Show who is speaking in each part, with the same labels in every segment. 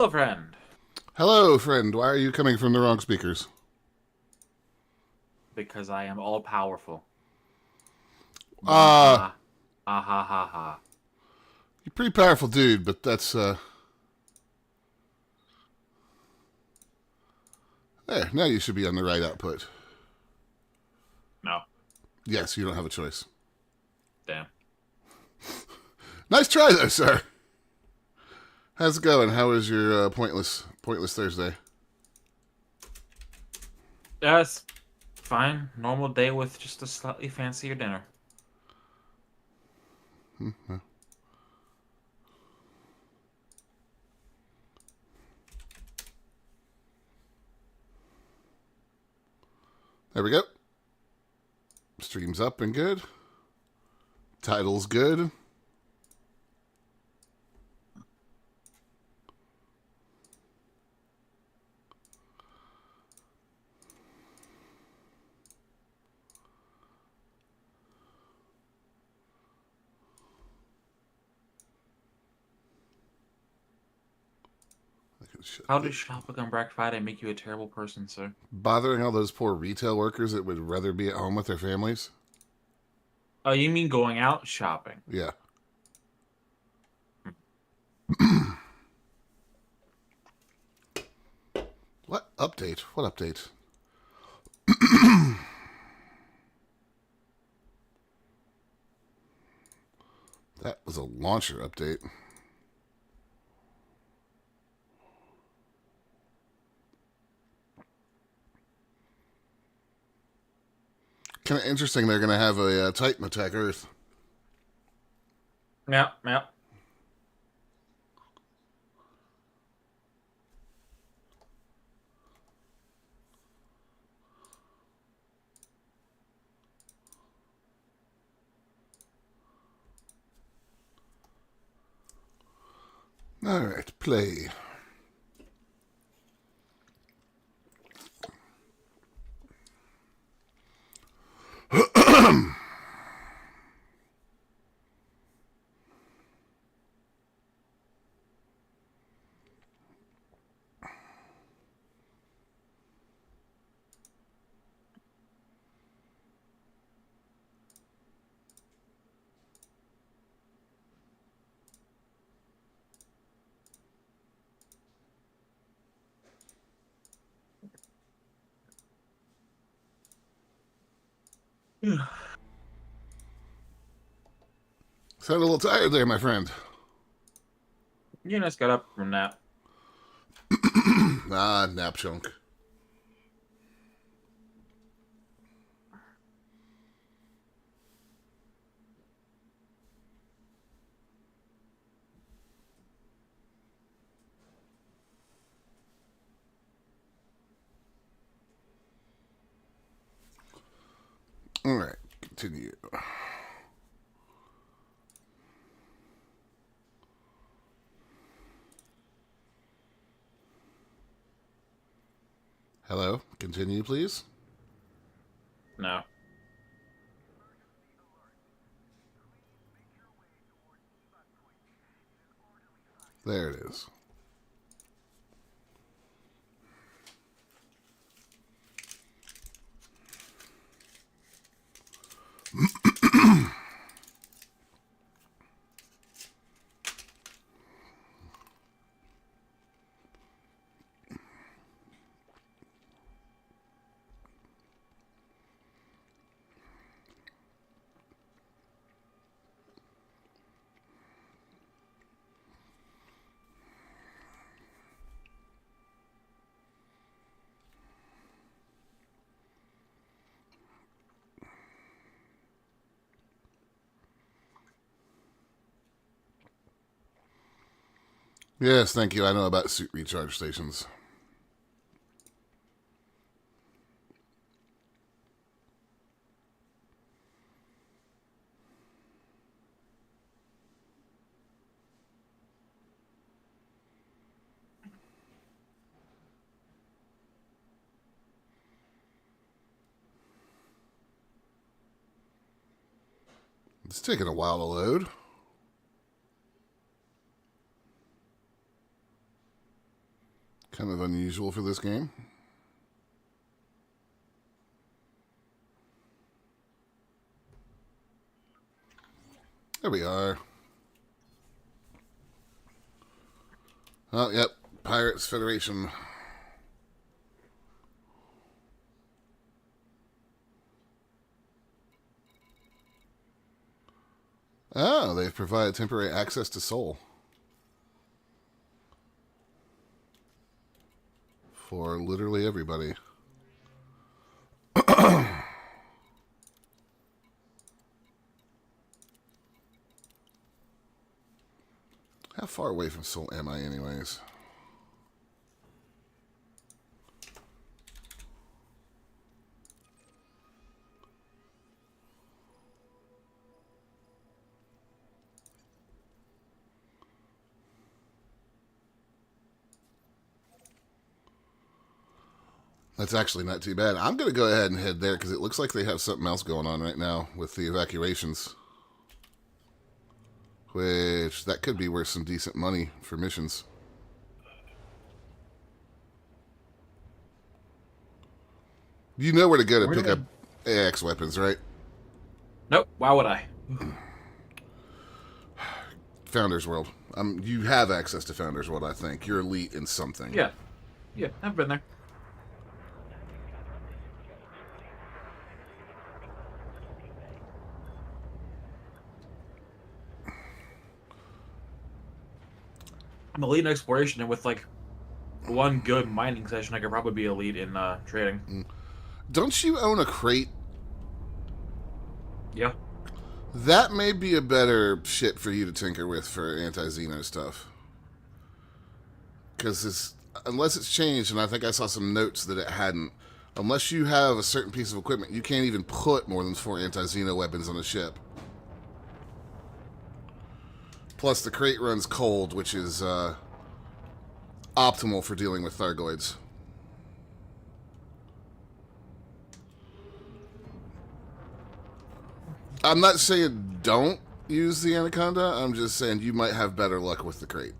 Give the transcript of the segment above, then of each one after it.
Speaker 1: Hello, friend.
Speaker 2: Hello, friend. Why are you coming from the wrong speakers?
Speaker 1: Because I am all powerful.
Speaker 2: Uh,
Speaker 1: Mwaha. Ah ha ha ha.
Speaker 2: you're a pretty powerful dude, but that's, there. Now you should be on the right output.
Speaker 1: No.
Speaker 2: Yes, you don't have a choice.
Speaker 1: Damn.
Speaker 2: Nice try, though, sir. How's it going? How was your pointless Thursday?
Speaker 1: That's fine. Normal day with just a slightly fancier dinner.
Speaker 2: There we go. Stream's up and good. Title's good. I can shut
Speaker 1: How does
Speaker 2: this.
Speaker 1: shopping on Black Friday make you a terrible person, sir?
Speaker 2: Bothering all those poor retail workers that would rather be at home with their families.
Speaker 1: Oh, you mean going out shopping?
Speaker 2: Yeah. What update? What update? That was a launcher update. Kind of interesting. They're going to have a Titan attack Earth.
Speaker 1: Yep, yep.
Speaker 2: All right, play. Sound a little tired there, my friend.
Speaker 1: You just got up from that.
Speaker 2: Nap chunk. All right, continue. Hello, continue, please.
Speaker 1: No.
Speaker 2: There it is. Yes, thank you. I know about suit recharge stations. It's taking a while to load. Kind of unusual for this game. There we are. Oh, yep. Pirates Federation. Oh, they've provided temporary access to Seoul. For literally everybody. How far away from Seoul am I anyways? That's actually not too bad. I'm going to go ahead and head there because it looks like they have something else going on right now with the evacuations. Which, that could be worth some decent money for missions. You know where to go to pick up AX weapons, right?
Speaker 1: Nope. Why would I?
Speaker 2: Founders World. You have access to Founders World, I think. You're elite in something.
Speaker 1: Yeah. Yeah, I've been there. I'm elite in exploration, and with like one good mining session, I could probably be elite in trading.
Speaker 2: Don't you own a crate?
Speaker 1: Yeah.
Speaker 2: That may be a better shit for you to tinker with for anti-Xeno stuff. Because unless it's changed, and I think I saw some notes that it hadn't, unless you have a certain piece of equipment, you can't even put more than 4 anti-Xeno weapons on a ship. Plus, the crate runs cold, which is optimal for dealing with Thargoids. I'm not saying don't use the Anaconda. I'm just saying you might have better luck with the crate.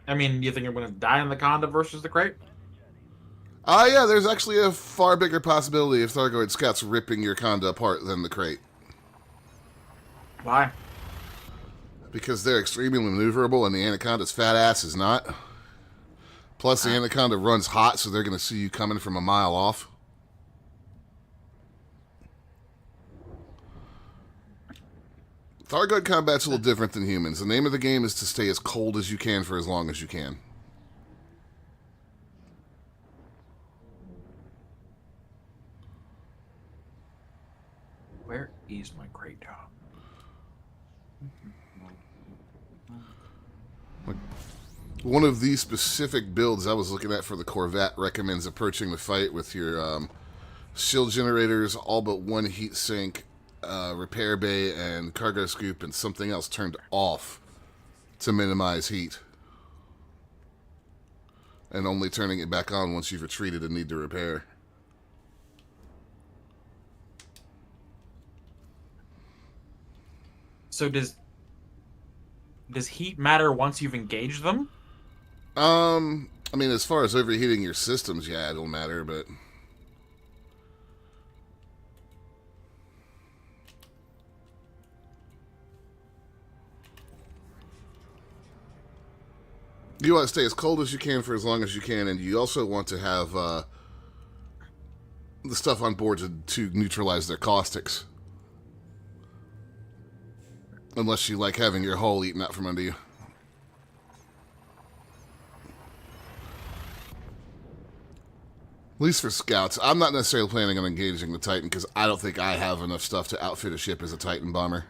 Speaker 1: I mean, you think you're going to die in the Conda versus the crate?
Speaker 2: Yeah, there's actually a far bigger possibility of Thargoid scouts ripping your Conda apart than the crate.
Speaker 1: Why?
Speaker 2: Because they're extremely maneuverable and the Anaconda's fat ass is not. Plus, the Anaconda runs hot, so they're going to see you coming from a mile off. Thargoid combat's a little different than humans. The name of the game is to stay as cold as you can for as long as you can.
Speaker 1: Where is my crate job?
Speaker 2: One of these specific builds I was looking at for the Corvette recommends approaching the fight with your shield generators, all but one heat sink, repair bay, and cargo scoop, and something else turned off to minimize heat. And only turning it back on once you've retreated and need to repair.
Speaker 1: So does heat matter once you've engaged them?
Speaker 2: I mean, as far as overheating your systems, yeah, it'll matter, but... You want to stay as cold as you can for as long as you can, and you also want to have the stuff on board to neutralize their caustics. Unless you like having your hull eaten out from under you. At least for scouts. I'm not necessarily planning on engaging the Titan because I don't think I have enough stuff to outfit a ship as a Titan bomber.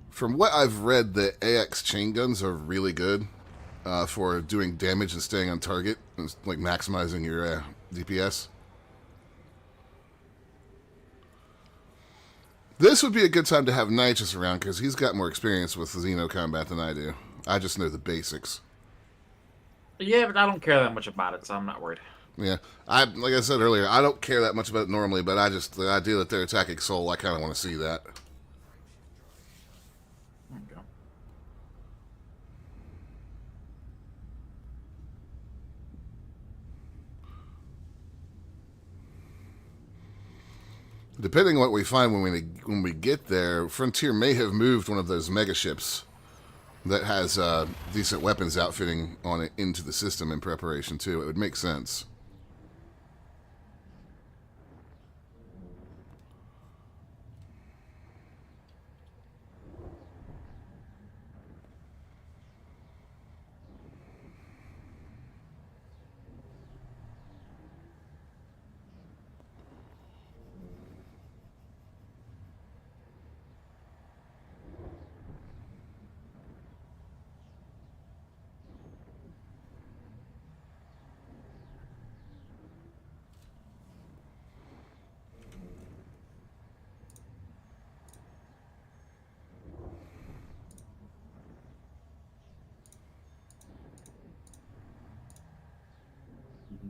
Speaker 2: From what I've read, the AX chain guns are really good for doing damage and staying on target, and like maximizing your DPS. This would be a good time to have Nitrous around because he's got more experience with Xeno combat than I do. I just know the basics.
Speaker 1: Yeah, but I don't care that much about it, so I'm not worried.
Speaker 2: Yeah, like I said earlier, I don't care that much about it normally, but I just the idea that they're attacking Soul, I kind of want to see that.
Speaker 1: There we go.
Speaker 2: Depending on what we find when we get there, Frontier may have moved one of those mega ships that has decent weapons outfitting on it into the system in preparation too. It would make sense.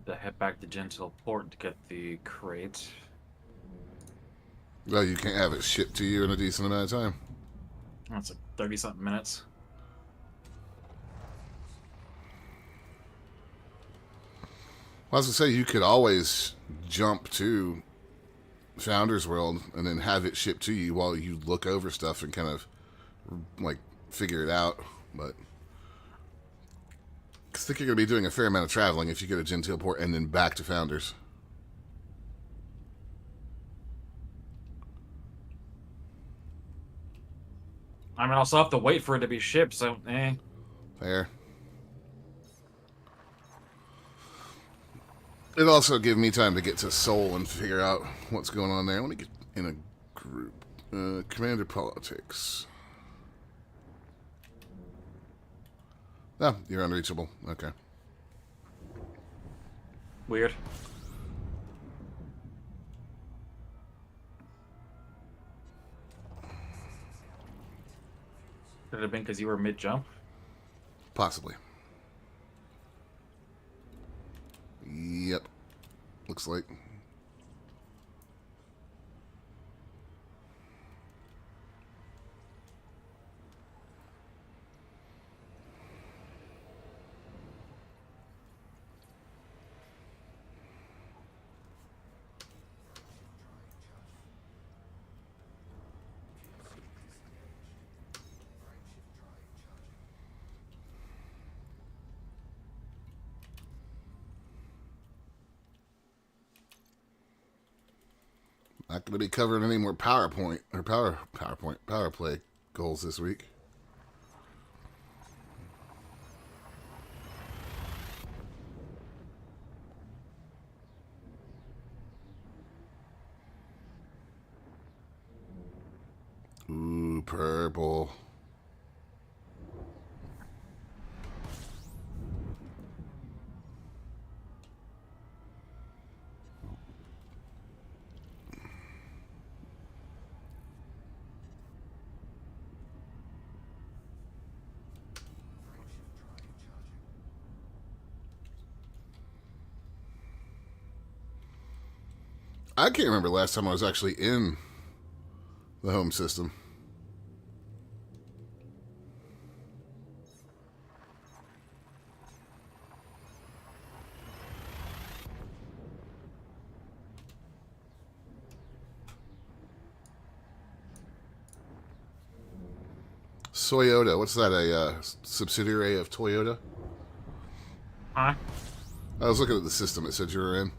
Speaker 1: To head back to Gentile Port to get the crate.
Speaker 2: Well, you can't have it shipped to you in a decent amount of time.
Speaker 1: That's like 30 something minutes.
Speaker 2: Well, I was gonna say you could always jump to Founders World and then have it shipped to you while you look over stuff and kind of like figure it out. But I think you're gonna be doing a fair amount of traveling if you go to Gentile Port and then back to Founders.
Speaker 1: I mean, I'll still have to wait for it to be shipped, so
Speaker 2: Fair. It'll also give me time to get to Seoul and figure out what's going on there. I want to get in a group. Commander Politics. Oh, you're unreachable. Okay.
Speaker 1: Weird. Could it have been because you were mid-jump?
Speaker 2: Possibly. Yep. Looks like. Not going to be covering any more PowerPoint or power play goals this week. Ooh, purple. I can't remember last time I was actually in the home system. Toyota. What's that? A subsidiary of Toyota?
Speaker 1: Huh?
Speaker 2: I was looking at the system it said you were in.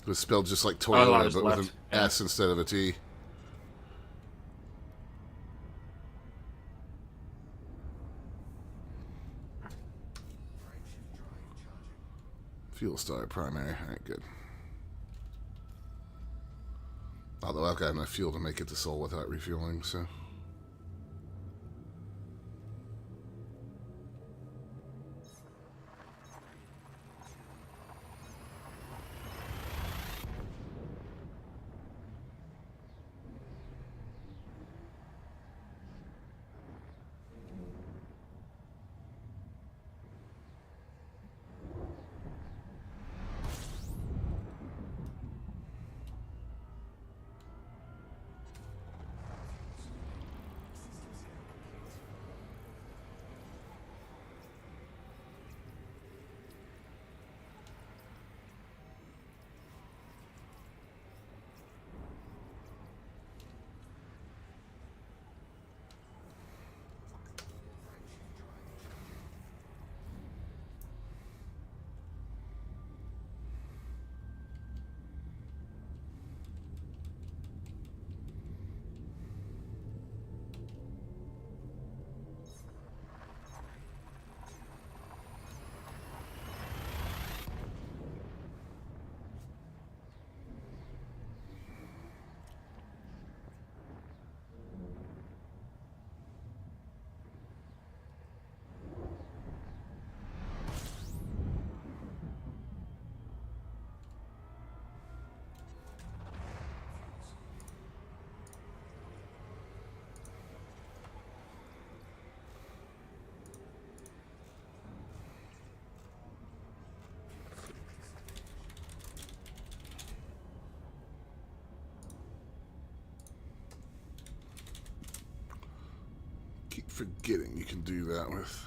Speaker 2: It was spelled just like
Speaker 1: Oh, I
Speaker 2: Toyota,
Speaker 1: just
Speaker 2: but with
Speaker 1: left.
Speaker 2: an S instead of a T. Fuel star primary. All right, good. Although I've got enough fuel to make it to Seoul without refueling, so. Keep forgetting you can do that with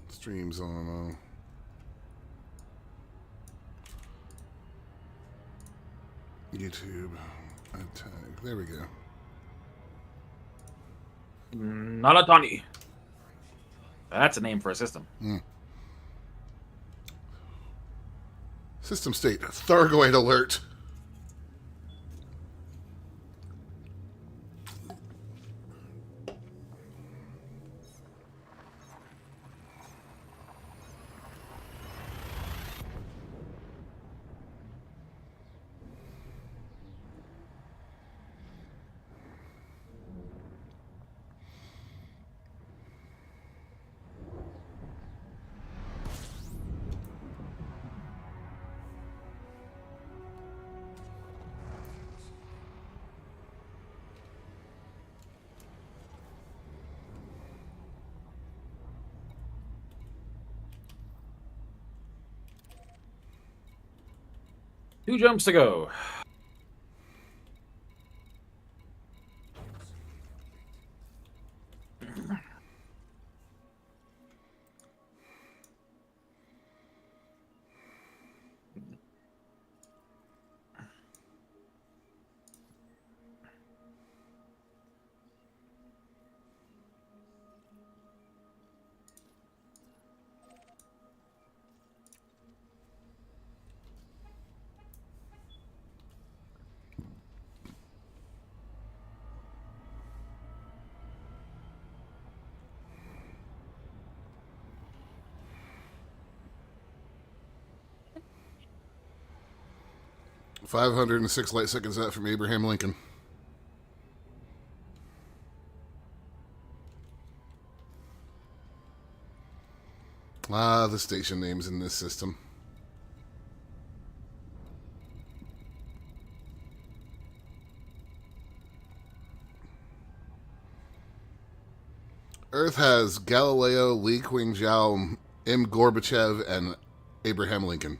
Speaker 2: streams on YouTube. Tag. There we go.
Speaker 1: Nalatani. That's a name for a system.
Speaker 2: System state. Thargoid alert.
Speaker 1: Two jumps to go.
Speaker 2: $506 light seconds out from Abraham Lincoln. Ah, the station names in this system. Earth has Galileo, Li Qingzhao, M. Gorbachev, and Abraham Lincoln.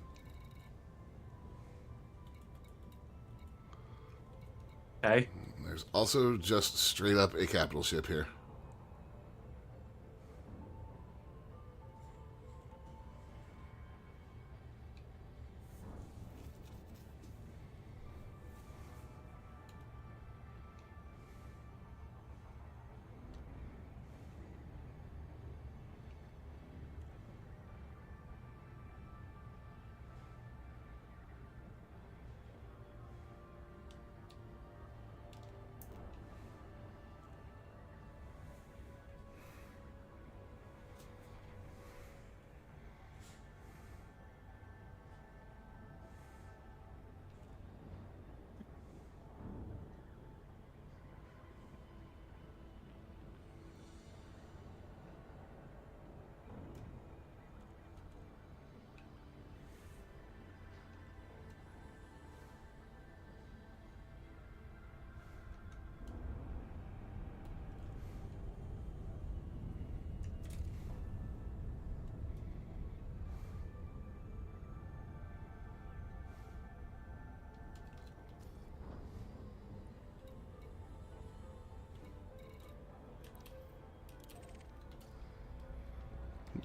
Speaker 1: Okay.
Speaker 2: There's also just straight up a capital ship here.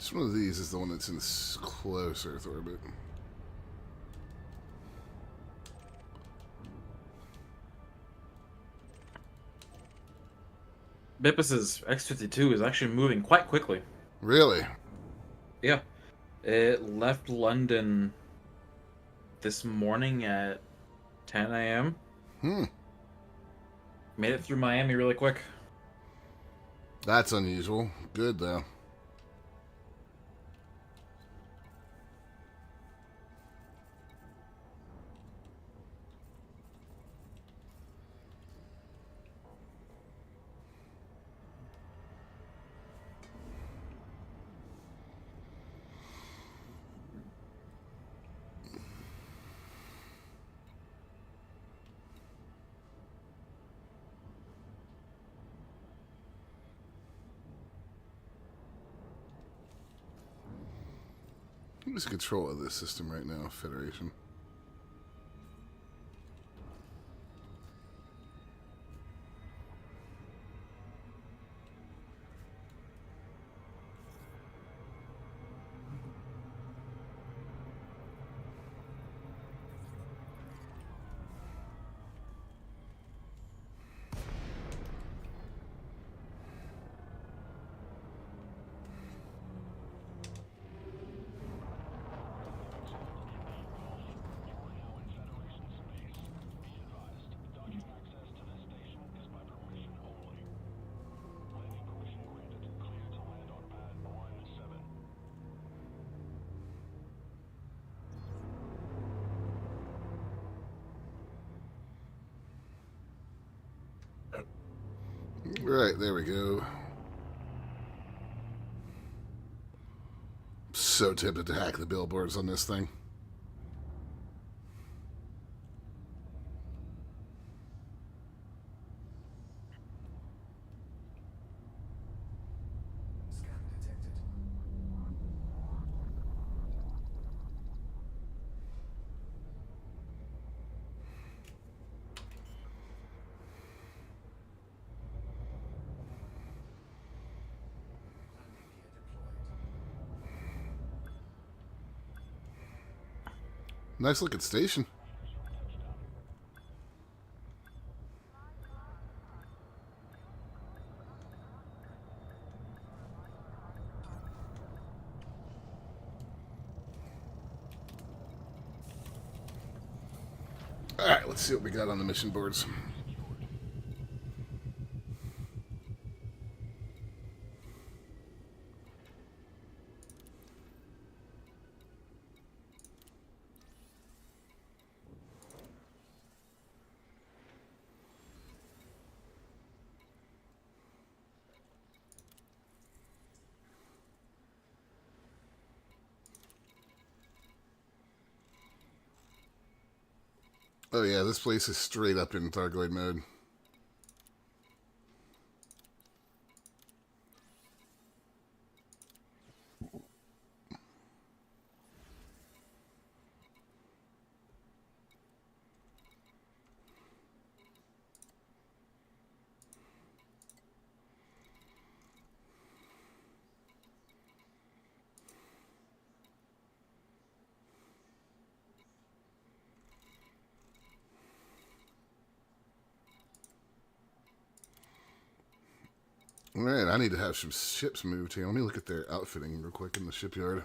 Speaker 2: Which one of these is the one that's in close Earth orbit?
Speaker 1: Bippus's X-52 is actually moving quite quickly.
Speaker 2: Really?
Speaker 1: Yeah. It left London this morning at 10 a.m. Made it through Miami really quick.
Speaker 2: That's unusual. Good, though. Who's in control of this system right now, Federation? Right, there we go. So tempted to hack the billboards on this thing.
Speaker 3: Scan detected. Landing gear deployed.
Speaker 2: Nice looking station. Alright, let's see what we got on the mission boards. Oh yeah, this place is straight up in Thargoid mode. Alright, I need to have some ships moved here. Let me look at their outfitting real quick in the shipyard.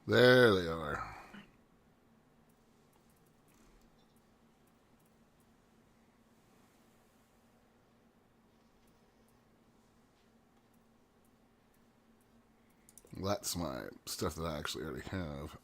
Speaker 2: There they are. That's my stuff that I actually already have.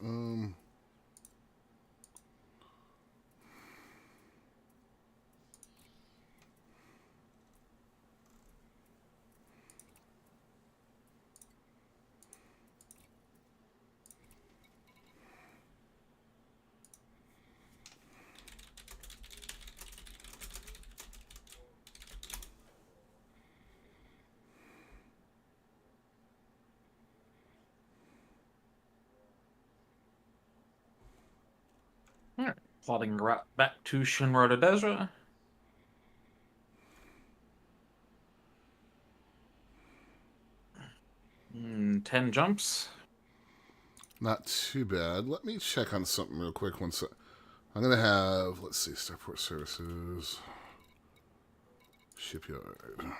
Speaker 1: Alright. Plotting right back to Shinra de Desra. 10 jumps.
Speaker 2: Not too bad. Let me check on something real quick. I'm going to have, let's see, Starport Services, Shipyard.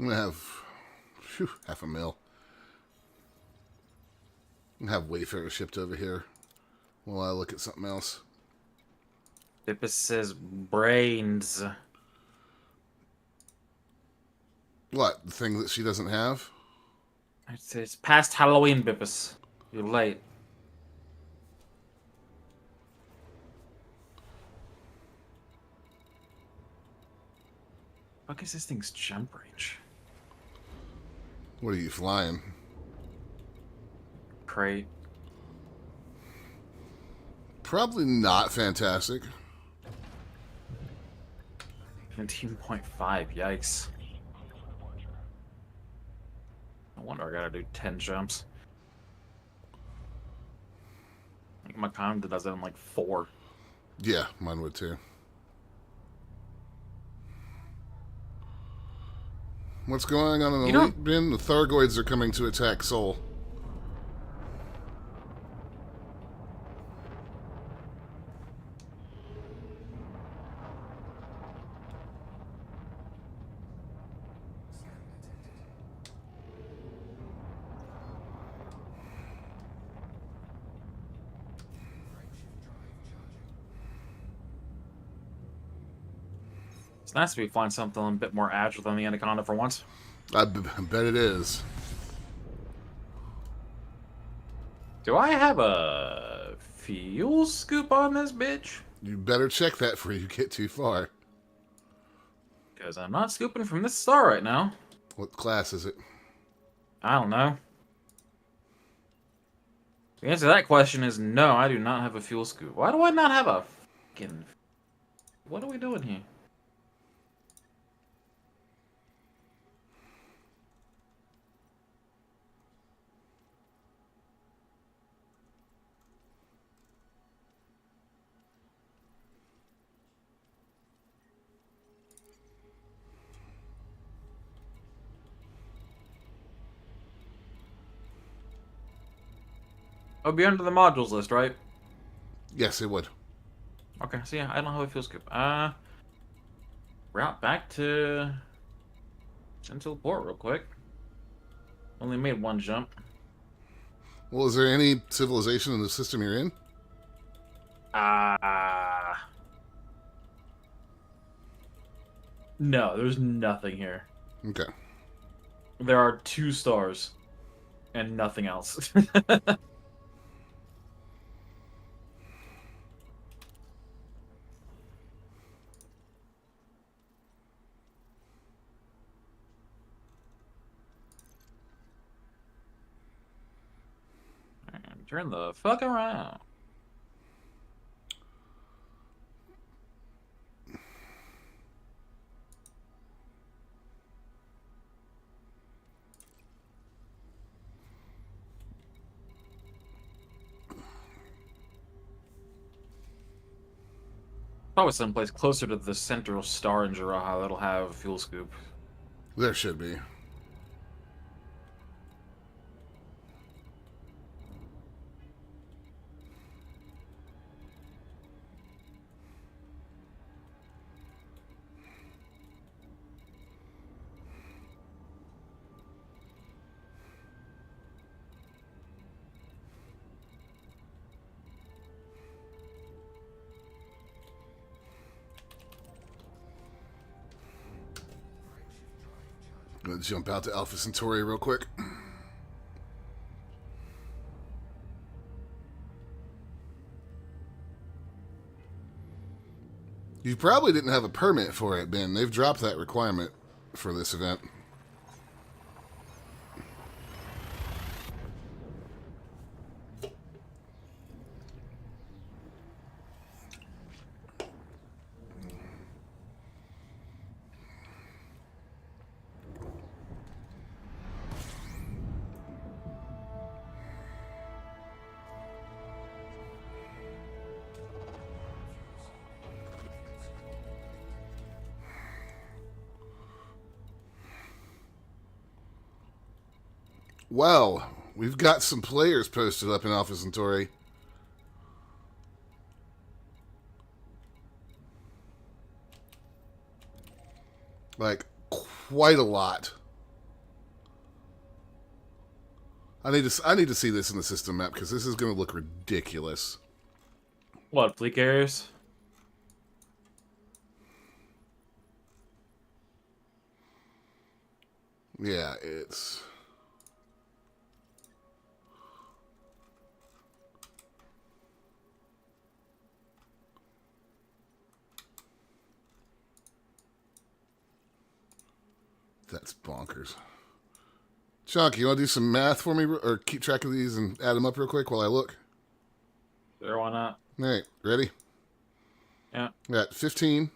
Speaker 2: I'm going to have half a mil. I'm going to have Wayfarer shipped over here while I look at something else.
Speaker 1: Bippus's brains.
Speaker 2: What? The thing that she doesn't have?
Speaker 1: It's past Halloween, Bippus. You're late. What is this thing's jump range?
Speaker 2: What are you flying?
Speaker 1: Crate.
Speaker 2: Probably not fantastic.
Speaker 1: 15.5. Yikes. No wonder I gotta do 10 jumps. I think my Conda does it in like 4.
Speaker 2: Yeah, mine would too. What's going on in the
Speaker 1: You know,
Speaker 2: Elite bin? The Thargoids are coming to attack Sol.
Speaker 3: Scan detected. Frameshift drive charging.
Speaker 1: it's nice to be flying something a bit more agile than the Anaconda for once.
Speaker 2: I bet it is.
Speaker 1: Do I have a fuel scoop on this bitch?
Speaker 2: You better check that before you get too far.
Speaker 1: Because I'm not scooping from this star right now.
Speaker 2: What class is it?
Speaker 1: I don't know. The answer to that question is no, I do not have a fuel scoop. Why do I not have a fucking... What are we doing here? Oh, be under the modules list, right?
Speaker 2: Yes, it would.
Speaker 1: Okay, so yeah, I don't have a fuel scoop. Route back to Central Port real quick. Only made one jump.
Speaker 2: Well, is there any civilization in the system you're in?
Speaker 1: No, there's nothing here.
Speaker 2: Okay.
Speaker 1: There are 2 stars and nothing else. And turn the fuck around. Probably someplace closer to the central star in Jiraha that'll have a fuel scoop.
Speaker 2: There should be. I'm gonna jump out to Alpha Centauri real quick. You probably didn't have a permit for it, Ben. They've dropped that requirement for this event. Well, we've got some players posted up in Alpha Centauri. Like, quite a lot. I need to see this in the system map because this is going to look ridiculous.
Speaker 1: What, fleet carriers?
Speaker 2: Yeah, it's... That's bonkers. Chunky, you want to do some math for me, or keep track of these and add them up real quick while I look?
Speaker 1: Sure, why not?
Speaker 2: All right, ready?
Speaker 1: Yeah.
Speaker 2: We got 15,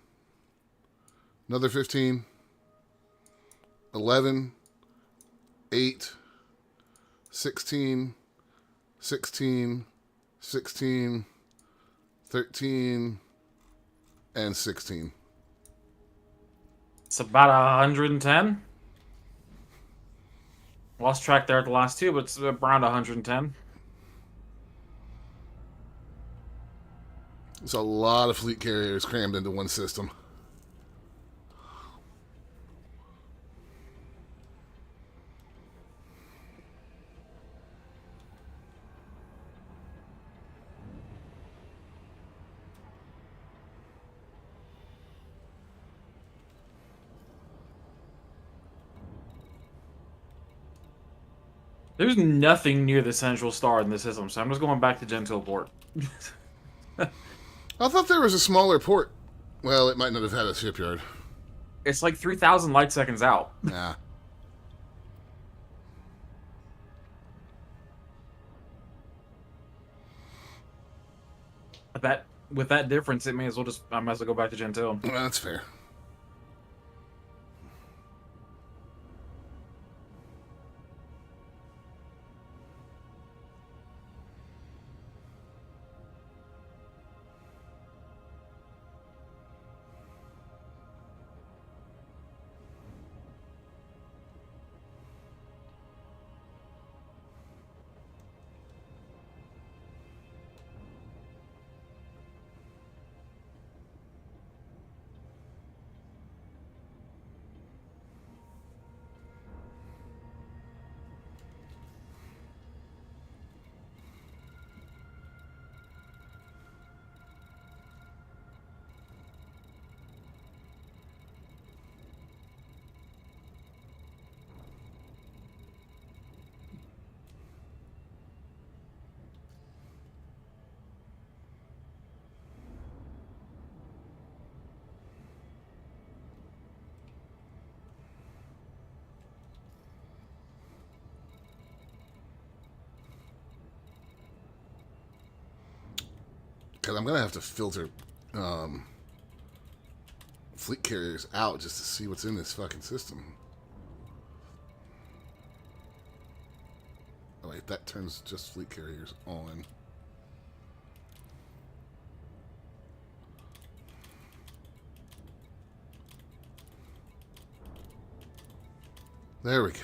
Speaker 2: another 15, 11, 8, 16, 16, 16, 13, and 16.
Speaker 1: It's about 110. Lost track there at the last two, but it's around 110.
Speaker 2: It's a lot of fleet carriers crammed into one system.
Speaker 1: There's nothing near the central star in the system, so I'm just going back to Gentile Port.
Speaker 2: I thought there was a smaller port. Well, it might not have had a shipyard.
Speaker 1: It's like 3,000 light seconds out.
Speaker 2: Nah.
Speaker 1: With that difference, it may as well just I might as well go back to Gentile.
Speaker 2: Well, that's fair. Because I'm going to have to filter fleet carriers out just to see what's in this fucking system. Oh, wait, that turns just fleet carriers on. There we go.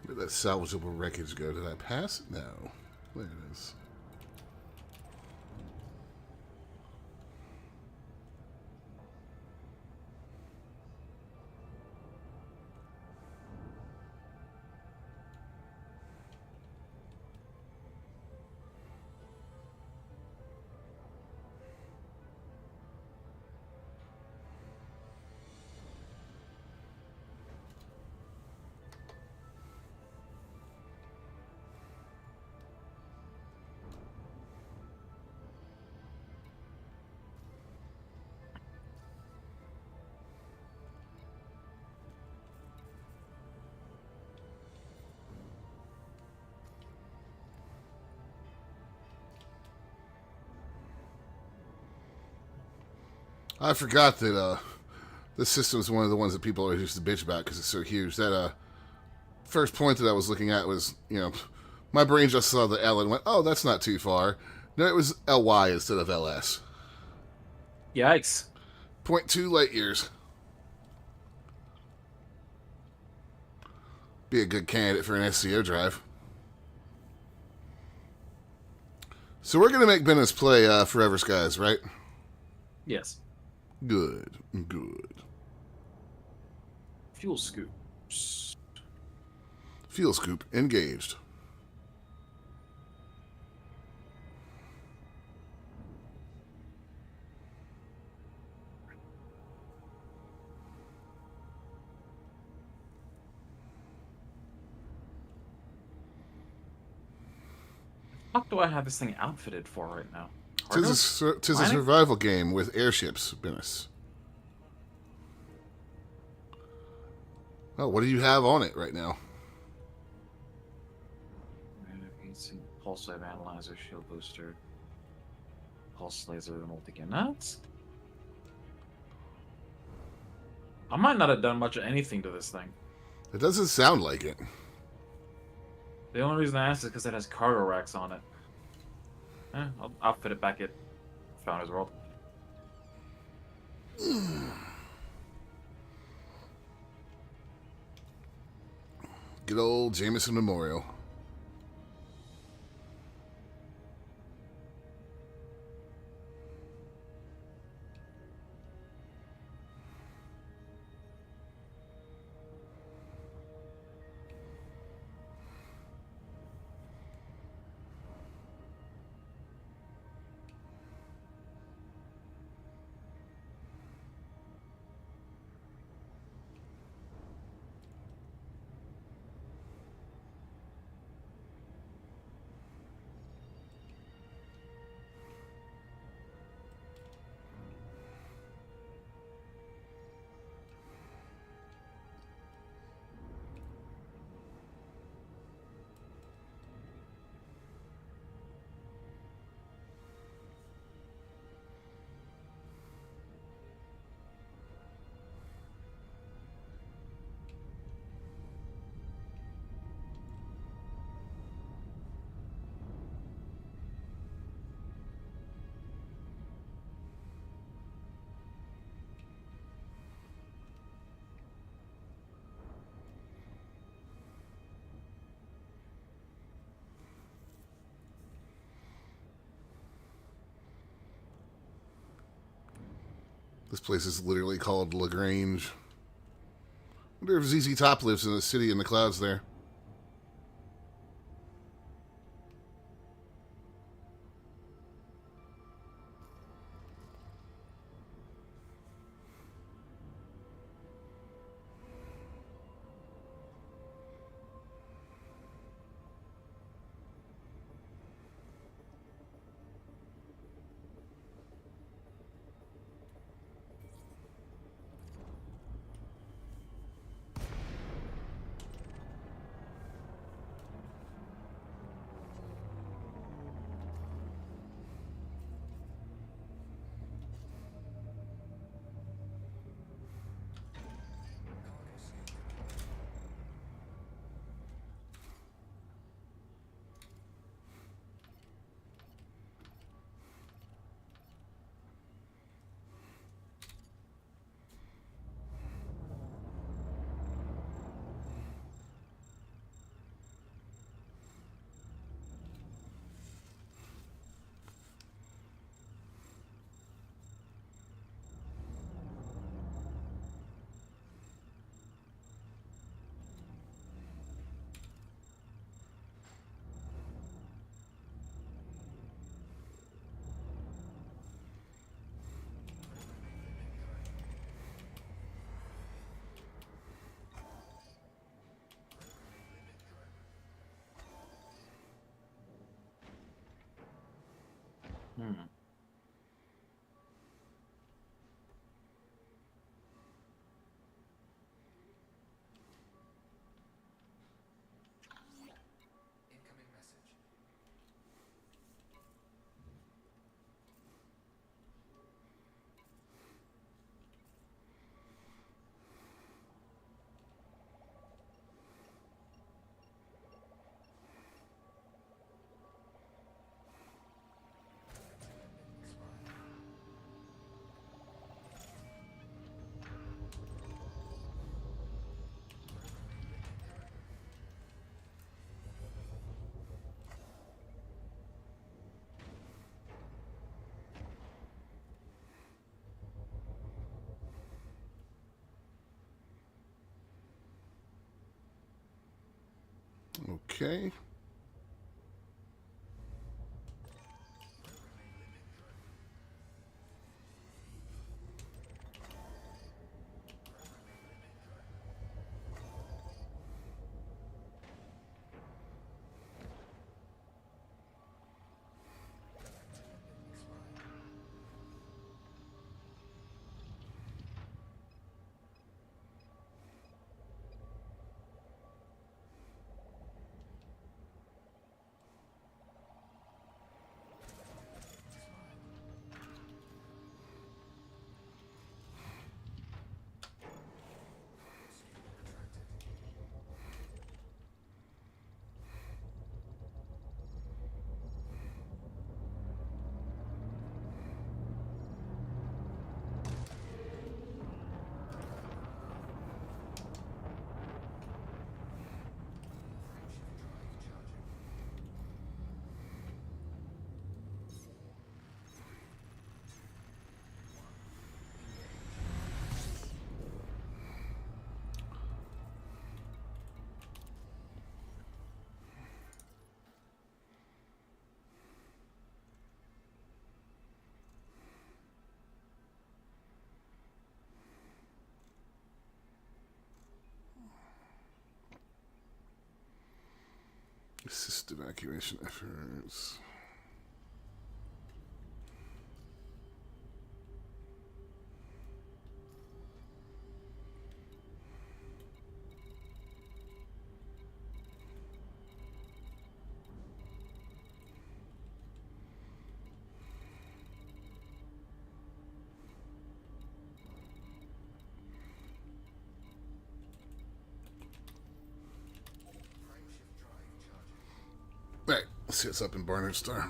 Speaker 2: Where did that salvageable wreckage go? Did I pass it? No. There it is. I forgot that This system is one of the ones that people always used to bitch about because it's so huge. That first point that I was looking at was, my brain just saw the L and went, oh, that's not too far. No, it was LY instead of LS.
Speaker 1: Yikes.
Speaker 2: 0.2 light years. Be a good candidate for an SCO drive. So we're going to make Bennis play Forever Skies, right?
Speaker 1: Yes.
Speaker 2: Good. Good.
Speaker 1: Fuel scoops.
Speaker 2: Fuel scoop engaged.
Speaker 1: What do I have this thing outfitted for right now?
Speaker 2: Tis a
Speaker 1: Mining?
Speaker 2: survival game with airships, Bennis. Oh, what do you have on it right now?
Speaker 1: Pulse wave analyzer, shield booster, pulse laser, multi-gun nuts. I might not have done much of anything to this thing.
Speaker 2: It doesn't sound like it.
Speaker 1: The only reason I asked is because it has cargo racks on it. I'll outfit it back at Founders World.
Speaker 2: Good old Jameson Memorial. This place is literally called LaGrange. I wonder if ZZ Top lives in the city in the clouds there.
Speaker 1: Hmm.
Speaker 3: Incoming message.
Speaker 2: Okay. Assist evacuation efforts. Alright, let's see what's up in Barnard Star.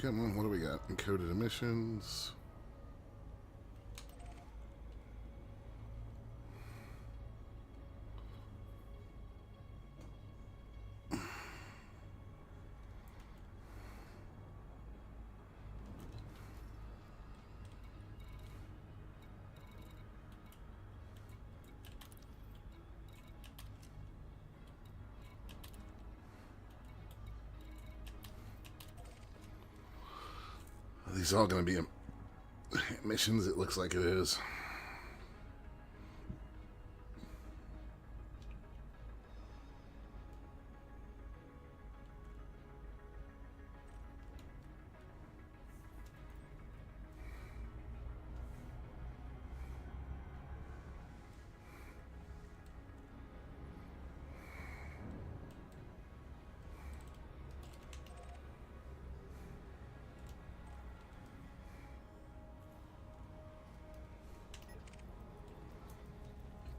Speaker 2: Come on, what do we got? Encoded emissions. Are these all going to be emissions? It looks like it is.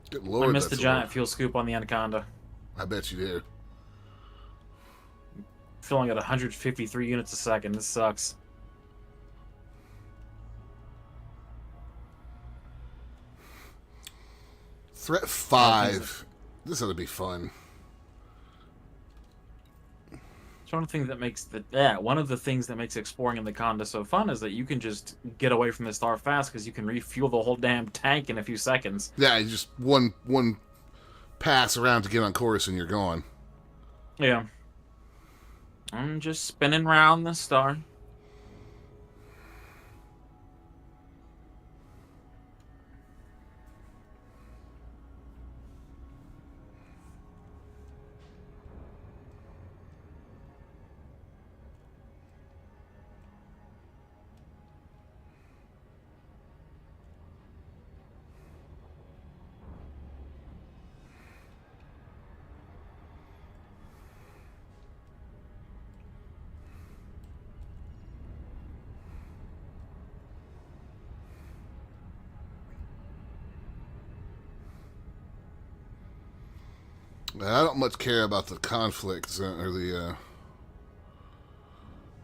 Speaker 2: Good lord,
Speaker 1: I missed the
Speaker 2: that's a
Speaker 1: giant
Speaker 2: lot.
Speaker 1: fuel scoop on the Anaconda.
Speaker 2: I bet you did.
Speaker 1: Filling at 153 units a second. This sucks.
Speaker 2: Threat 5. This ought to be fun.
Speaker 1: It's one of the things that makes one of the things that makes exploring in the Conda so fun is that you can just get away from the star fast because you can refuel the whole damn tank in a few seconds.
Speaker 2: Yeah, just one pass around to get on course and you're gone.
Speaker 1: Yeah. I'm just spinning around the star.
Speaker 2: I don't much care about the conflicts or the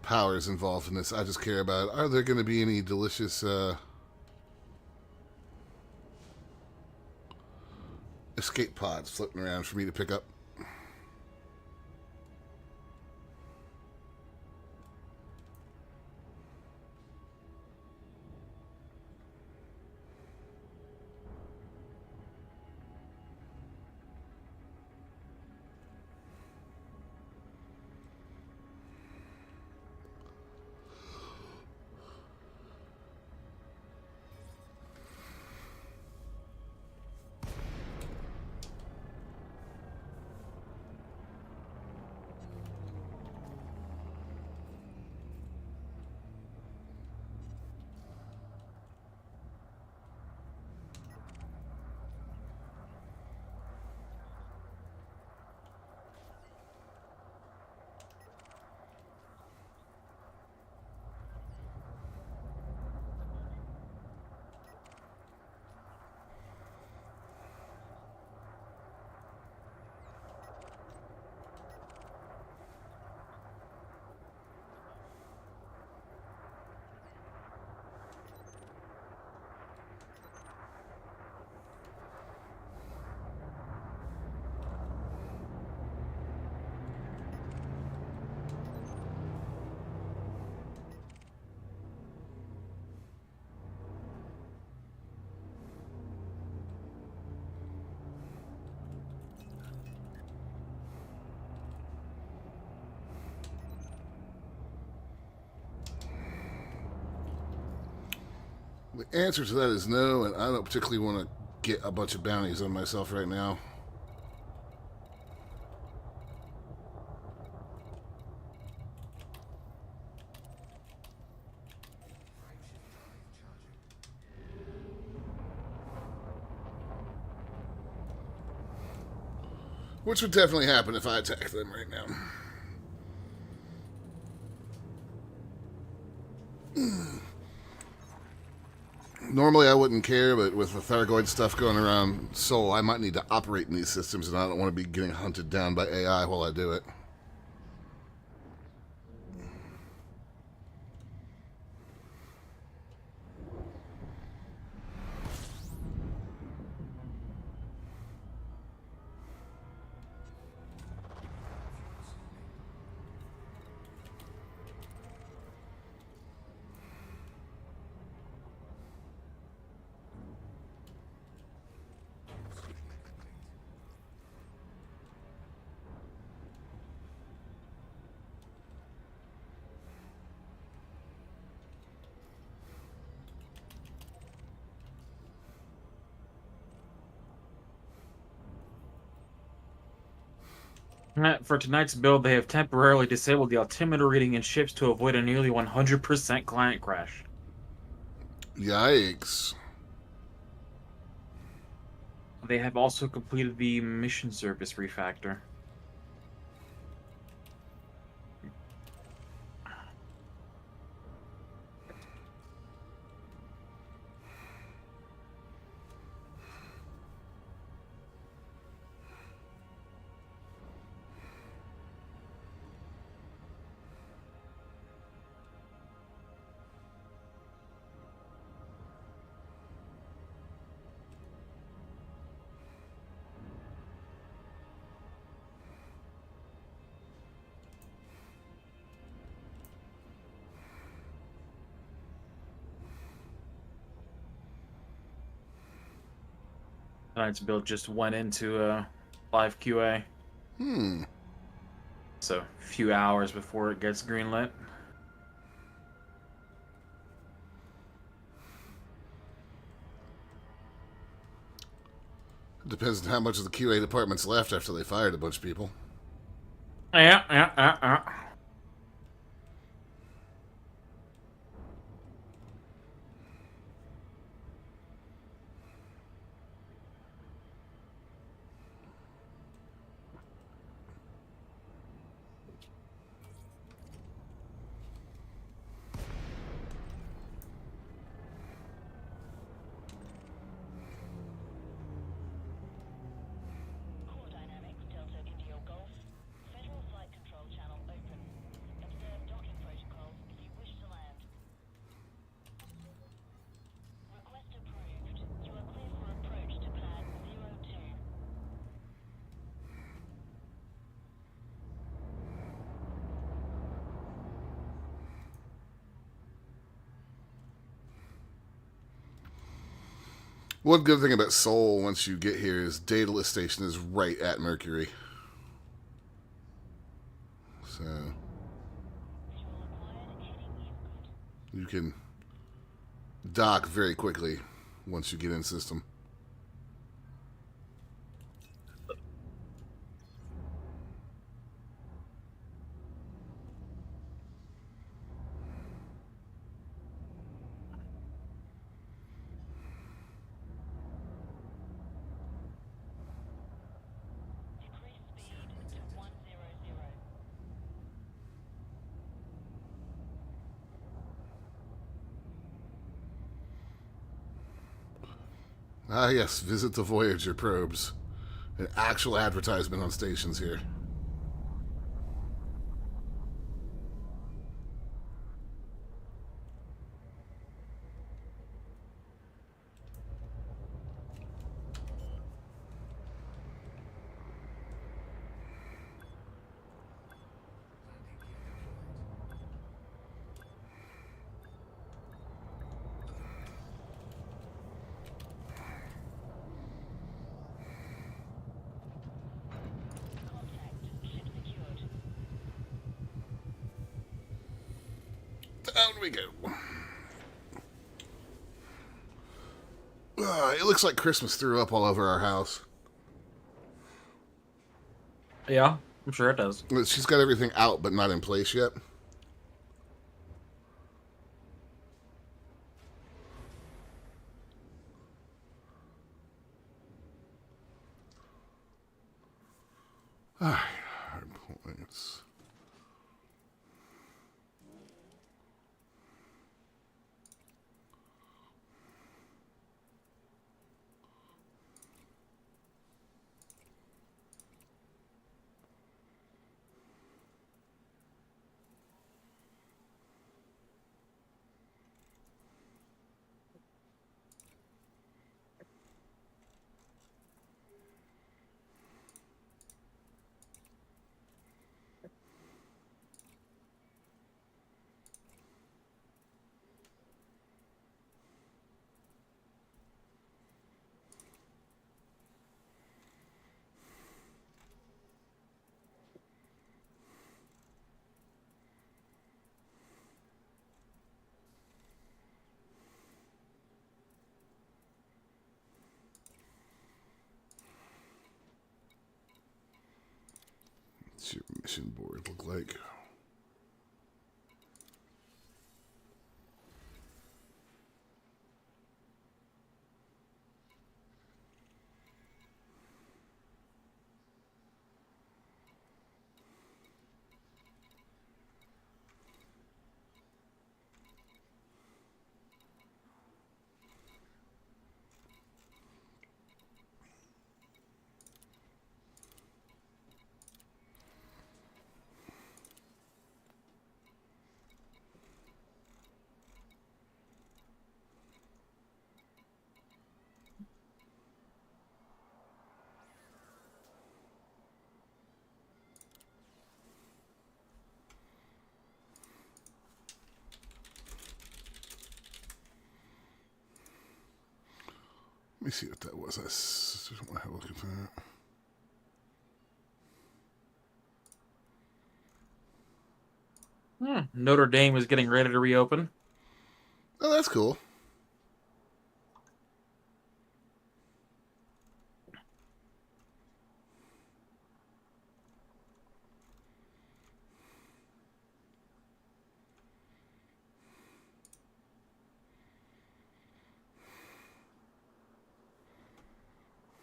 Speaker 2: powers involved in this. I just care about, are there going to be any delicious escape pods floating around for me to pick up? The answer to that is no, and I don't particularly want to get a bunch of bounties on myself right now. Which would definitely happen if I attack them right now. Normally I wouldn't care, but with the Thargoid stuff going around Sol, I might need to operate in these systems, and I don't want to be getting hunted down by AI while I do it.
Speaker 1: For tonight's build, they have temporarily disabled the altimeter reading in ships to avoid a nearly 100% client crash.
Speaker 2: Yikes.
Speaker 1: They have also completed the mission service refactor. Tonight's build just went into live QA. So a few hours before it gets greenlit.
Speaker 2: It depends on how much of the QA department's left after they fired a bunch of people.
Speaker 1: Yeah.
Speaker 2: One good thing about Seoul once you get here is Daedalus Station is right at Mercury. So you can dock very quickly once you get in system. Ah, yes, visit the Voyager probes. An actual advertisement on stations here.
Speaker 3: Landing gear deployed.
Speaker 2: Down we go. It looks like Christmas threw up all over our house.
Speaker 1: Yeah, I'm sure it does.
Speaker 2: She's got everything out but not in place yet. Alright, hard points. What's your mission board look like? Let me see what that was. I just want to have a look at that.
Speaker 1: Notre Dame is getting ready to reopen.
Speaker 2: Oh, that's cool.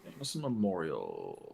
Speaker 1: Famous Memorial.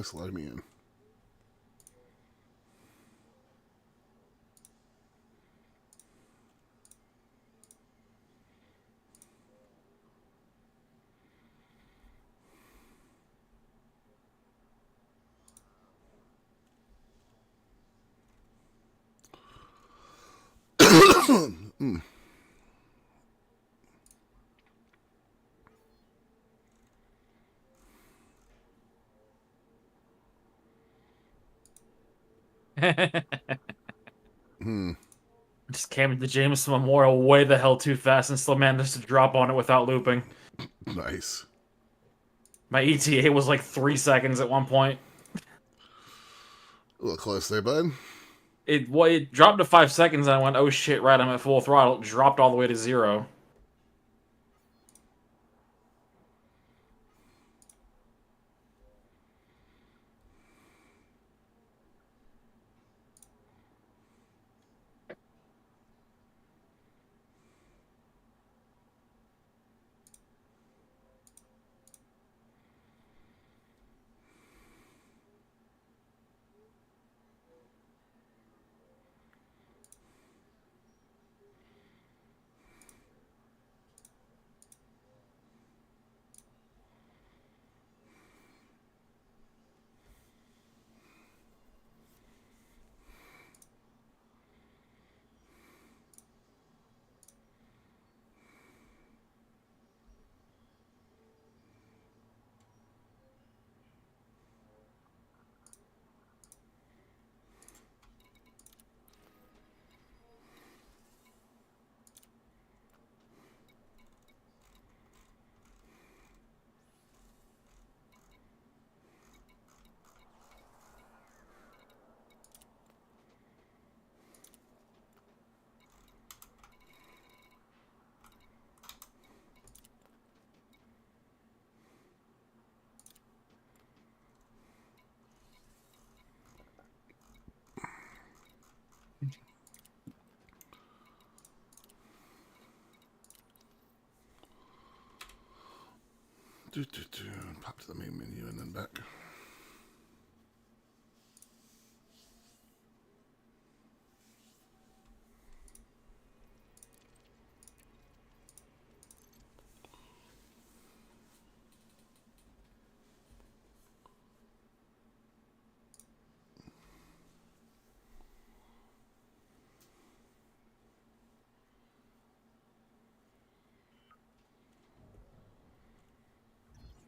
Speaker 2: Yes, log me in. Hmm.
Speaker 1: Just came to the Jameson Memorial way the hell too fast and still managed to drop on it without looping.
Speaker 2: Nice.
Speaker 1: My ETA was like 3 seconds at one point.
Speaker 2: A little close there, bud.
Speaker 1: It dropped to 5 seconds and I went, oh shit, right, I'm at full throttle. It dropped all the way to 0.
Speaker 2: Pop to the main menu and then back.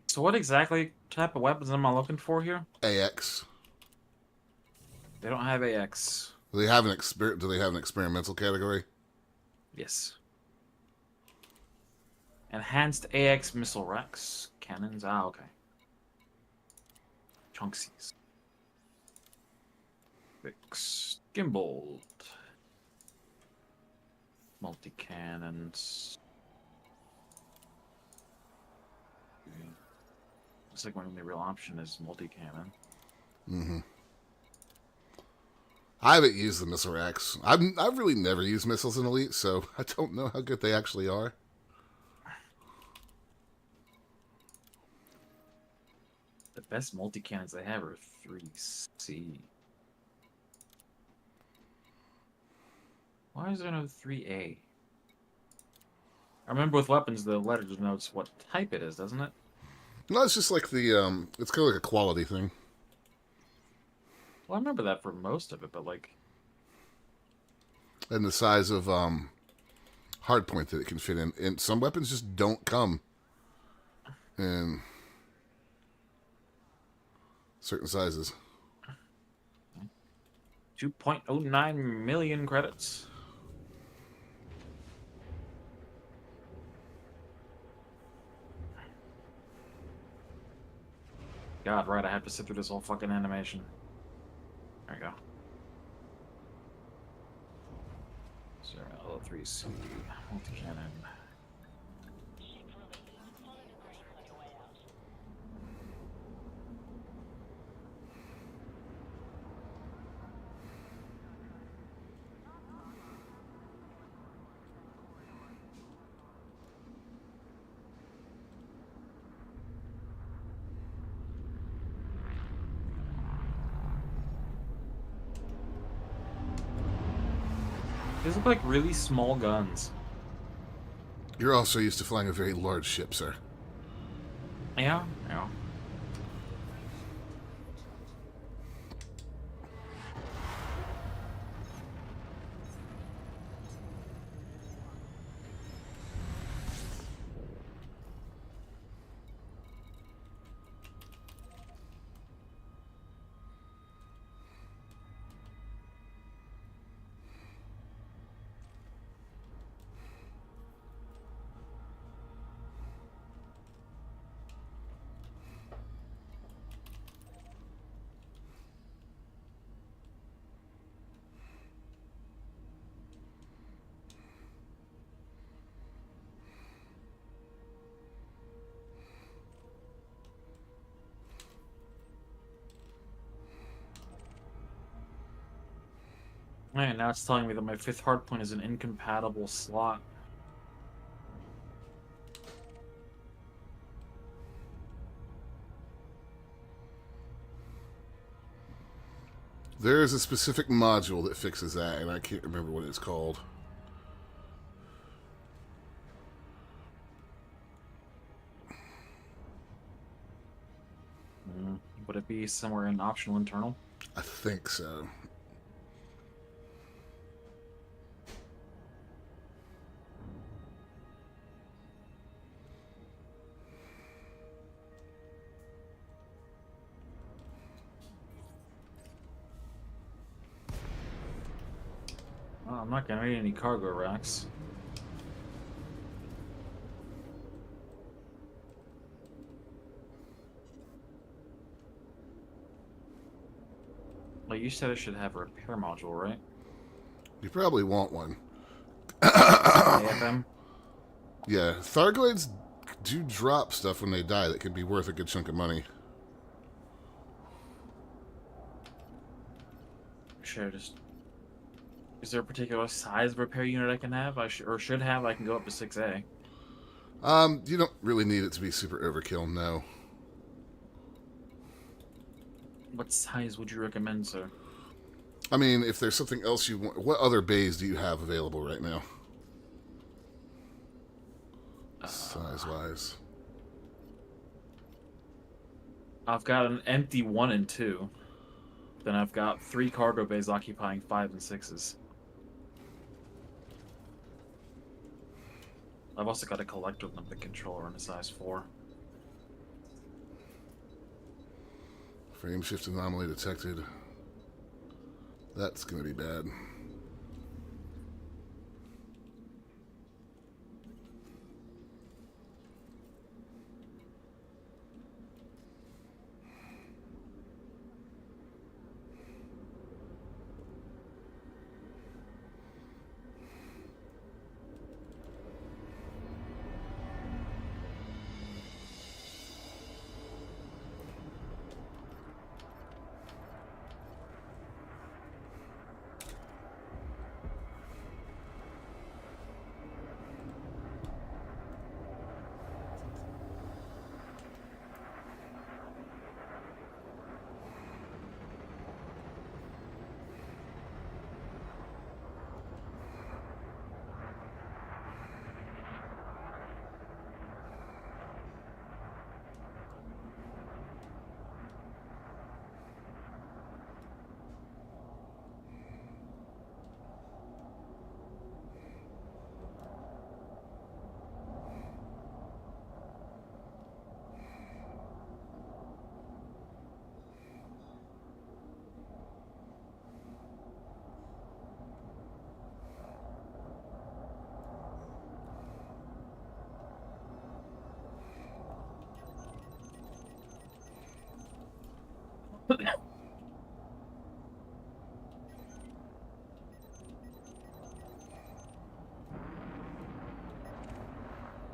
Speaker 1: So what exactly type of weapons am I looking for here?
Speaker 2: AX.
Speaker 1: They don't have AX.
Speaker 2: Do they have an experimental category?
Speaker 1: Yes. Enhanced AX missile racks. Cannons. Ah, okay. Chunksies. Fixed. Gimbaled. Multi-cannons. Looks like one of the real option is multi-cannon.
Speaker 2: Mm-hmm. I haven't used the missile racks. I've really never used missiles in Elite, so I don't know how good they actually are.
Speaker 1: The best multi-cannons they have are 3C. Why is there no 3A? I remember with weapons, the letter denotes what type it is, doesn't it?
Speaker 2: No, it's just like it's kind of like a quality thing.
Speaker 1: Well, I remember that for most of it, but like...
Speaker 2: And the size of hard point that it can fit in. And some weapons just don't come in certain sizes.
Speaker 1: 2.09 million credits. God, right, I have to sit through this whole fucking animation. There you go. So, L3C, multi-cannon. These look like really small guns.
Speaker 2: You're also used to flying a very large ship, sir.
Speaker 1: Yeah, yeah. Man, now it's telling me that my 5th hardpoint is an incompatible slot.
Speaker 2: There is a specific module that fixes that, and I can't remember what it's called.
Speaker 1: Would it be somewhere in optional internal?
Speaker 2: I think so.
Speaker 1: Oh, I'm not gonna need any cargo racks. Well, you said it should have a repair module, right?
Speaker 2: You probably want one.
Speaker 1: AFM?
Speaker 2: Yeah, Thargoids do drop stuff when they die that could be worth a good chunk of money.
Speaker 1: Sure, just... Is there a particular size repair unit I can have? Or should have? I can go up to 6A.
Speaker 2: You don't really need it to be super overkill, no.
Speaker 1: What size would you recommend, sir?
Speaker 2: I mean, if there's something else you want... What other bays do you have available right now? Size-wise.
Speaker 1: I've got an empty 1 and 2. Then I've got 3 cargo bays occupying 5 and 6s. I've also got a collector limpet controller in a size 4.
Speaker 2: Frame shift anomaly detected. That's going to be bad.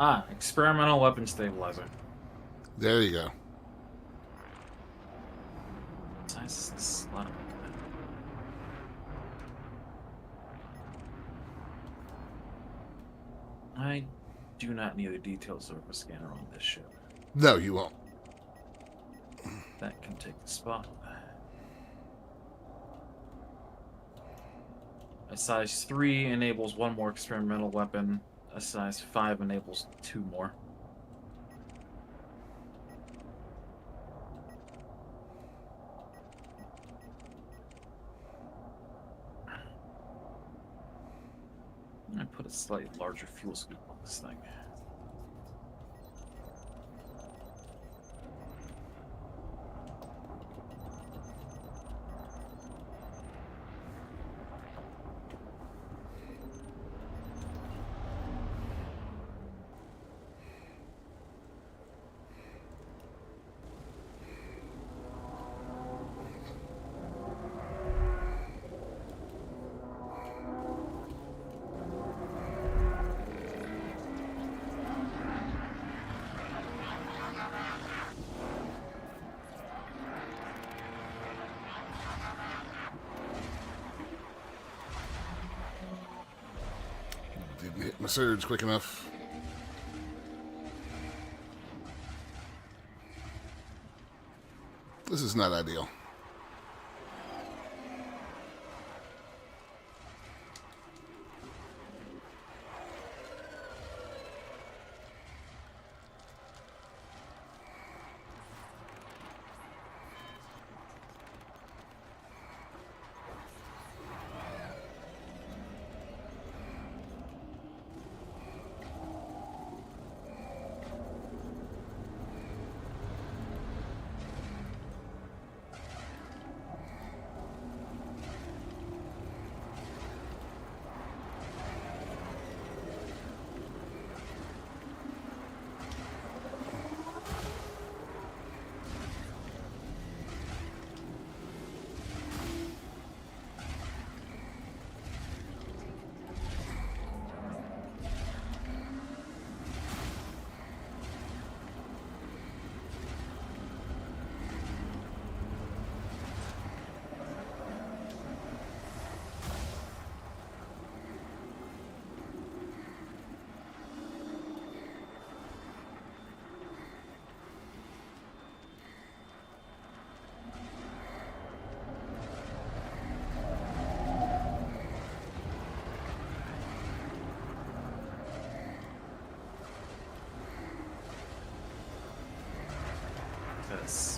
Speaker 1: Ah, experimental weapon stabilizer.
Speaker 2: There you go.
Speaker 1: Size is the slot. I do not need a detailed surface scanner on this ship.
Speaker 2: No, you won't.
Speaker 1: That can take the spot. A size 3 enables 1 more experimental weapon. A size 5 enables 2 more. I put a slightly larger fuel scoop on this thing.
Speaker 2: Didn't hit my surge quick enough. This is not ideal.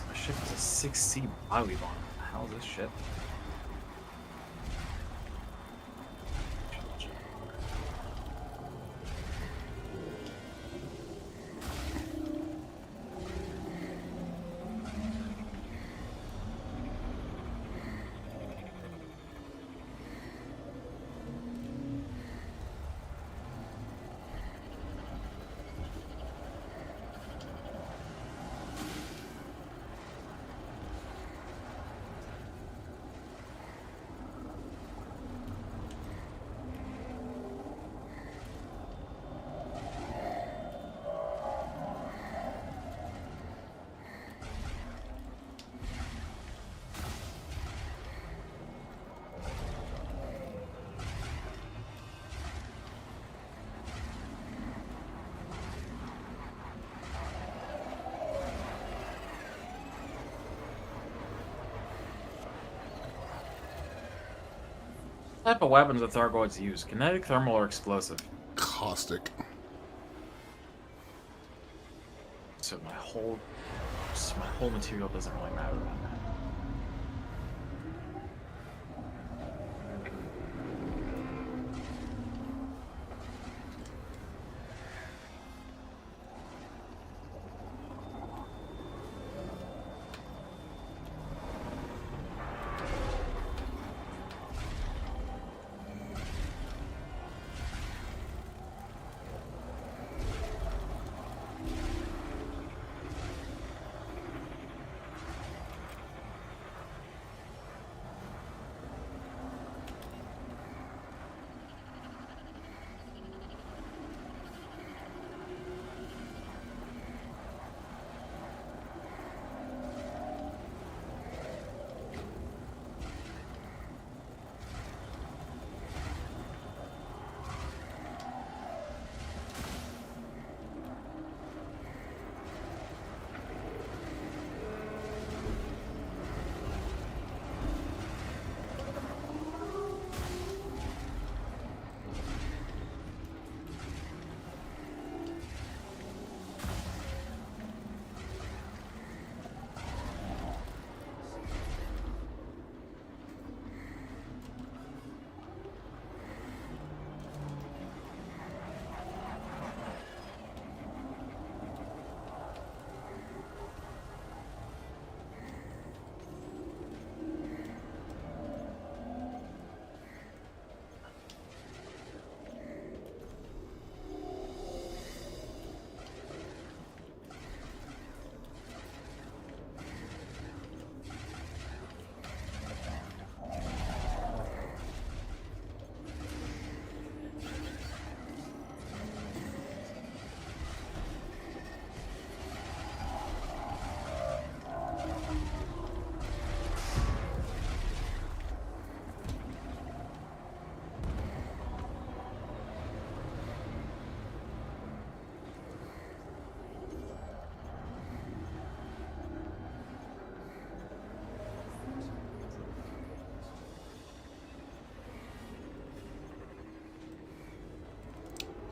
Speaker 1: My ship is a 6C body bomb. What the hell is this shit? What type of weapons do Thargoids use? Kinetic, thermal, or explosive?
Speaker 2: Caustic.
Speaker 1: So my whole material doesn't really matter then.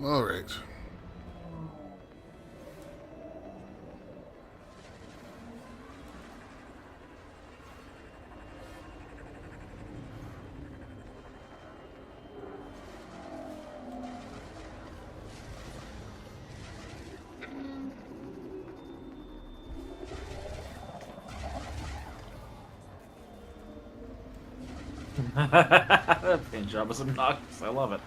Speaker 2: All right.
Speaker 1: That paint job is obnoxious. I love it.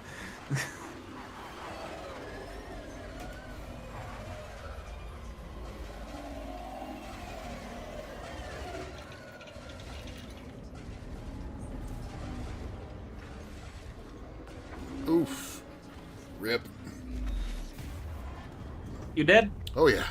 Speaker 2: Oof. Rip.
Speaker 1: You dead?
Speaker 2: Oh, yeah.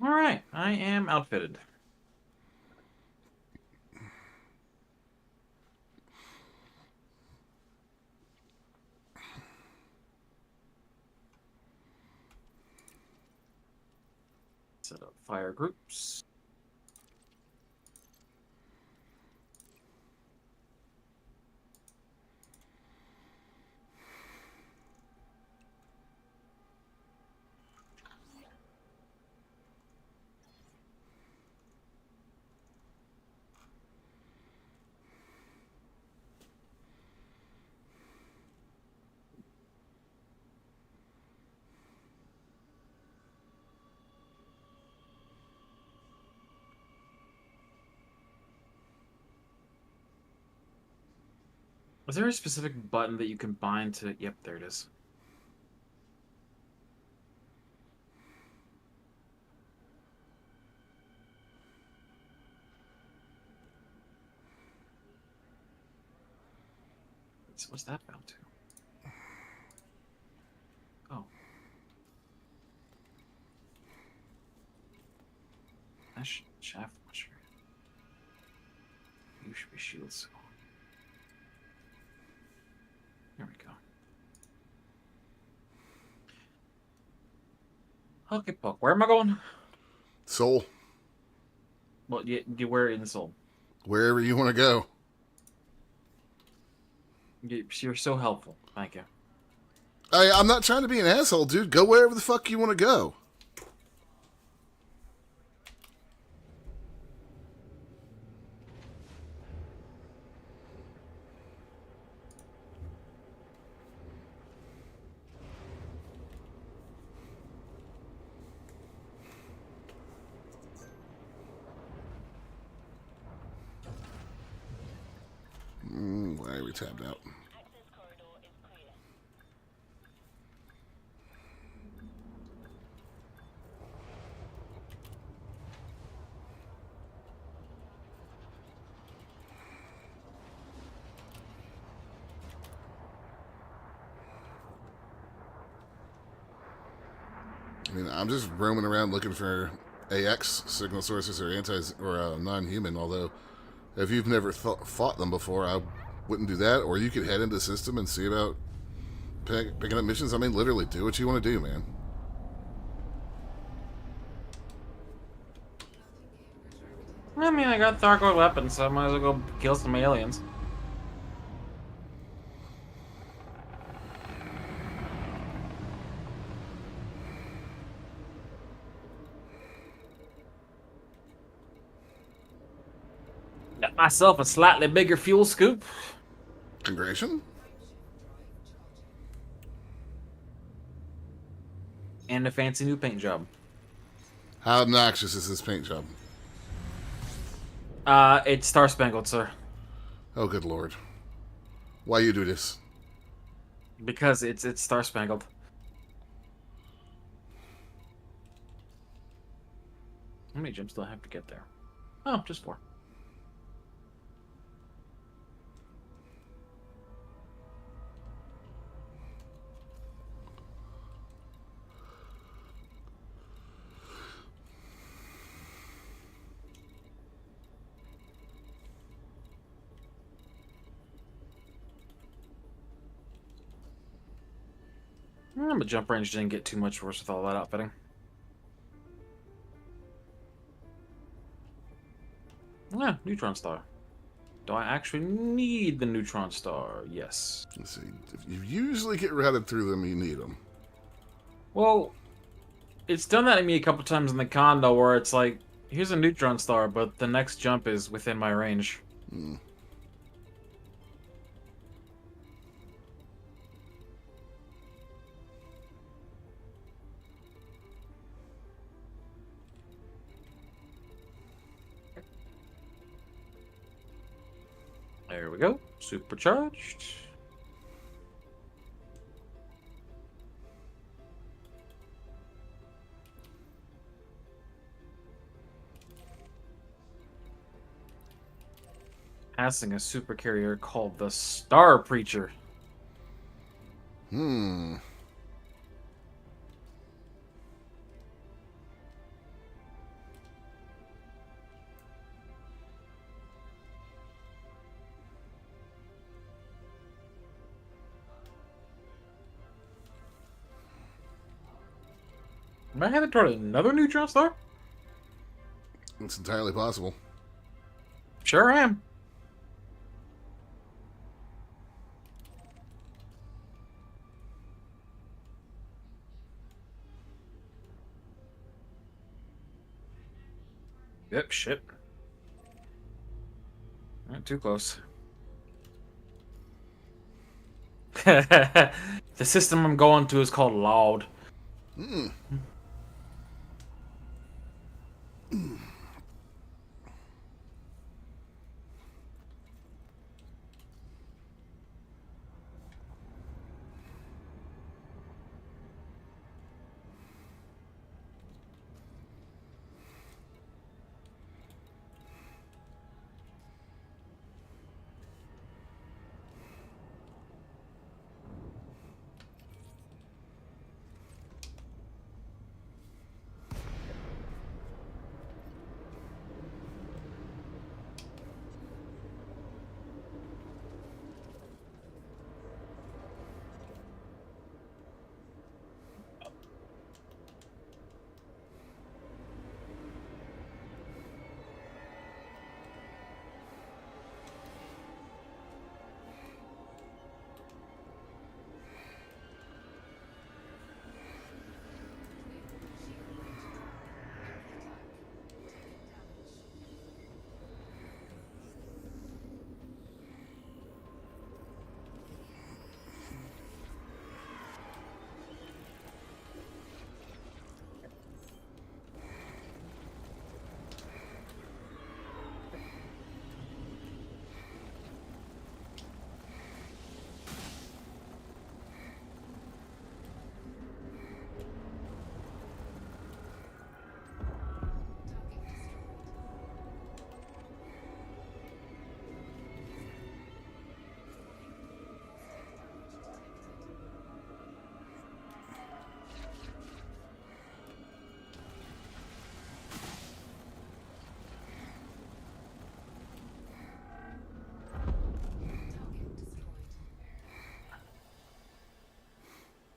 Speaker 1: All right, I am outfitted. Set up fire groups. Is there a specific button that you can bind to? Yep, there it is. What's that bound to? Oh. Ash shaft launcher. You should be shields. There we go. Okay, Puck. Where am I going?
Speaker 2: Soul.
Speaker 1: Well, you where in the soul?
Speaker 2: Wherever you want to go.
Speaker 1: You're so helpful. Thank you.
Speaker 2: I'm not trying to be an asshole, dude. Go wherever the fuck you want to go. Why are we tabbed out? I mean, I'm just roaming around looking for AX signal sources or non-human. Although, if you've never fought them before, I wouldn't do that. Or you could head into the system and see about picking up missions. I mean, literally, do what you want to do, man.
Speaker 1: I mean, I got Thargoid weapons, so I might as well go kill some aliens. Got myself a slightly bigger fuel scoop.
Speaker 2: Congratulations.
Speaker 1: And a fancy new paint job.
Speaker 2: How obnoxious is this paint job?
Speaker 1: It's Star Spangled, sir.
Speaker 2: Oh, good lord. Why you do this?
Speaker 1: Because it's Star Spangled. How many gems do I have to get there? Oh, just 4. But jump range didn't get too much worse with all that outfitting. Yeah, neutron star. Do I actually need the neutron star? Yes.
Speaker 2: Let's see. If you usually get routed through them, you need them.
Speaker 1: Well, it's done that to me a couple times in the condo where it's like, here's a neutron star, but the next jump is within my range.
Speaker 2: Hmm.
Speaker 1: There we go. Supercharged. Passing a super carrier called the Star Preacher.
Speaker 2: Hmm.
Speaker 1: Am I headed toward another neutron star?
Speaker 2: It's entirely possible.
Speaker 1: Sure am. Yep, shit. Not too close. The system I'm going to is called Loud.
Speaker 2: Hmm.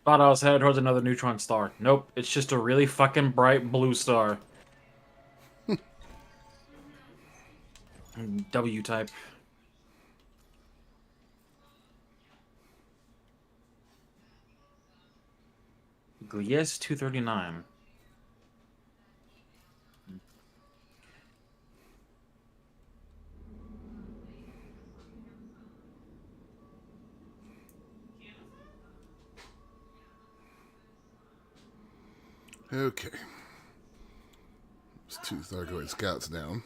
Speaker 1: Thought I was headed towards another neutron star. Nope, it's just a really fucking bright blue star. W type. Glies 239.
Speaker 2: Okay. There's 2 Thargoid scouts down.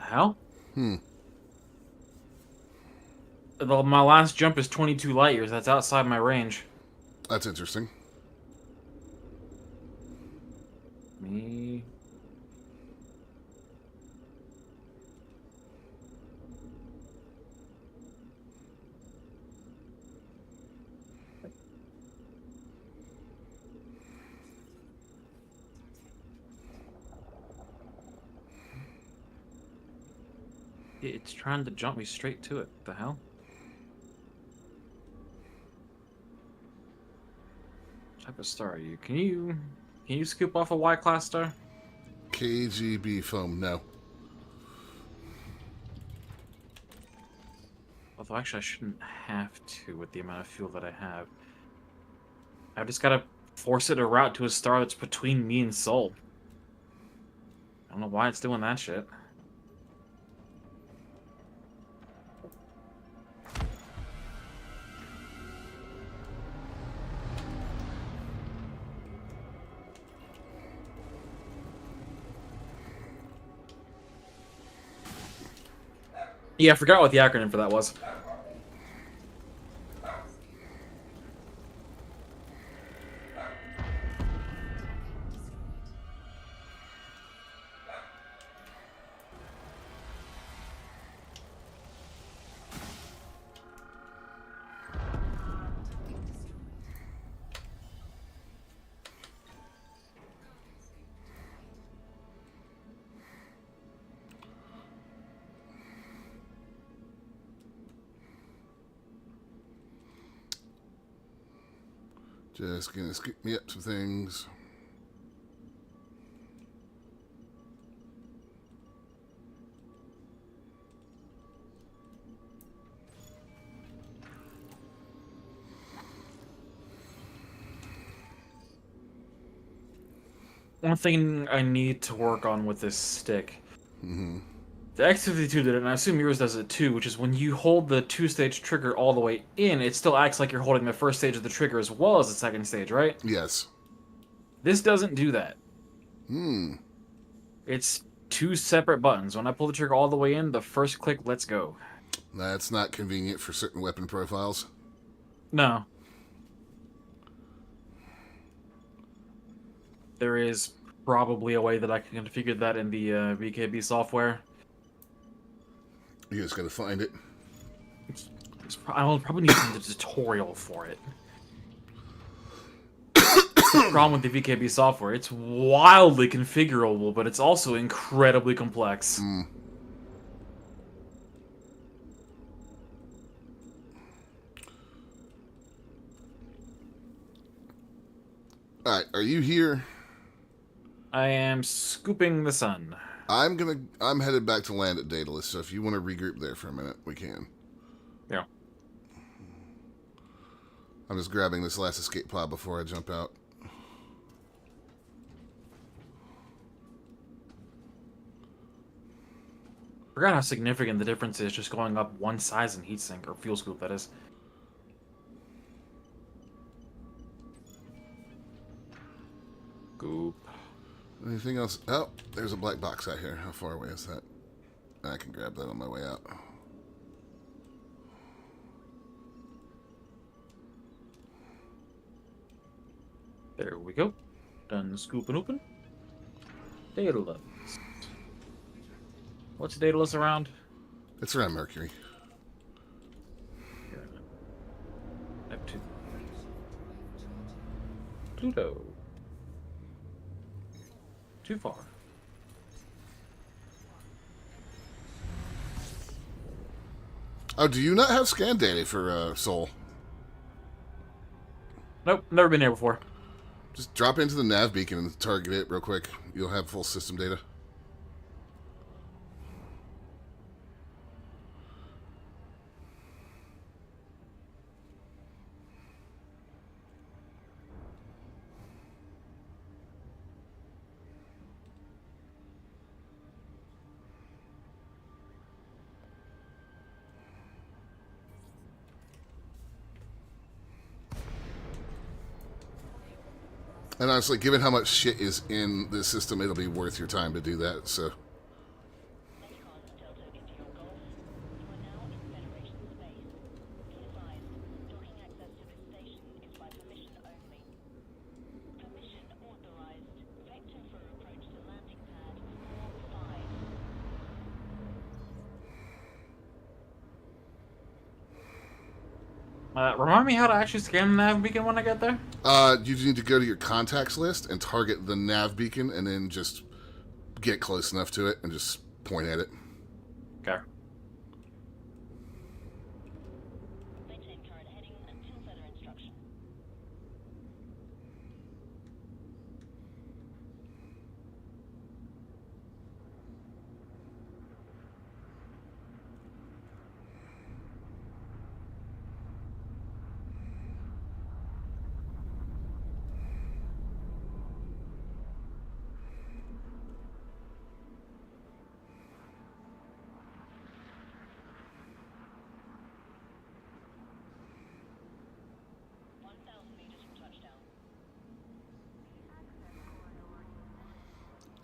Speaker 1: hell?
Speaker 2: Hmm.
Speaker 1: My last jump is 22 light years. That's outside my range.
Speaker 2: That's interesting.
Speaker 1: Me. It's trying to jump me straight to it. The hell? What type of star are you? Can you scoop off a Y class star?
Speaker 2: KGB foam, no.
Speaker 1: Although actually I shouldn't have to with the amount of fuel that I have. I've just gotta force it to route to a star that's between me and Sol. I don't know why it's doing that shit. Yeah, I forgot what the acronym for that was.
Speaker 2: Just gonna scoop me up some things.
Speaker 1: One thing I need to work on with this stick.
Speaker 2: Mm-hmm.
Speaker 1: The X52 did it, and I assume yours does it too, which is when you hold the two-stage trigger all the way in, it still acts like you're holding the first stage of the trigger as well as the second stage, right?
Speaker 2: Yes.
Speaker 1: This doesn't do that.
Speaker 2: Hmm.
Speaker 1: It's two separate buttons. When I pull the trigger all the way in, the first click lets go.
Speaker 2: That's not convenient for certain weapon profiles.
Speaker 1: No. There is probably a way that I can configure that in the VKB software.
Speaker 2: You just gotta find it.
Speaker 1: I'll probably need the tutorial for it. The problem with the VKB software, it's wildly configurable, but it's also incredibly complex.
Speaker 2: Mm. Alright, are you here?
Speaker 1: I am scooping the sun.
Speaker 2: I'm headed back to land at Daedalus, so if you want to regroup there for a minute, we can.
Speaker 1: Yeah.
Speaker 2: I'm just grabbing this last escape pod before I jump out.
Speaker 1: Forgot how significant the difference is just going up one size in heatsink, or fuel scoop, that is. Scoop.
Speaker 2: Anything else? Oh, there's a black box out here. How far away is that? I can grab that on my way out.
Speaker 1: There we go. Done scooping open. Daedalus. What's Daedalus around?
Speaker 2: It's around Mercury.
Speaker 1: Here. Neptune. Pluto. Too far.
Speaker 2: Oh, do you not have scan data for Sol?
Speaker 1: Nope, never been here before.
Speaker 2: Just drop into the nav beacon and target it real quick. You'll have full system data. And honestly, given how much shit is in this system, it'll be worth your time to do that, so...
Speaker 1: Remind me how to actually scan the nav beacon when I get there?
Speaker 2: You need to go to your contacts list and target the nav beacon, and then just get close enough to it and just point at it.
Speaker 1: Okay.
Speaker 4: Maintain current heading until further instruction.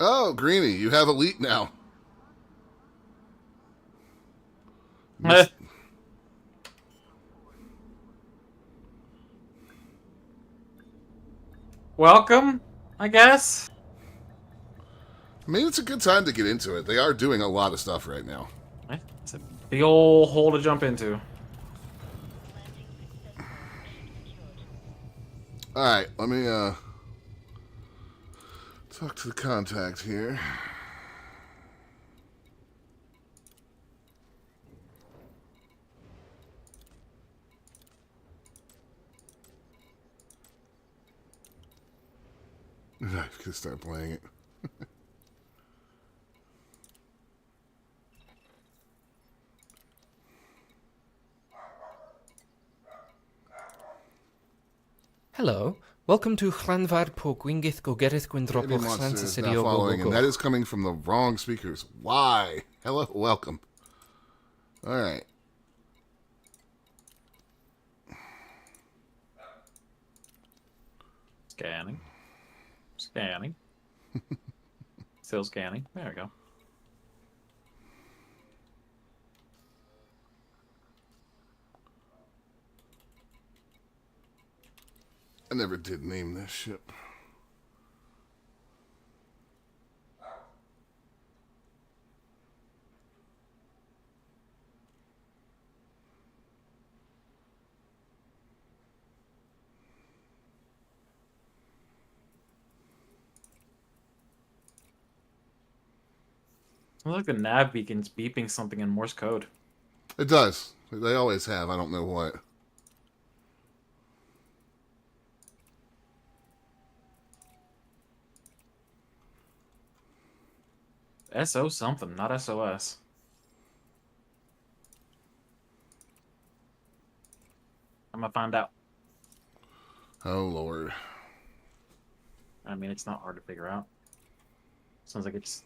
Speaker 2: Oh, Greenie, you have elite now.
Speaker 1: Eh. Welcome, I guess.
Speaker 2: I mean, it's a good time to get into it. They are doing a lot of stuff right now.
Speaker 1: It's a big old hole to jump into.
Speaker 4: Landing successful. Ship secured.
Speaker 2: All right, let me talk to the contact here. I could start playing it.
Speaker 5: Hello, welcome to Llanfair po Gwyngyth Gogerydd
Speaker 2: Enemy
Speaker 5: Gwyndropwch
Speaker 2: monster
Speaker 5: Santa
Speaker 2: is
Speaker 5: City
Speaker 2: now
Speaker 5: o
Speaker 2: following, and that
Speaker 5: Gogogoch.
Speaker 2: is coming from the wrong speakers. Why? Hello, welcome. All right.
Speaker 1: Scanning. Scanning. Still scanning. There we go.
Speaker 2: I never did name this ship.
Speaker 1: Looks like the nav beacon's beeping something in Morse code.
Speaker 2: It does. They always have. I don't know what.
Speaker 1: SO something, not SOS. I'm gonna find out.
Speaker 2: Oh, Lord.
Speaker 1: I mean, it's not hard to figure out. Sounds like it's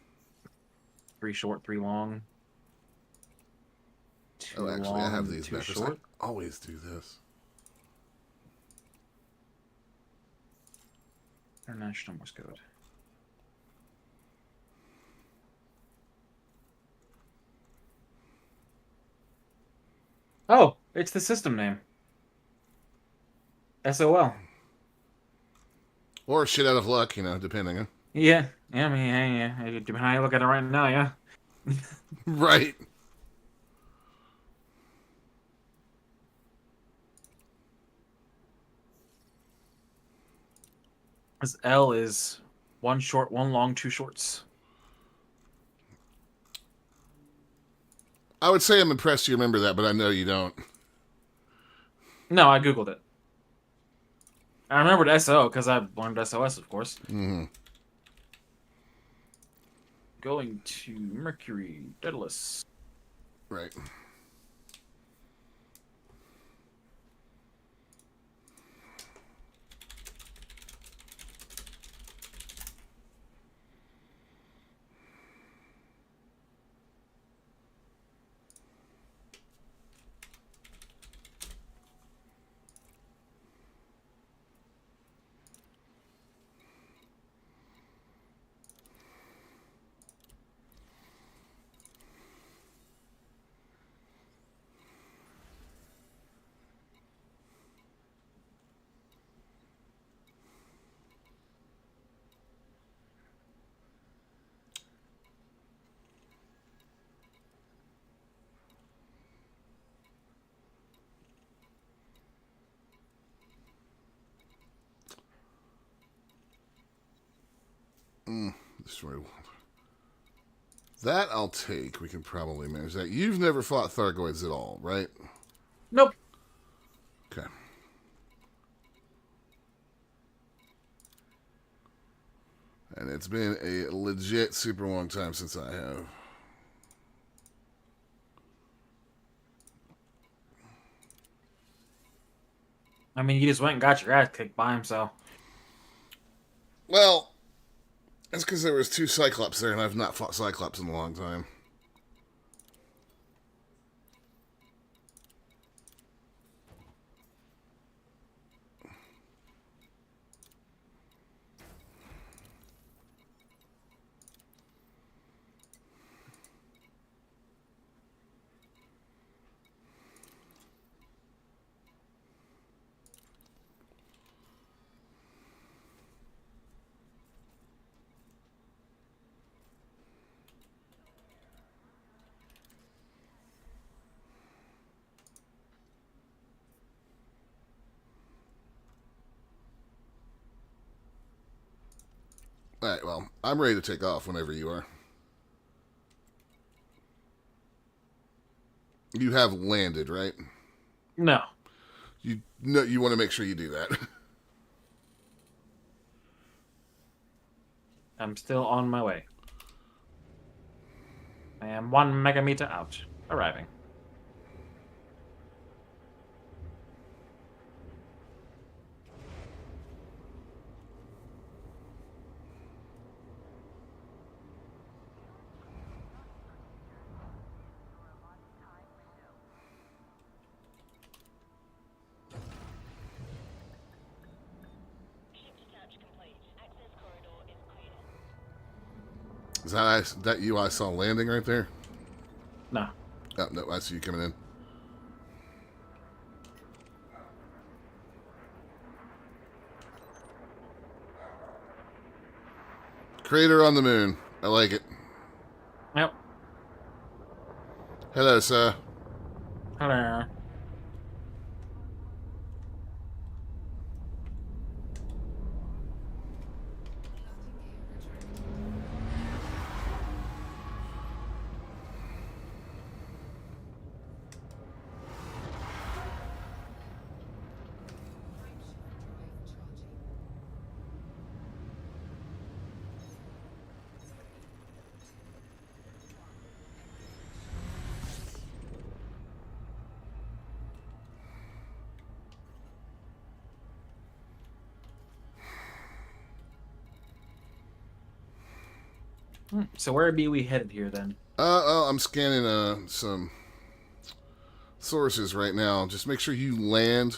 Speaker 1: 3 short, 3 long. 2
Speaker 2: Oh, actually,
Speaker 1: long,
Speaker 2: I have these
Speaker 1: 2
Speaker 2: backwards.
Speaker 1: short.
Speaker 2: I always do this.
Speaker 1: International Morse code. Oh, it's the system name. SOL.
Speaker 2: Or shit out of luck, you know, depending. Huh?
Speaker 1: Yeah, I mean, yeah. Depending on how you look at it right now, yeah.
Speaker 2: Right.
Speaker 1: This L is 1 short, 1 long, 2 shorts.
Speaker 2: I would say I'm impressed you remember that, but I know you don't.
Speaker 1: No, I googled it. I remembered SO because I learned SOS, of course.
Speaker 2: Mm-hmm.
Speaker 1: Going to Mercury, Daedalus.
Speaker 2: Right. Destroy. That I'll take. We can probably manage that. You've never fought Thargoids at all, right?
Speaker 1: Nope.
Speaker 2: Okay. And it's been a legit super long time since I have.
Speaker 1: I mean, you just went and got your ass kicked by him, so.
Speaker 2: Well, that's because there was 2 Cyclops there, and I've not fought Cyclops in a long time. Alright, well, I'm ready to take off whenever you are. You have landed, right?
Speaker 1: No.
Speaker 2: You want to make sure you do that.
Speaker 1: I'm still on my way. I am 1 megameter out. Arriving.
Speaker 4: Ship detach complete. Access corridor is clear.
Speaker 2: Is that you I saw landing right there?
Speaker 1: No.
Speaker 2: Oh, no, I see you coming in. Crater on the moon. I like it.
Speaker 1: Yep.
Speaker 2: Hello, sir.
Speaker 1: Hello. So where be we headed here then?
Speaker 2: I'm scanning some sources right now. Just make sure you land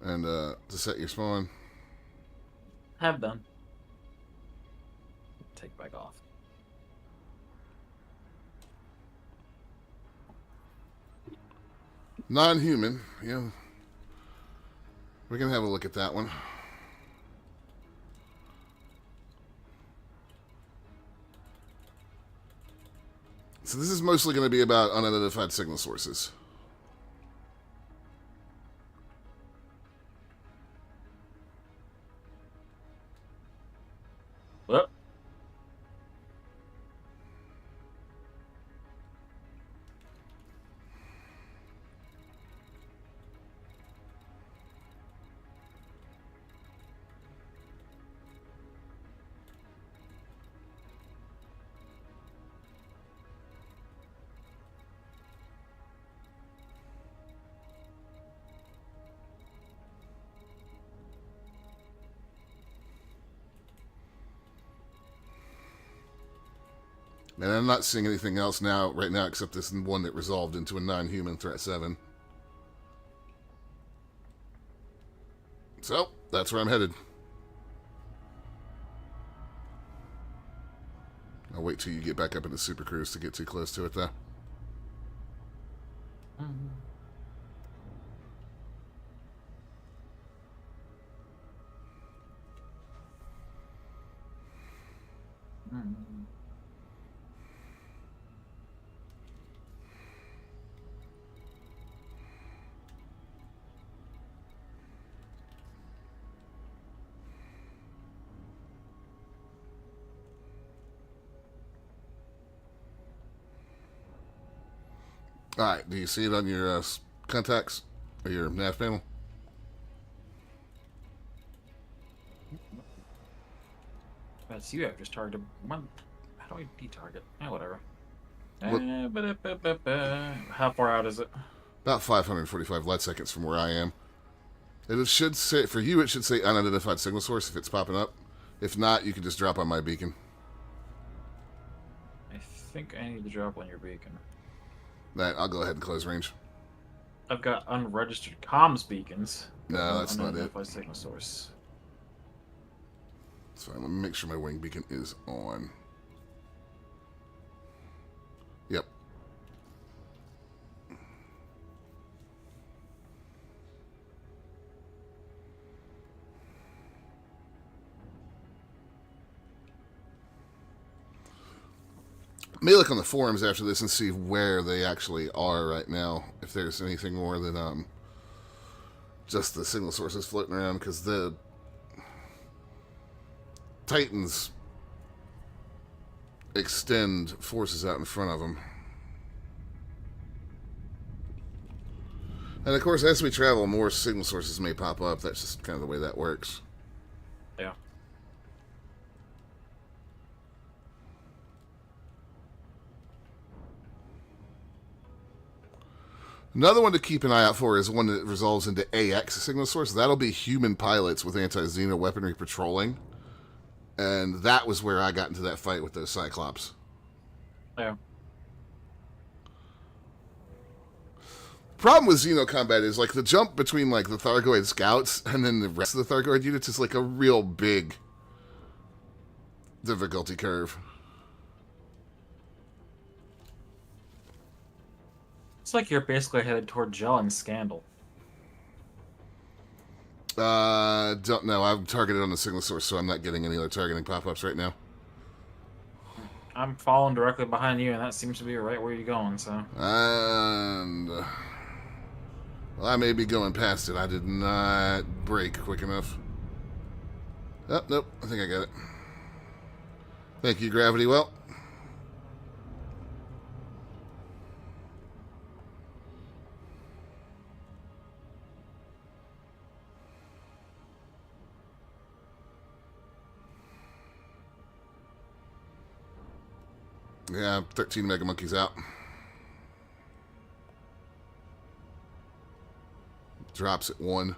Speaker 2: and to set your spawn.
Speaker 1: Have done. Take back off.
Speaker 2: Non-human, yeah. We can have a look at that one. So this is mostly going to be about unidentified signal sources.
Speaker 1: Well.
Speaker 2: And I'm not seeing anything else right now, except this one that resolved into a non-human threat 7. So, that's where I'm headed. I'll wait till you get back up into Super Cruise to get too close to it, though. Alright, do you see it on your contacts? Or your nav panel?
Speaker 1: That's you. I've just targeted one. How do I detarget? Whatever.
Speaker 2: What-
Speaker 1: How far out is it?
Speaker 2: About 545 light seconds from where I am. It should say, for you, it should say unidentified signal source if it's popping up. If not, you can just drop on my beacon.
Speaker 1: I think I need to drop on your beacon.
Speaker 2: Right, I'll go ahead and close range.
Speaker 1: I've got unregistered comms beacons.
Speaker 2: No, that's not it.
Speaker 1: Unidentified signal source.
Speaker 2: So let me make sure my wing beacon is on. Yep. May look on the forums after this and see where they actually are right now. If there's anything more than just the signal sources floating around, because the Titans extend forces out in front of them. And of course, as we travel, more signal sources may pop up. That's just kind of the way that works.
Speaker 1: Yeah.
Speaker 2: Another one to keep an eye out for is one that resolves into AX signal source. That'll be human pilots with anti-Xeno weaponry patrolling. And that was where I got into that fight with those Cyclops.
Speaker 1: Yeah.
Speaker 2: Problem with Xeno combat is like the jump between like the Thargoid scouts and then the rest of the Thargoid units is like a real big difficulty curve.
Speaker 1: It's like you're basically headed toward Gel and Scandal.
Speaker 2: Don't know. I'm targeted on the signal source, so I'm not getting any other targeting pop-ups right now.
Speaker 1: I'm following directly behind you, and that seems to be right where you're going, so...
Speaker 2: And well, I may be going past it. I did not brake quick enough. Oh, nope. I think I got it. Thank you, Gravity. Well, yeah, 13 Mega Monkeys out. Drops at 1.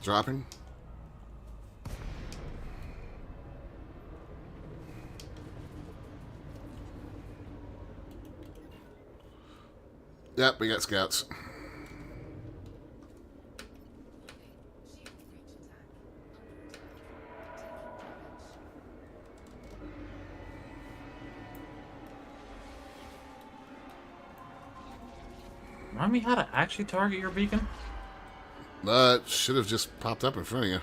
Speaker 2: Dropping. Yep, we got scouts.
Speaker 1: Remind me how to actually target your beacon?
Speaker 2: That should have just popped up in front of you.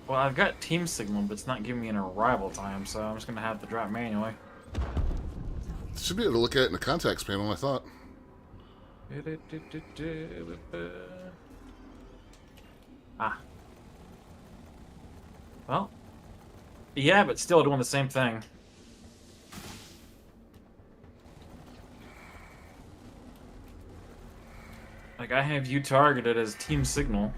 Speaker 1: Well, I've got team signal, but it's not giving me an arrival time, so I'm just gonna have to drop manually.
Speaker 2: Should be able to look at it in the contacts panel, I thought.
Speaker 1: Ah. Well. Yeah, but still doing the same thing. Like, I have you targeted as team signal.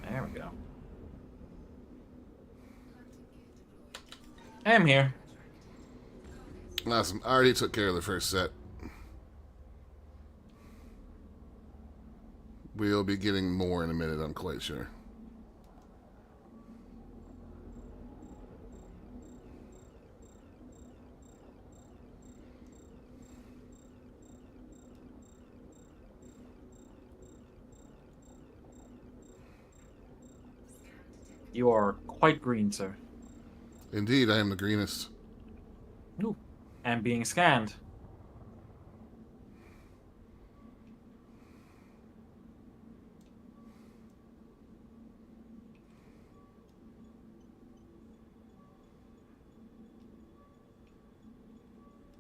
Speaker 1: There we go. I'm here.
Speaker 2: Awesome. I already took care of the first set. We'll be getting more in a minute, I'm quite sure.
Speaker 1: You are quite green, sir.
Speaker 2: Indeed, I am the greenest.
Speaker 1: Ooh. And being scanned.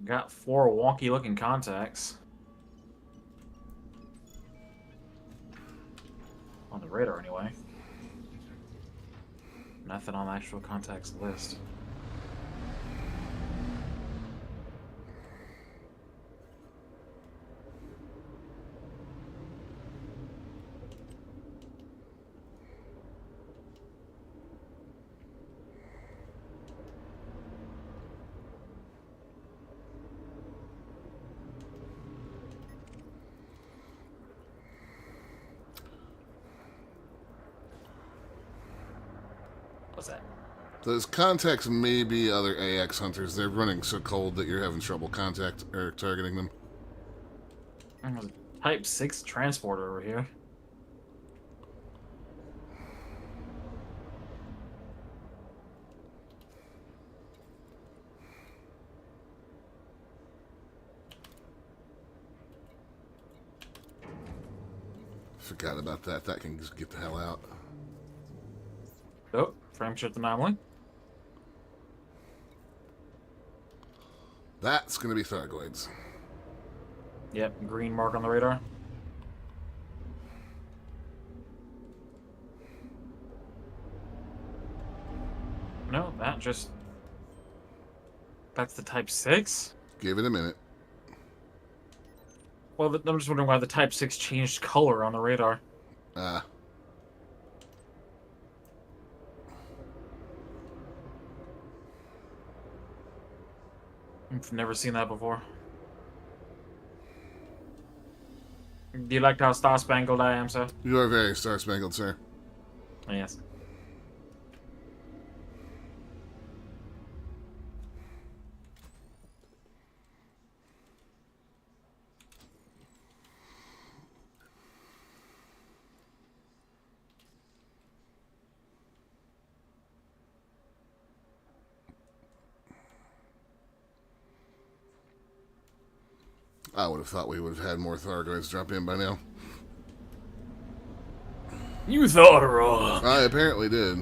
Speaker 1: Got 4 wonky looking contacts. On the radar, anyway. Nothing on the actual contacts list. What's that?
Speaker 2: Those contacts may be other AX hunters. They're running so cold that you're having trouble contact or targeting them.
Speaker 1: There's a Type 6 transporter over here.
Speaker 2: Forgot about that. That can just get the hell out.
Speaker 1: Oh, frame shift anomaly.
Speaker 2: That's going to be Thargoids.
Speaker 1: Yep, green mark on the radar. No, that just... That's the Type 6?
Speaker 2: Give it a minute.
Speaker 1: Well, I'm just wondering why the Type 6 changed color on the radar. I've never seen that before. Do you like how star-spangled I am, sir?
Speaker 2: You are very star-spangled, sir.
Speaker 1: Yes.
Speaker 2: I would have thought we would have had more Thargoids drop in by now.
Speaker 1: You thought her wrong.
Speaker 2: I apparently did.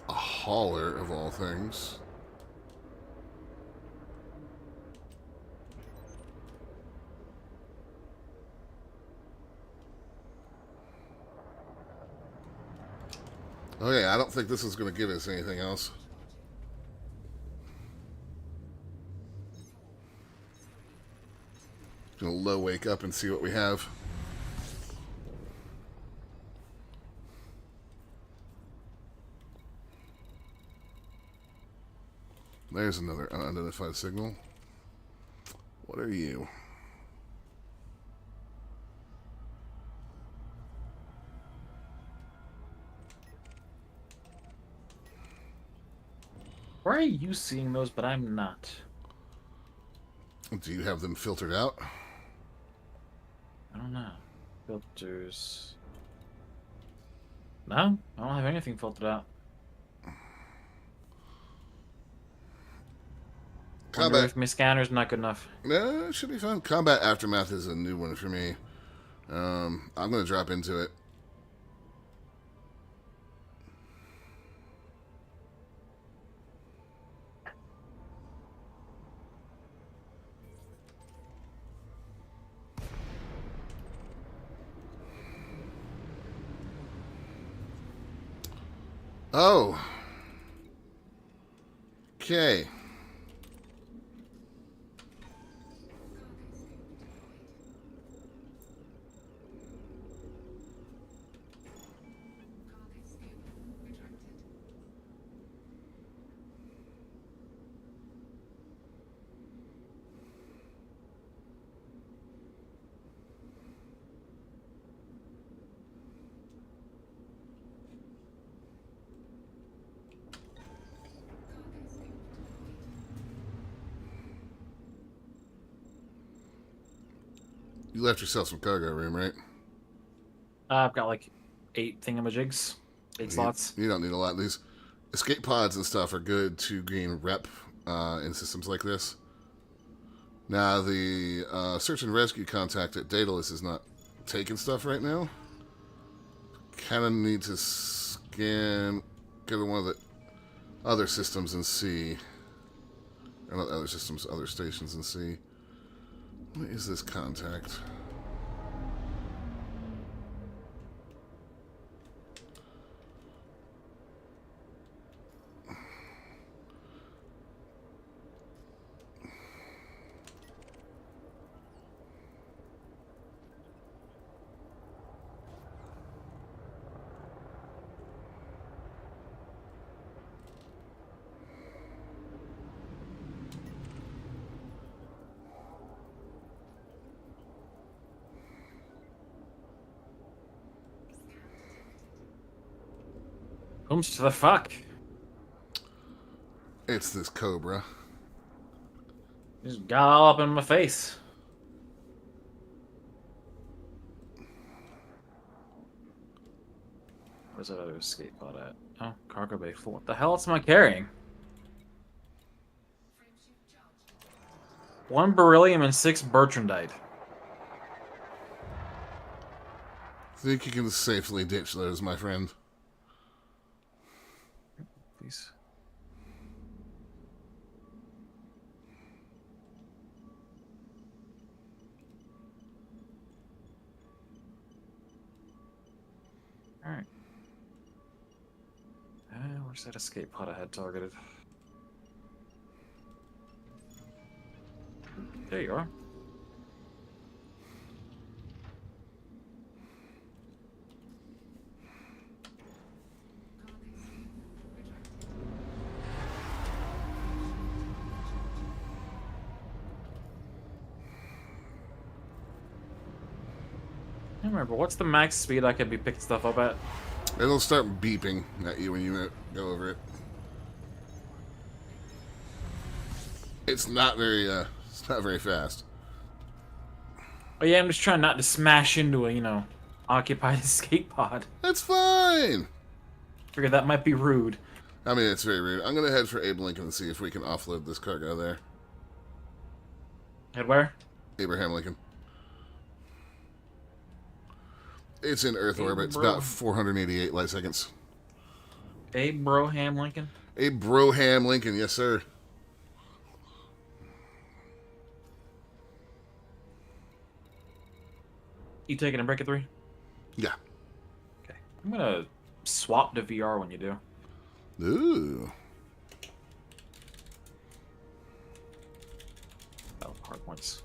Speaker 2: A hauler, of all things. Okay, I don't think this is going to give us anything else. Gonna low wake up and see what we have. There's another unidentified signal. What are you?
Speaker 1: Why are you seeing those, but I'm not?
Speaker 2: Do you have them filtered out?
Speaker 1: I don't know. Filters. No, I don't have anything filtered out. Wonder
Speaker 2: Combat.
Speaker 1: if my scanner's not good enough.
Speaker 2: No, it should be fun. Combat Aftermath is a new one for me. I'm going to drop into it. Oh. Okay. You left yourself some cargo room, right?
Speaker 1: I've got like 8 thingamajigs, 8 slots.
Speaker 2: You don't need a lot. These escape pods and stuff are good to gain rep in systems like this. Now, the search and rescue contact at Daedalus is not taking stuff right now. Kind of need to scan, go to one of the other systems and see. Or not other systems, other stations and see. What is this contact?
Speaker 1: Whom's to the fuck?
Speaker 2: It's this Cobra.
Speaker 1: Just got all up in my face. Where's that other escape pod at? Oh, cargo bay full. What the hell else am I carrying? 1 beryllium and 6 bertrandite.
Speaker 2: Think you can safely ditch those, my friend.
Speaker 1: Please. Alright. Where's that escape pod I had targeted? There you are. I don't remember, what's the max speed I could be picking stuff up at?
Speaker 2: It'll start beeping at you when you go over it. It's not very fast.
Speaker 1: Oh yeah, I'm just trying not to smash into a, you know, occupied escape pod.
Speaker 2: That's fine.
Speaker 1: Figured that might be rude.
Speaker 2: I mean, it's very rude. I'm gonna head for Abe Lincoln and see if we can offload this cargo there.
Speaker 1: Head where?
Speaker 2: Abraham Lincoln. It's in Earth orbit. It's about 488 light seconds.
Speaker 1: Abraham Lincoln?
Speaker 2: Abraham Lincoln, yes sir.
Speaker 1: You taking a break at 3?
Speaker 2: Yeah.
Speaker 1: Okay. I'm gonna swap to VR when you do.
Speaker 2: Ooh.
Speaker 1: Oh, hard points.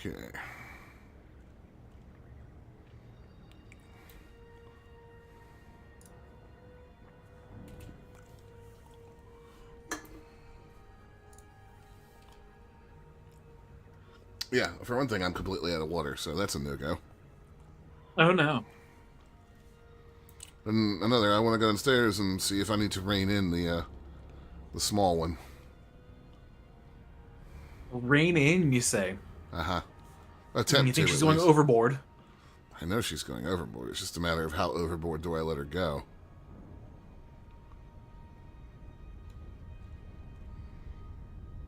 Speaker 2: Okay. Yeah, for one thing, I'm completely out of water, so that's a no-go.
Speaker 1: Oh no.
Speaker 2: And another, I want to go downstairs and see if I need to rein in the small one.
Speaker 1: Rein in, you say?
Speaker 2: Uh-huh.
Speaker 1: And
Speaker 2: Attempt
Speaker 1: you think
Speaker 2: to,
Speaker 1: she's
Speaker 2: at
Speaker 1: going
Speaker 2: least.
Speaker 1: overboard?
Speaker 2: I know she's going overboard. It's just a matter of how overboard do I let her go.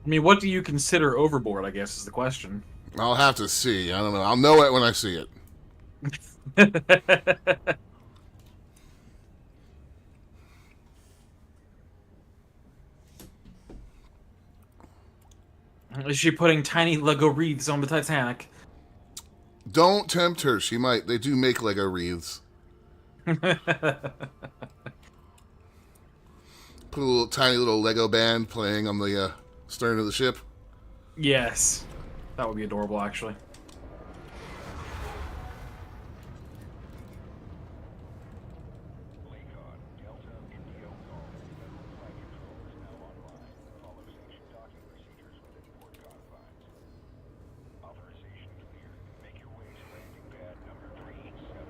Speaker 1: I mean, what do you consider overboard, I guess, is the question.
Speaker 2: I'll have to see. I don't know. I'll know it when I see it.
Speaker 1: Is she putting tiny Lego wreaths on the Titanic?
Speaker 2: Don't tempt her. She might. They do make Lego wreaths. Put a little tiny little Lego band playing on the stern of the ship.
Speaker 1: Yes. That would be adorable, actually.
Speaker 3: Lakon, Delta, Indio Golf. Federal flight control is now online. Follow sanctioned docking procedures within port confines. Authorization clear. Make your way to landing pad number 387.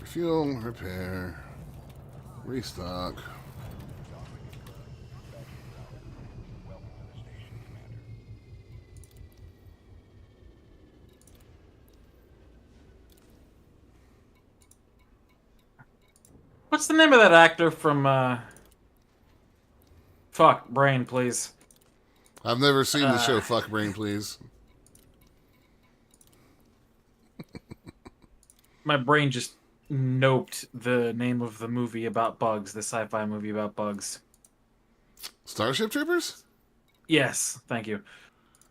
Speaker 2: Refuel, repair, restock.
Speaker 3: Welcome to the station, Commander.
Speaker 1: What's the name of that actor from, Fuck, brain, please.
Speaker 2: I've never seen the show Fuck Brain, Please.
Speaker 1: My brain just noped the name of the movie about bugs, the sci-fi movie about bugs.
Speaker 2: Starship Troopers?
Speaker 1: Yes, thank you.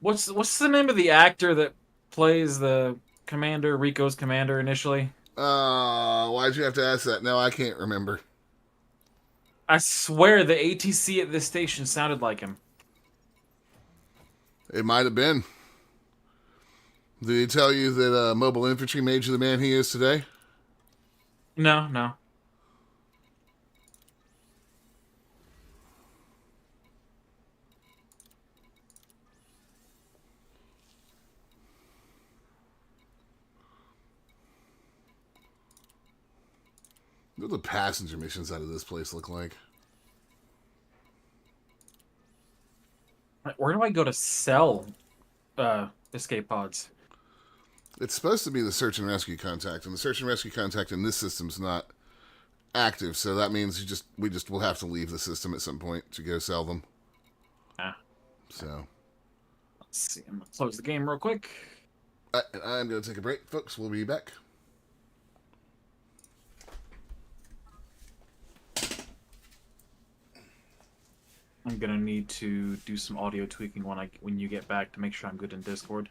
Speaker 1: What's the name of the actor that plays the commander, Rico's commander initially?
Speaker 2: Why'd you have to ask that? No, I can't remember.
Speaker 1: I swear the ATC at this station sounded like him.
Speaker 2: It might have been. Did he tell you that mobile infantry made you the man he is today?
Speaker 1: No, no.
Speaker 2: What do the passenger missions out of this place look like?
Speaker 1: Where do I go to sell escape pods?
Speaker 2: It's supposed to be the search and rescue contact, and the search and rescue contact in this system's not active, so that means we'll have to leave the system at some point to go sell them.
Speaker 1: Ah,
Speaker 2: So
Speaker 1: let's see. I'm gonna close the game real quick.
Speaker 2: I'm going to take a break, folks. We'll be back.
Speaker 1: I'm gonna need to do some audio tweaking when you get back to make sure I'm good in Discord.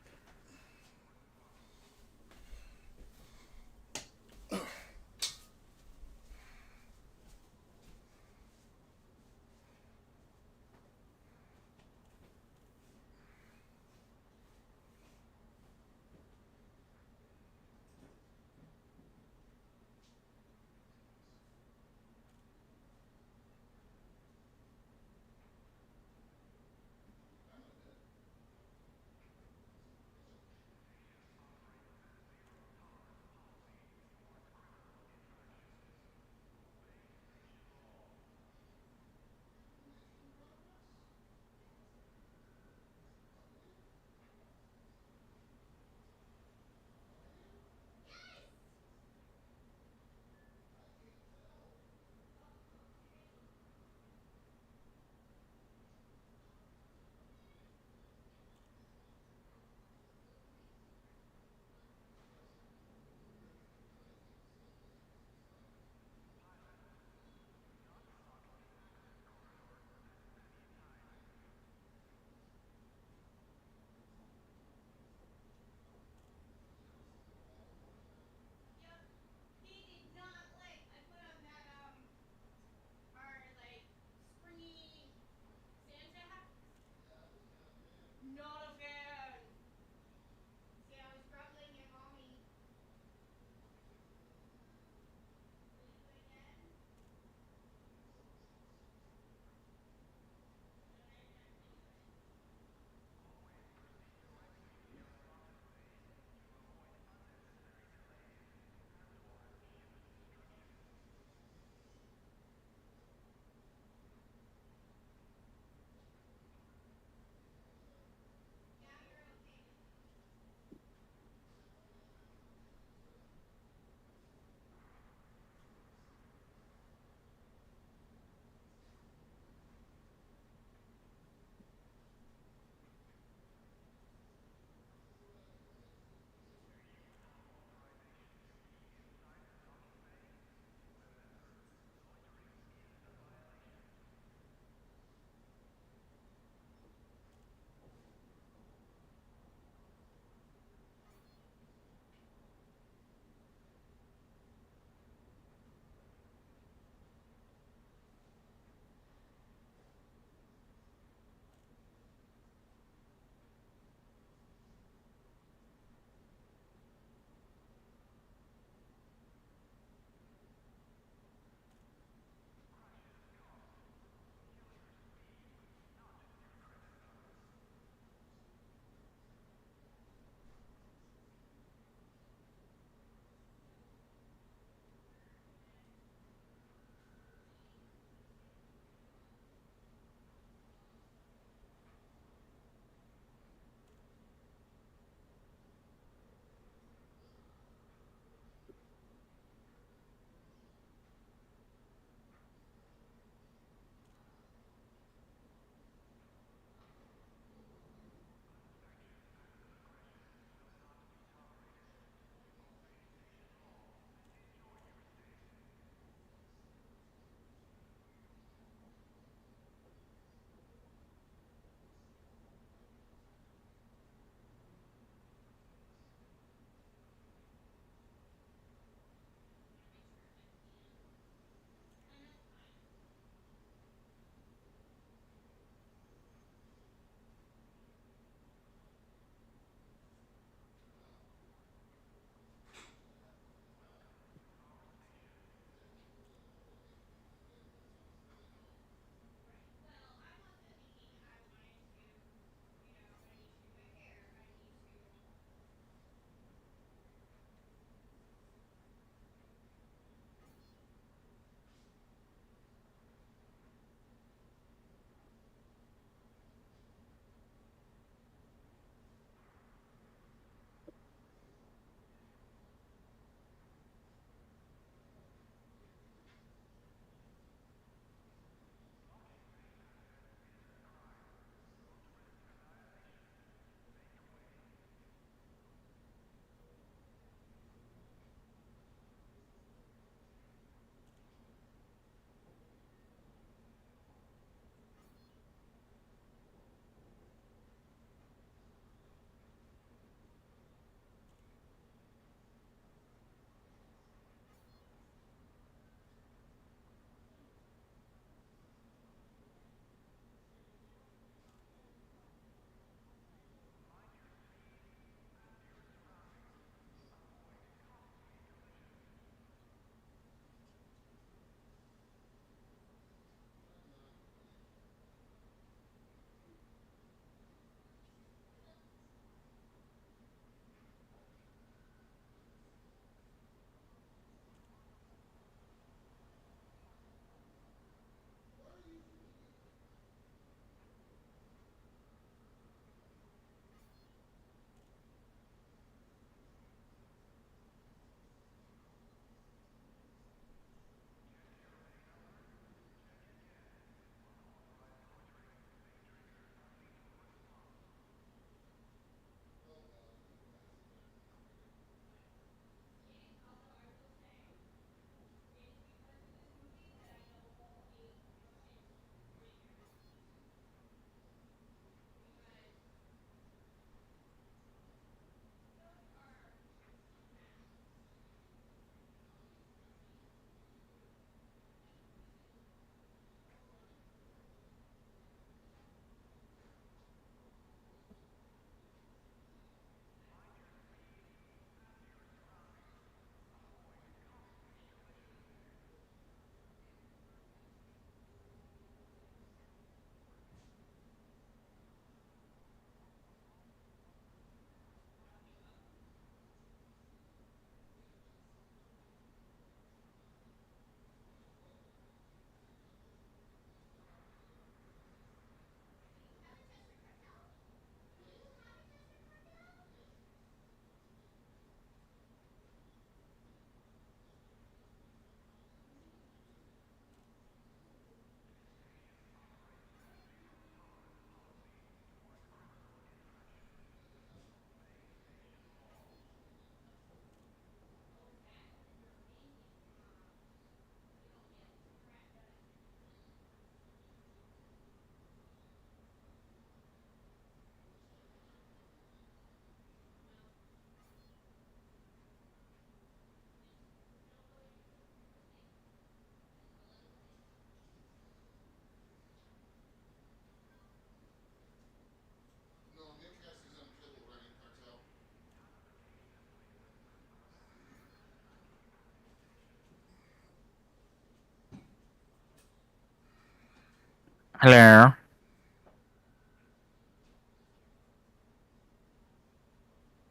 Speaker 1: Hello.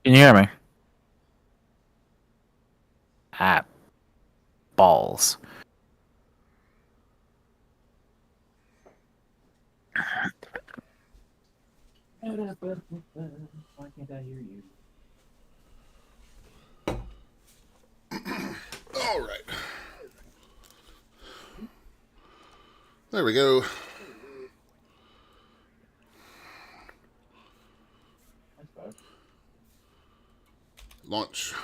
Speaker 1: Can you hear me? Ah, balls. Why can't I hear you?
Speaker 2: All right. There we go. Launch.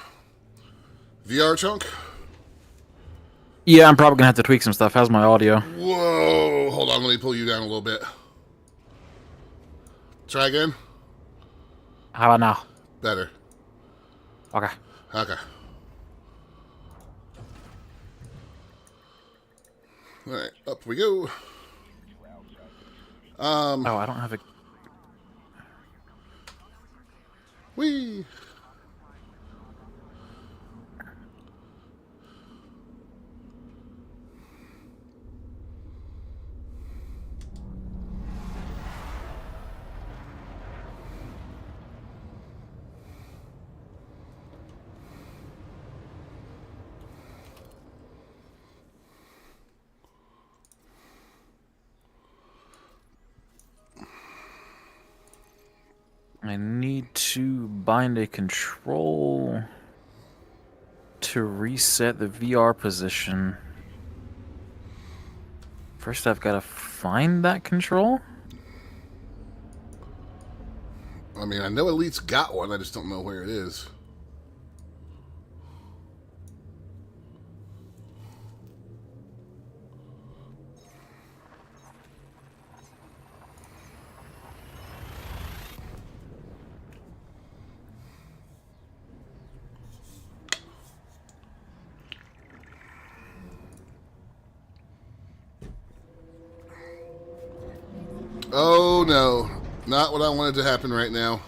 Speaker 2: VR chunk?
Speaker 1: Yeah, I'm probably gonna have to tweak some stuff. How's my audio?
Speaker 2: Whoa. Hold on, let me pull you down a little bit. Try again.
Speaker 1: How about now?
Speaker 2: Better.
Speaker 1: Okay.
Speaker 2: Okay. All right, up we go.
Speaker 1: Oh, I don't have a.
Speaker 2: Whee.
Speaker 1: I need to bind a control to reset the VR position. First, I've got to find that control.
Speaker 2: I mean, I know Elite's got one. I just don't know where it is. Oh, no. Not what I wanted to happen right now.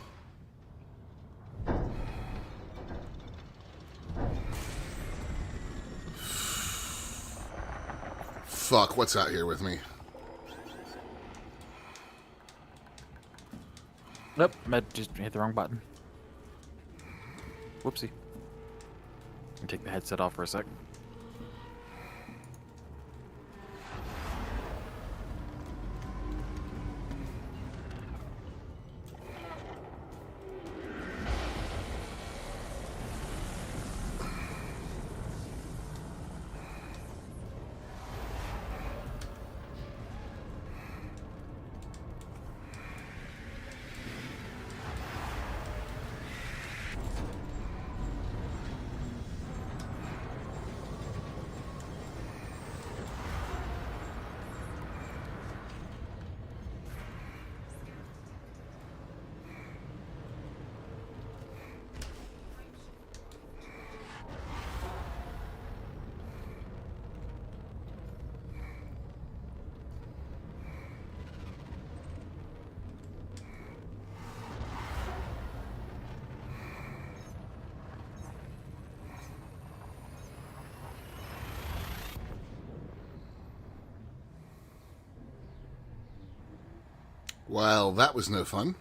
Speaker 2: Fuck, what's out here with me?
Speaker 1: Nope, I just hit the wrong button. Whoopsie. Let me take the headset off for a sec.
Speaker 2: Well, that was no fun.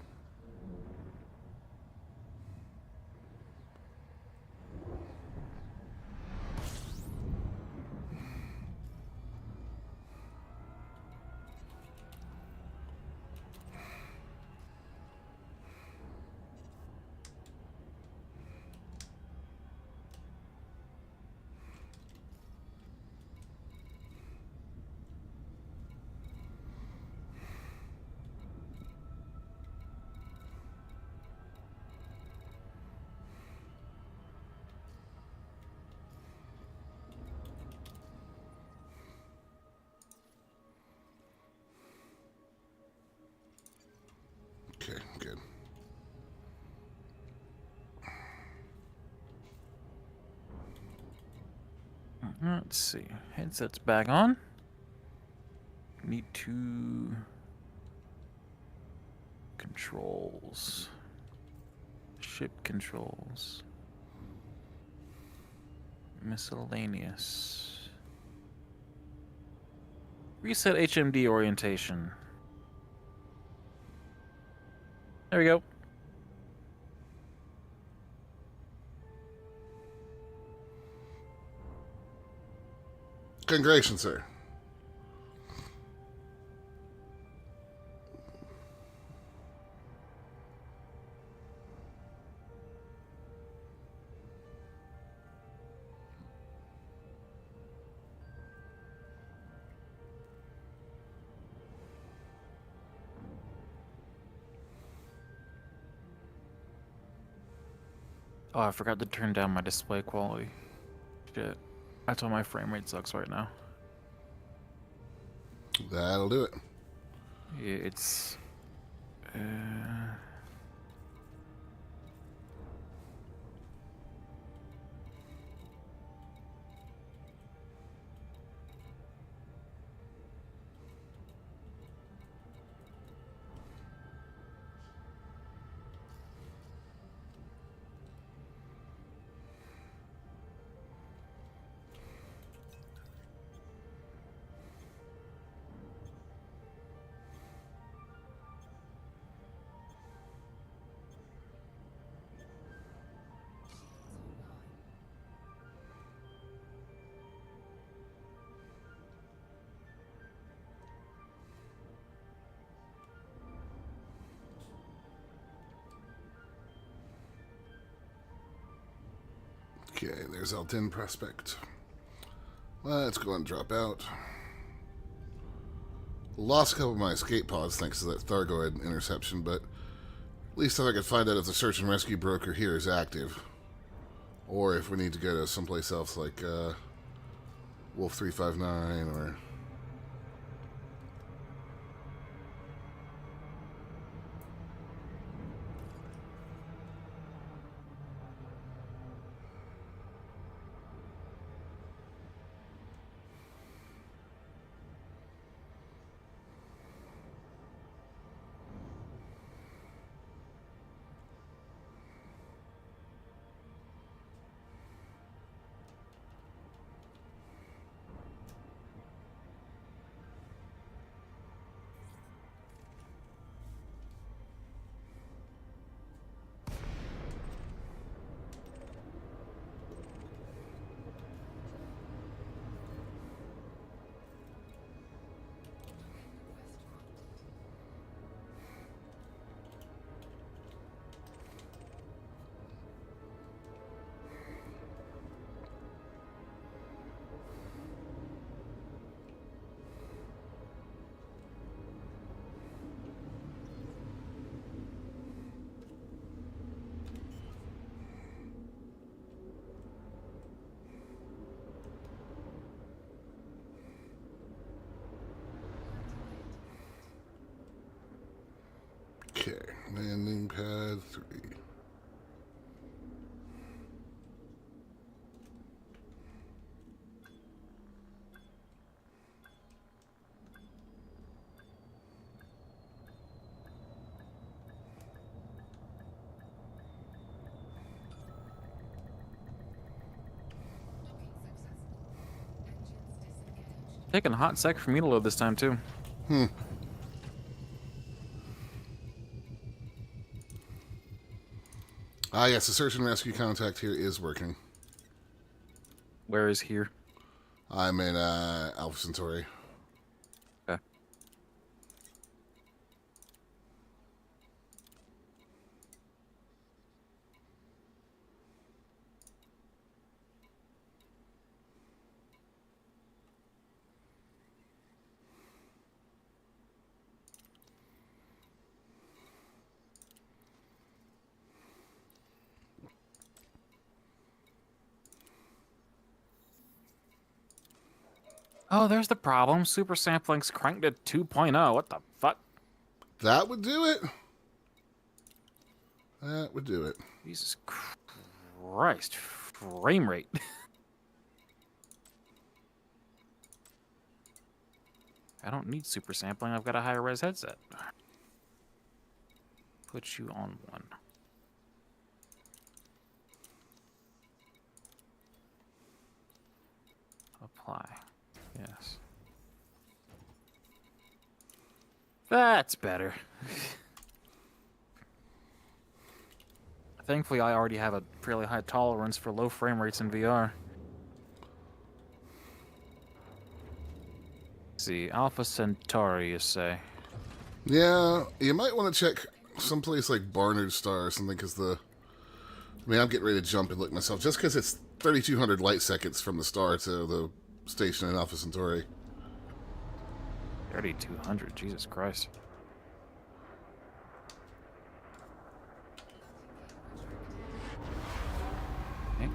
Speaker 2: Okay, good.
Speaker 1: Let's see. Headset's back on. Need to controls. Ship controls. Miscellaneous. Reset HMD orientation. There we go.
Speaker 2: Congratulations, sir.
Speaker 1: Oh, I forgot to turn down my display quality. Shit. That's why my frame rate sucks right now.
Speaker 2: That'll do it.
Speaker 1: It's...
Speaker 2: Okay, there's Elton Prospect. Let's go and drop out. Lost a couple of my escape pods thanks to that Thargoid interception, but at least if I could find out if the search and rescue broker here is active. Or if we need to go to someplace else like Wolf 359 or... Okay, landing pad 3.
Speaker 1: Taking a hot sec for me to load this time, too.
Speaker 2: Ah, yes, the search and rescue contact here is working.
Speaker 1: Where is here?
Speaker 2: I'm in Alpha Centauri.
Speaker 1: Okay. Oh, there's the problem. Super sampling's cranked to 2.0. What the fuck?
Speaker 2: That would do it. That would do it.
Speaker 1: Jesus Christ. Frame rate. I don't need super sampling. I've got a higher res headset. Put you on one. Apply. Yes. That's better. Thankfully, I already have a fairly high tolerance for low frame rates in VR. Let's see, Alpha Centauri, you say?
Speaker 2: Yeah, you might want to check someplace like Barnard Star or something, because I mean, I'm getting ready to jump and look myself, just because it's 3,200 light seconds from the star to the station in Alpha Centauri.
Speaker 1: 3,200, Jesus Christ. Okay.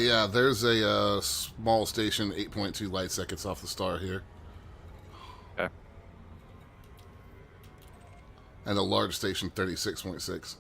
Speaker 2: Yeah, there's a small station 8.2 light seconds off the star here,
Speaker 1: Okay.
Speaker 2: and a large station 36.6.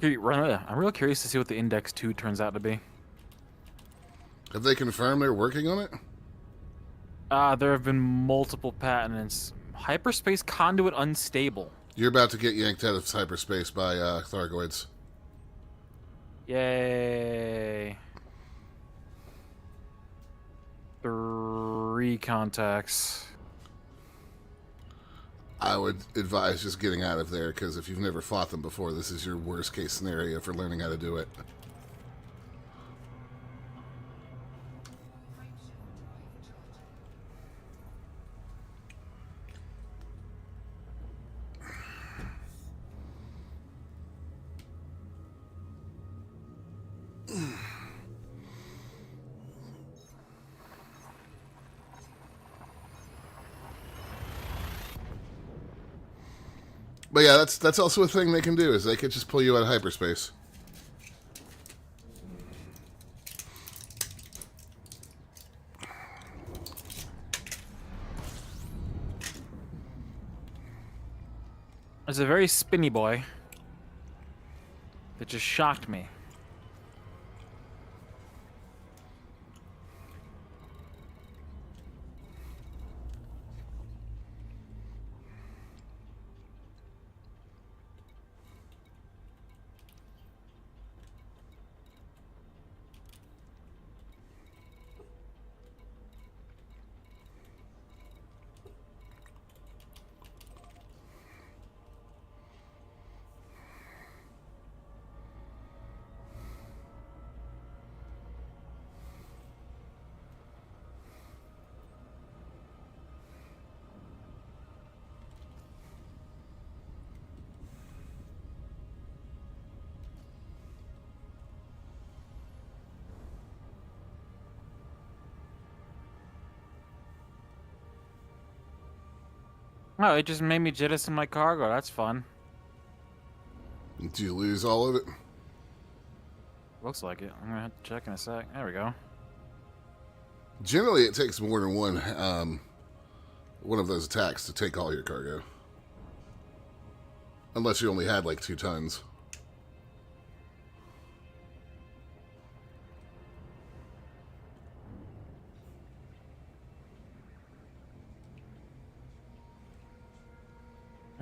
Speaker 1: I'm real curious to see what the Index 2 turns out to be.
Speaker 2: Have they confirmed they're working on it?
Speaker 1: There have been multiple patents. Hyperspace conduit unstable.
Speaker 2: You're about to get yanked out of hyperspace by Thargoids.
Speaker 1: Yay. 3 contacts.
Speaker 2: I would advise just getting out of there, because if you've never fought them before, this is your worst case scenario for learning how to do it. But yeah, that's also a thing they can do, is they could just pull you out of hyperspace.
Speaker 1: There's a very spinny boy that just shocked me. Oh, it just made me jettison my cargo. That's fun.
Speaker 2: Do you lose all of it?
Speaker 1: Looks like it. I'm gonna have to check in a sec. There we go.
Speaker 2: Generally, it takes more than one of those attacks to take all your cargo. Unless you only had like 2 tons.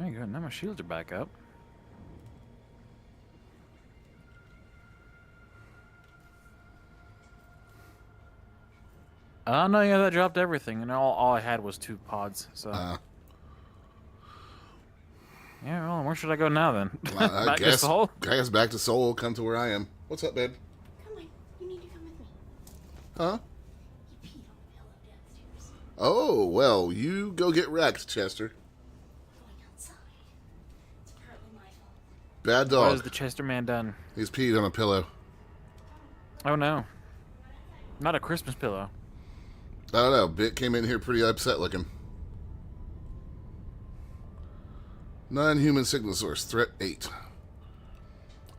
Speaker 1: There you go. Now my shields are back up. No, yeah, that dropped everything, and all I had was 2 pods. So yeah, well, where should I go now then?
Speaker 2: I
Speaker 1: Back to
Speaker 2: guess.
Speaker 1: Seoul?
Speaker 2: I guess back to Seoul. Come to where I am. What's up, babe?
Speaker 4: Come on, you need to come with me.
Speaker 2: Huh?
Speaker 4: He peed on the pillow downstairs.
Speaker 2: Oh well, you go get wrecked, Chester.
Speaker 4: We're going outside. It's partly my fault.
Speaker 2: Bad
Speaker 1: What
Speaker 2: dog.
Speaker 1: has the Chester man done?
Speaker 2: He's peed on a pillow.
Speaker 1: Oh no, not a Christmas pillow.
Speaker 2: I don't know. Bit came in here pretty upset looking. Non-human signal source. Threat 8.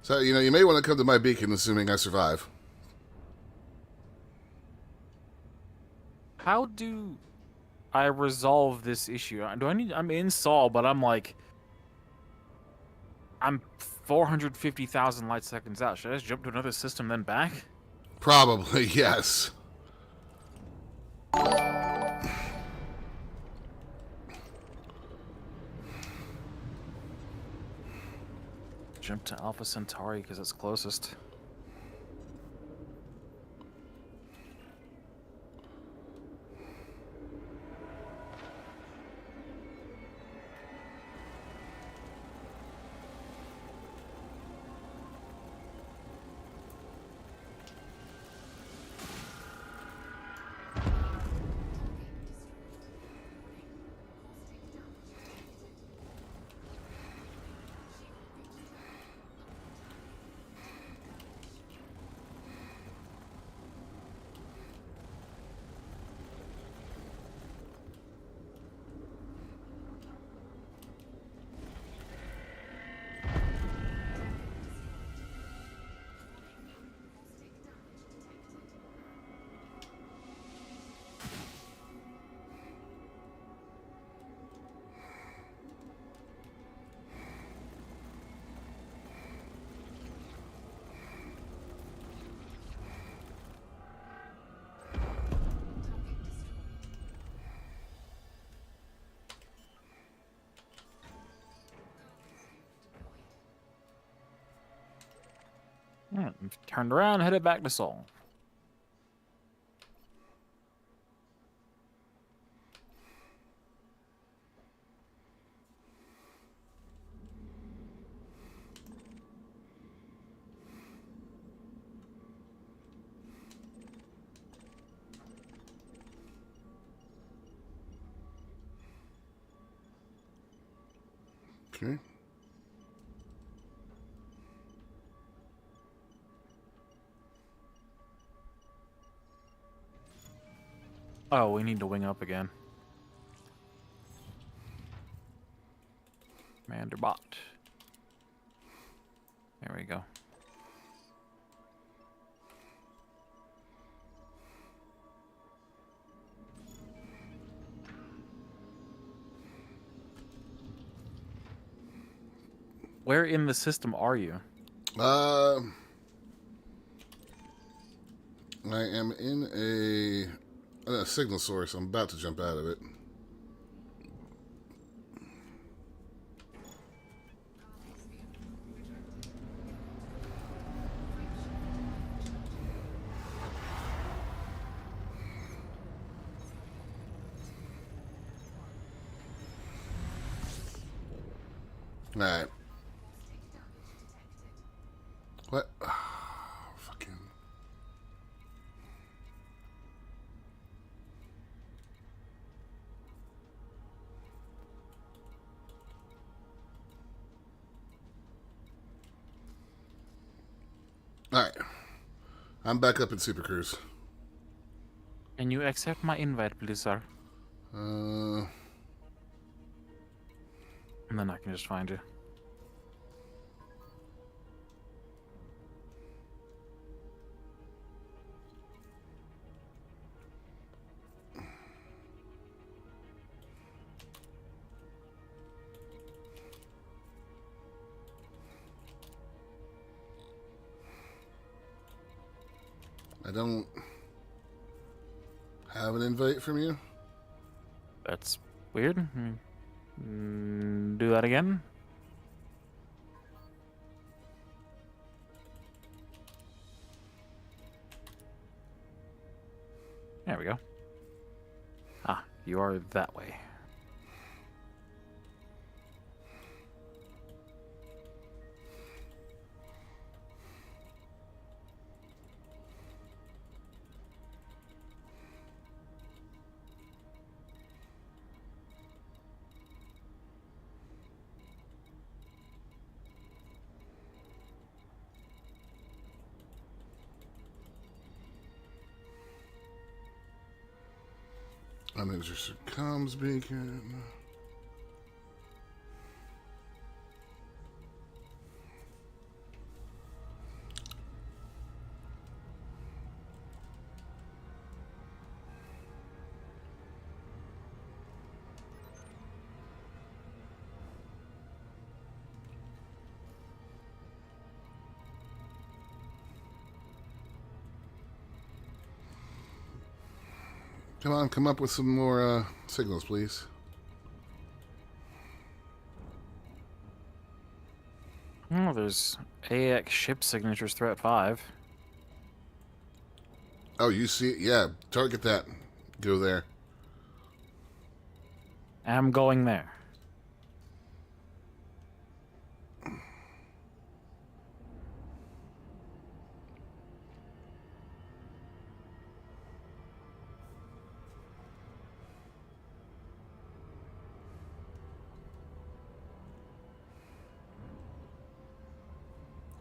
Speaker 2: So, you may want to come to my beacon, assuming I survive.
Speaker 1: How do I resolve this issue? I'm in Saul, but I'm 450,000 light seconds out. Should I just jump to another system then back?
Speaker 2: Probably, yes.
Speaker 1: Jump to Alpha Centauri because it's closest. Alright, turned around, headed back to Seoul.
Speaker 2: Okay.
Speaker 1: Oh, we need to wing up again. Commander bot. There we go. Where in the system are you?
Speaker 2: I am in a signal source. I'm about to jump out of it. All right. What? Fucking. All right. I'm back up in Super Cruise.
Speaker 1: Can you accept my invite, please, sir?
Speaker 2: Uh,
Speaker 1: And then I can just find you.
Speaker 2: I don't have an invite from you.
Speaker 1: That's weird. Do that again. There we go. Ah, you are that way.
Speaker 2: And there's your comms beacon. Come on, come up with some more signals, please.
Speaker 1: Oh, there's AX ship signatures threat 5.
Speaker 2: Oh, you see it? Yeah, target that. Go there.
Speaker 1: I'm going there.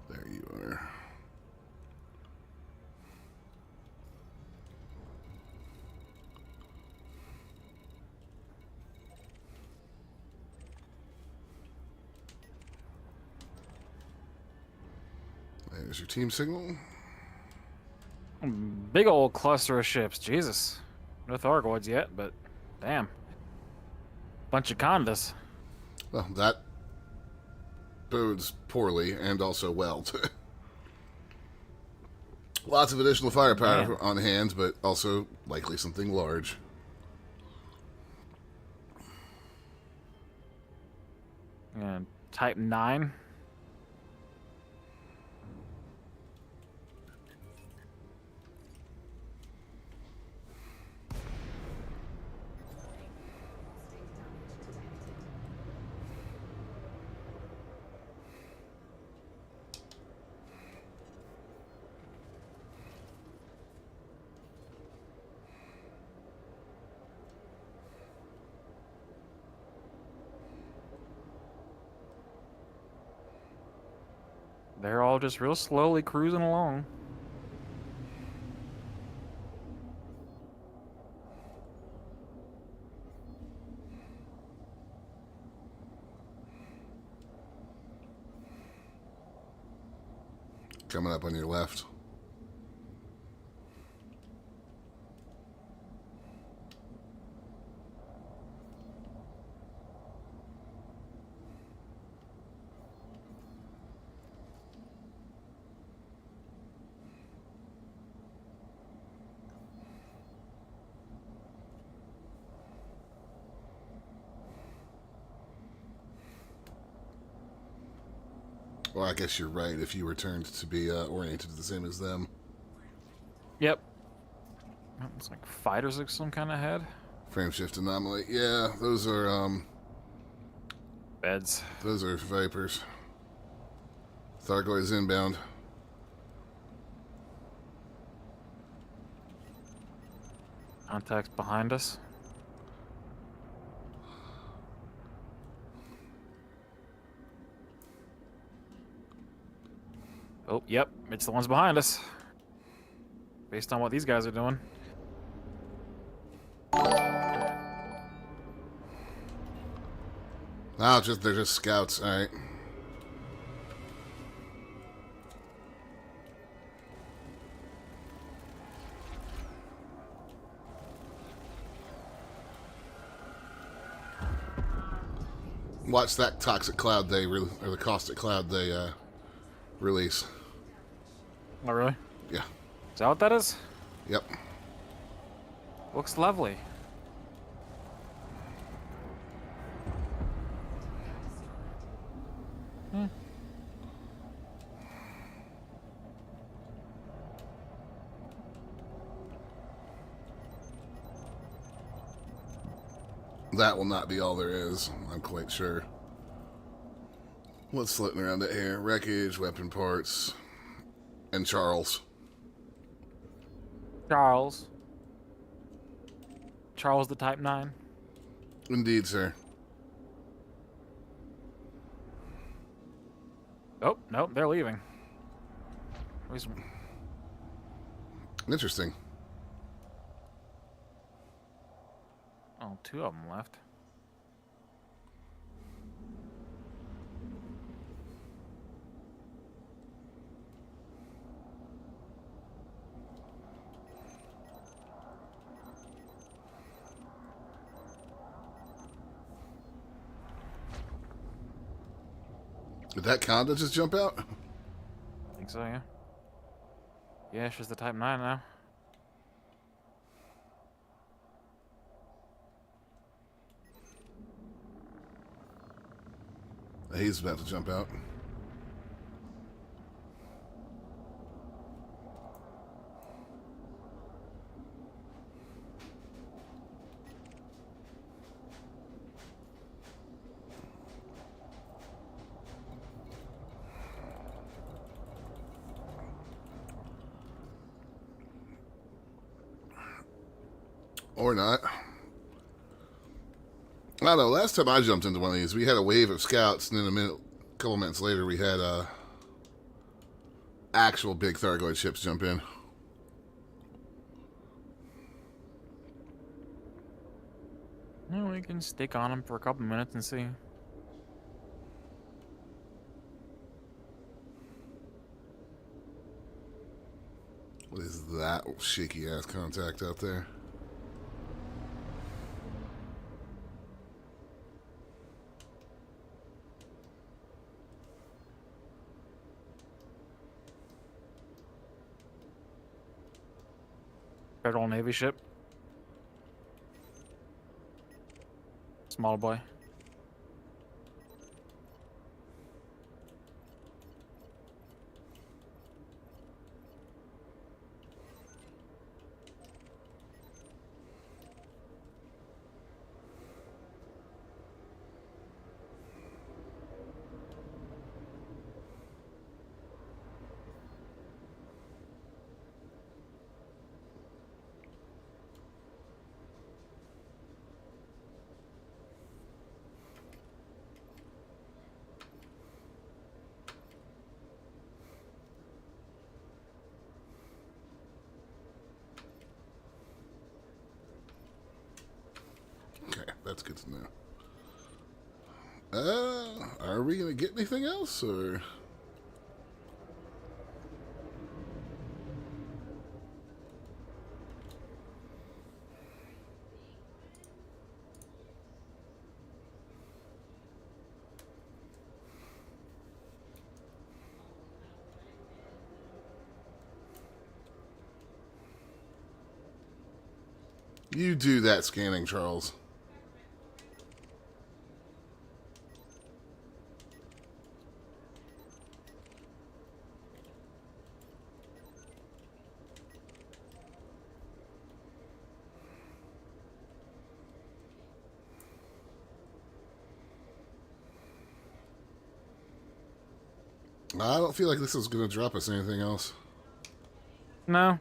Speaker 2: There you are. There's your team signal.
Speaker 1: Big old cluster of ships. Jesus. No Thargoids yet, but damn. Bunch of condas.
Speaker 2: Well, that bodes poorly and also well. Lots of additional firepower
Speaker 1: Man.
Speaker 2: on hand, but also likely something large.
Speaker 1: And type 9. They're all just real slowly cruising along.
Speaker 2: Coming up on your left. Well, I guess you're right if you were turned to be oriented the same as them.
Speaker 1: Yep. It's like fighters of some kind of head.
Speaker 2: Frame shift anomaly. Yeah, those are
Speaker 1: Beds.
Speaker 2: Vipers. Thargoids inbound.
Speaker 1: Contacts behind us. Oh, yep. It's the ones behind us. Based on what these guys are doing.
Speaker 2: Oh, they're just scouts. All right. Watch that toxic cloud or the caustic cloud they release.
Speaker 1: Oh, really?
Speaker 2: Yeah.
Speaker 1: Is that what that is?
Speaker 2: Yep.
Speaker 1: Looks lovely.
Speaker 2: That will not be all there is, I'm quite sure. What's floating around it here? Wreckage, weapon parts, and Charles.
Speaker 1: Charles. Charles the Type 9.
Speaker 2: Indeed, sir.
Speaker 1: Oh, nope, they're leaving. Where's...
Speaker 2: Interesting.
Speaker 1: Oh, two of them left.
Speaker 2: Did that Conda just jump out?
Speaker 1: I think so, yeah. Yeah, she's the Type 9 now.
Speaker 2: He's about to jump out. Or not. I don't know. Last time I jumped into one of these, we had a wave of scouts, and then a couple minutes later, we had actual big Thargoid ships jump in.
Speaker 1: Yeah, we can stick on them for a couple minutes and see.
Speaker 2: What is that shaky ass contact out there?
Speaker 1: Federal Navy ship. Small boy.
Speaker 2: Okay, that's good to know. Are we gonna get anything else, or? You do that scanning, Charles. I don't feel like this is going to drop us anything else.
Speaker 1: No.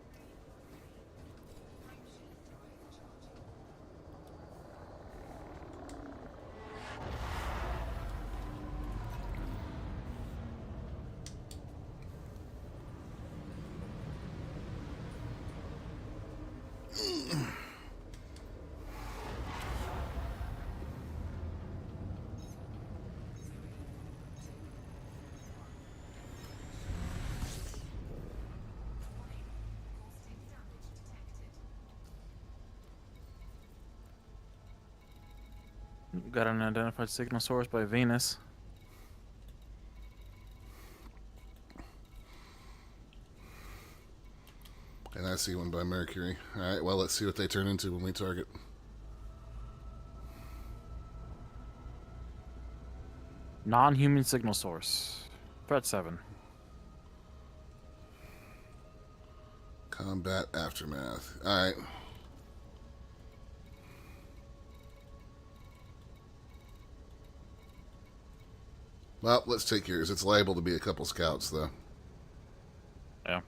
Speaker 1: Got an identified signal source by Venus.
Speaker 2: And I see one by Mercury. Alright, well, let's see what they turn into when we target.
Speaker 1: Non-human signal source. Threat 7.
Speaker 2: Combat aftermath. Alright. Well, let's take yours. It's liable to be a couple scouts, though.
Speaker 1: Yeah.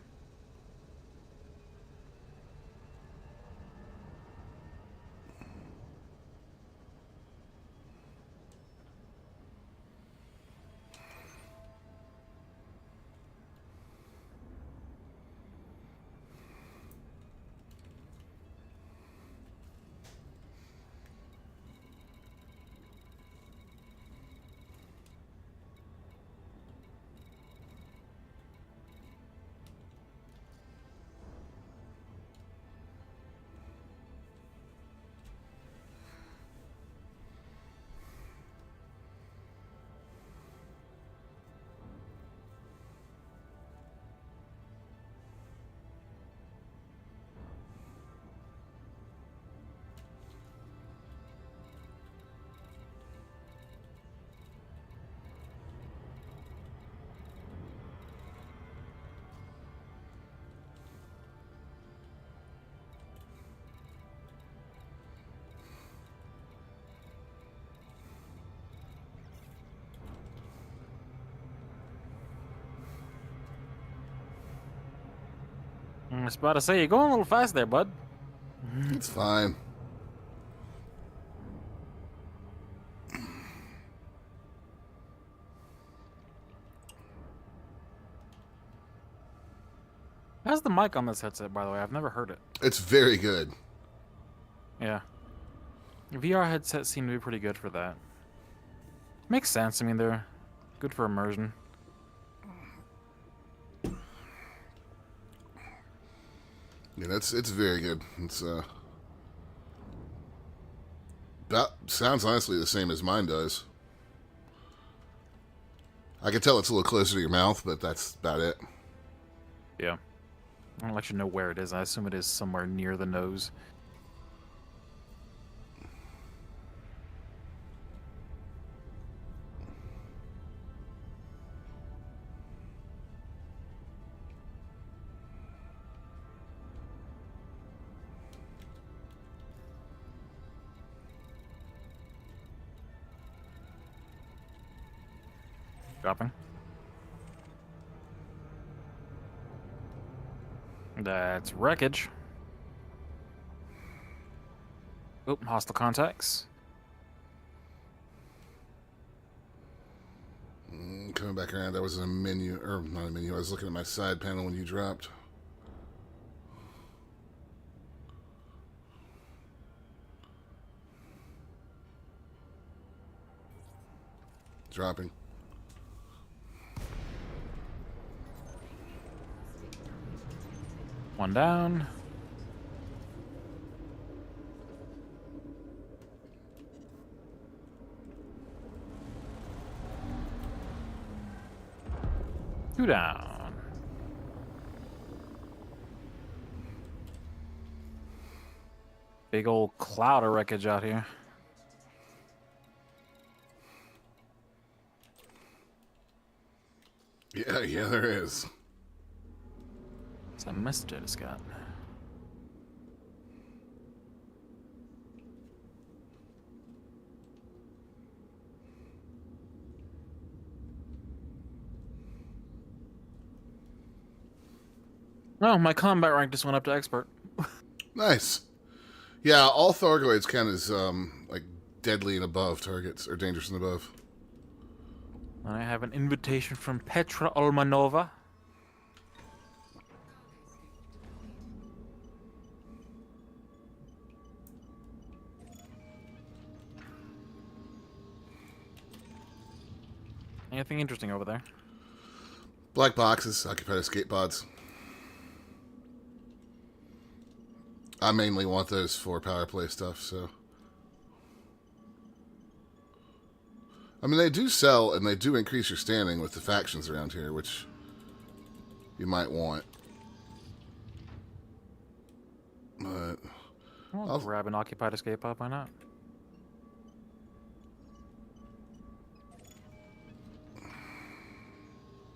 Speaker 1: I was about to say, you're going a little fast there, bud.
Speaker 2: It's fine.
Speaker 1: How's the mic on this headset, by the way? I've never heard it.
Speaker 2: It's very good.
Speaker 1: Yeah. VR headsets seem to be pretty good for that. Makes sense. I mean, they're good for immersion.
Speaker 2: Yeah, it's very good. It's that sounds honestly the same as mine does. I can tell it's a little closer to your mouth, but that's about it.
Speaker 1: Yeah. I'll let you know where it is. I assume it is somewhere near the nose. Dropping. That's wreckage. Oh, hostile contacts.
Speaker 2: Coming back around, I was in a menu, or not a menu, I was looking at my side panel when you dropped. Dropping.
Speaker 1: One down. Two down. Big old cloud of wreckage out here.
Speaker 2: Yeah, there is.
Speaker 1: What's that message I just got? Oh, my combat rank just went up to expert.
Speaker 2: Nice. Yeah, all Thargoids count as like deadly and above targets, or dangerous and above.
Speaker 1: I have an invitation from Petra Olmanova. Anything interesting over there?
Speaker 2: Black boxes, occupied escape pods. I mainly want those for power play stuff, so. I mean, they do sell, and they do increase your standing with the factions around here, which you might want. But
Speaker 1: I'll grab an occupied escape pod, why not?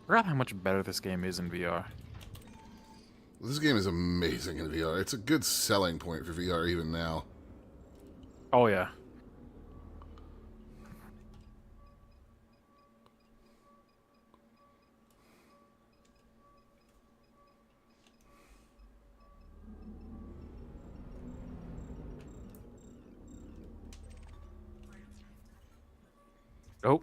Speaker 1: Forgot how much better this game is in VR.
Speaker 2: this game is amazing in VR. It's a good selling point for VR even now.
Speaker 1: Oh yeah. Oh.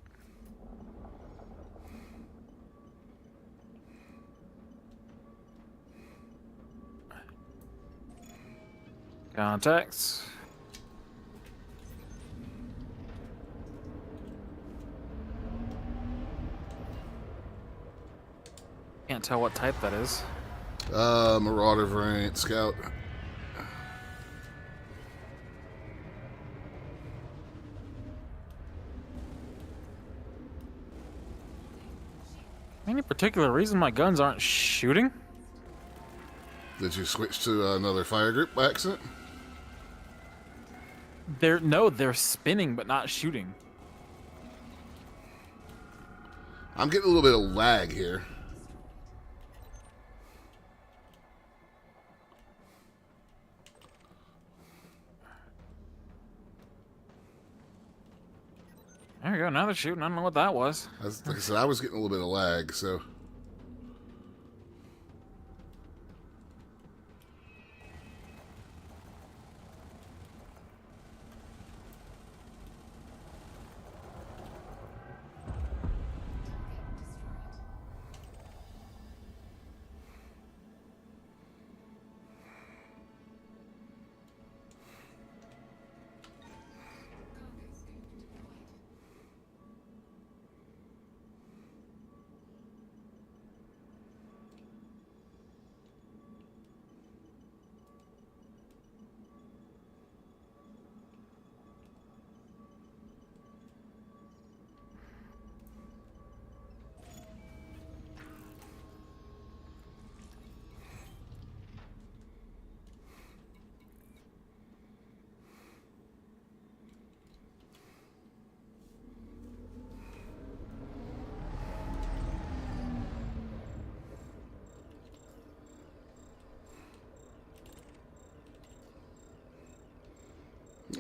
Speaker 1: Contacts. Can't tell what type that is.
Speaker 2: Marauder variant scout.
Speaker 1: Any particular reason my guns aren't shooting?
Speaker 2: Did you switch to another fire group by accident?
Speaker 1: They're spinning but not shooting.
Speaker 2: I'm getting a little bit of lag here.
Speaker 1: There we go. Now they're shooting. I don't know what that was.
Speaker 2: Like I said, I was getting a little bit of lag, so.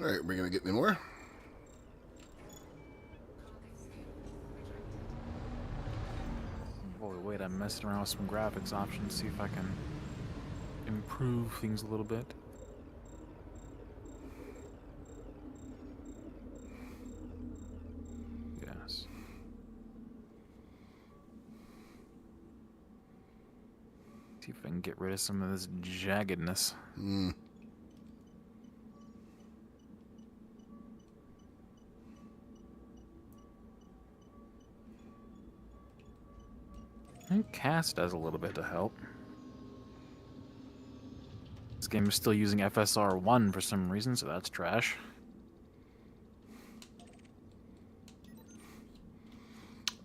Speaker 2: Alright, we're gonna get any more.
Speaker 1: Boy, wait, I'm messing around with some graphics options, see if I can improve things a little bit. Yes. See if I can get rid of some of this jaggedness. And cast does a little bit to help. This game is still using FSR 1 for some reason, so that's trash.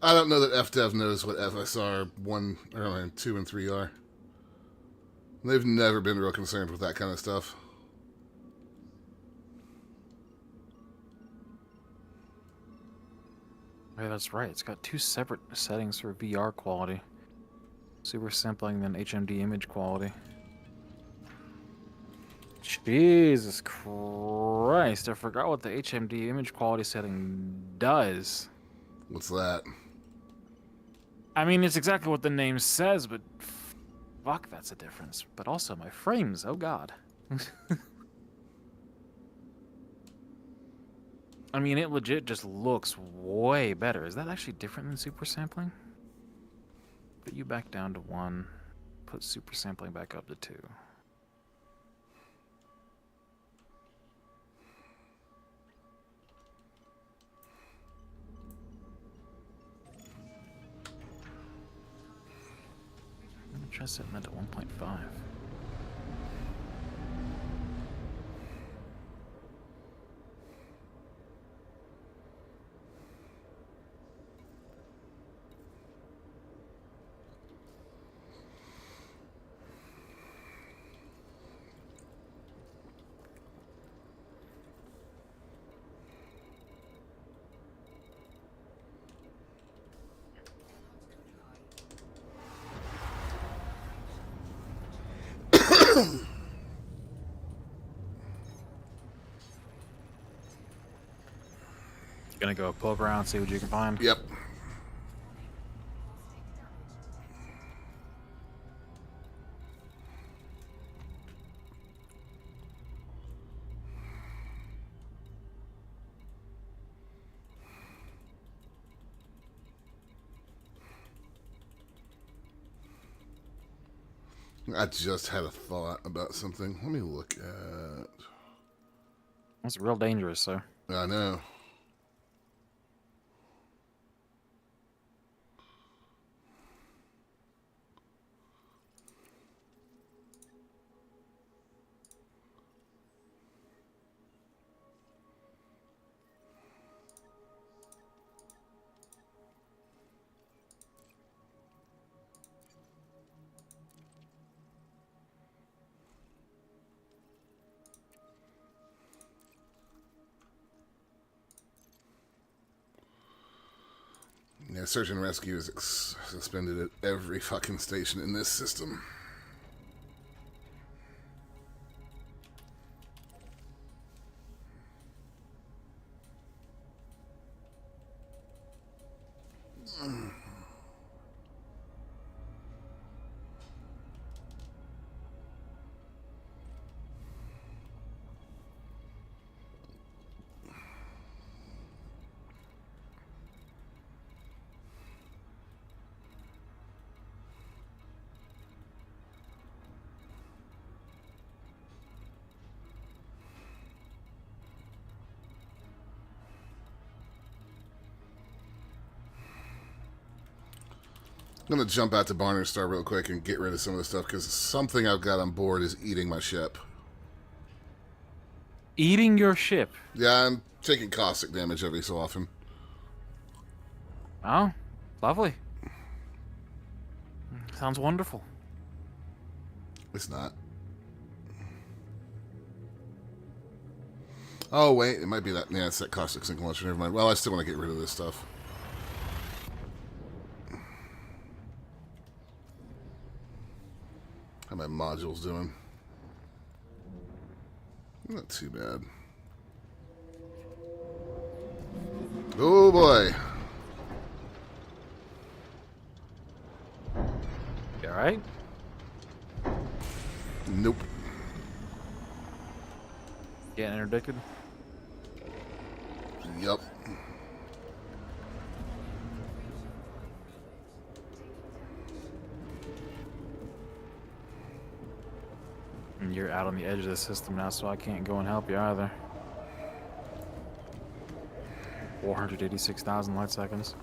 Speaker 2: I don't know that FDev knows what FSR 1, or 2 and 3 are. They've never been real concerned with that kind of stuff.
Speaker 1: Yeah, that's right. It's got two separate settings for VR quality. Super sampling, then HMD image quality. Jesus Christ, I forgot what the HMD image quality setting does.
Speaker 2: What's that?
Speaker 1: I mean, it's exactly what the name says, but fuck, that's a difference. But also my frames, oh god. I mean, it legit just looks way better. Is that actually different than super sampling? Put you back down to 1. Put super sampling back up to 2. I'm gonna try setting that to 1.5. Gonna go poke around, see what you can find.
Speaker 2: Yep. I just had a thought about something. Let me look at...
Speaker 1: That's real dangerous, sir.
Speaker 2: I know. Yeah, search and rescue is suspended at every fucking station in this system. I'm going to jump out to Barnard Star real quick and get rid of some of the stuff, because something I've got on board is eating my ship.
Speaker 1: Eating your ship?
Speaker 2: Yeah, I'm taking caustic damage every so often.
Speaker 1: Oh, lovely. Sounds wonderful.
Speaker 2: It's not. Oh, wait, it might be that. Yeah, it's that caustic sink launcher. Never mind. Well, I still want to get rid of this stuff. How my modules doing? Not too bad. Oh boy.
Speaker 1: You alright?
Speaker 2: Nope.
Speaker 1: Getting interdicted?
Speaker 2: Yup.
Speaker 1: And you're out on the edge of the system now, so I can't go and help you either. 486,000 light seconds.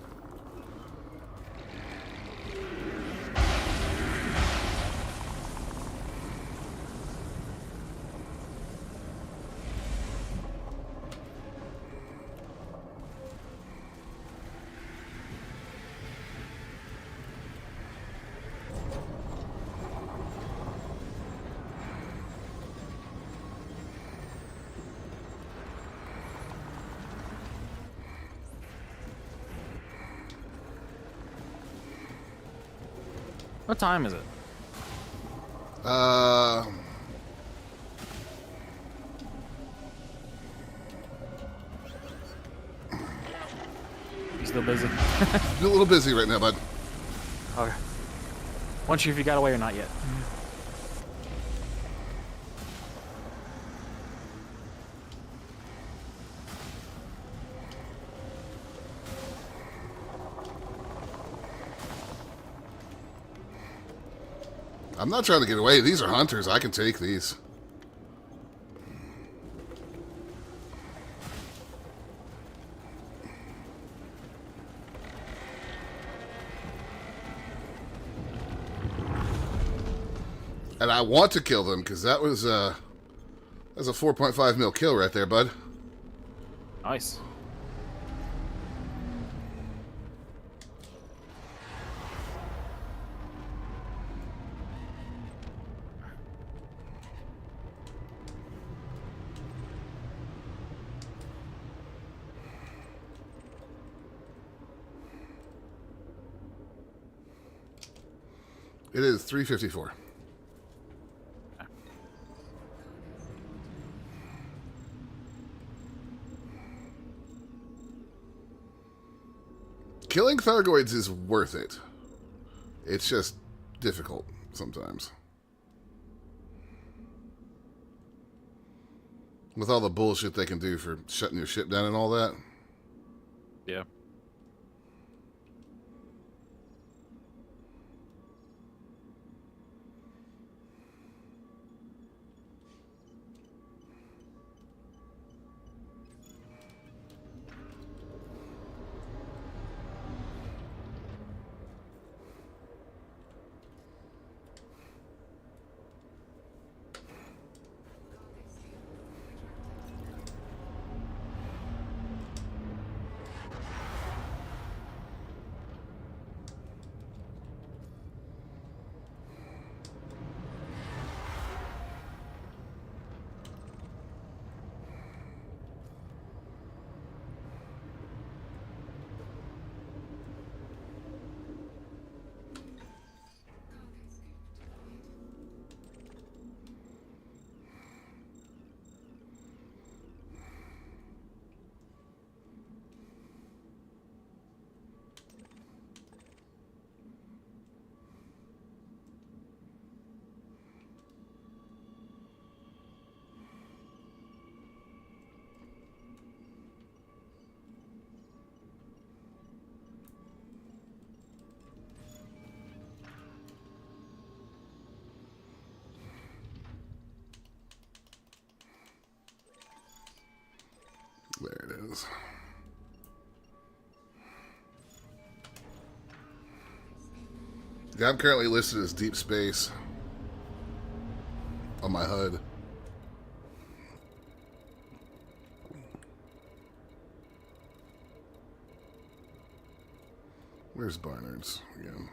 Speaker 1: What time is it? You still busy?
Speaker 2: A little busy right now, bud.
Speaker 1: Okay. Once you if you got away or not yet.
Speaker 2: I'm not trying to get away. These are hunters. I can take these. And I want to kill them, because that was a 4.5 mil kill right there, bud.
Speaker 1: Nice.
Speaker 2: It is 3:54. Killing Thargoids is worth it. It's just difficult sometimes. With all the bullshit they can do for shutting your ship down and all that.
Speaker 1: Yeah.
Speaker 2: is. Yeah, I'm currently listed as deep space on my HUD. Where's Barnard's again?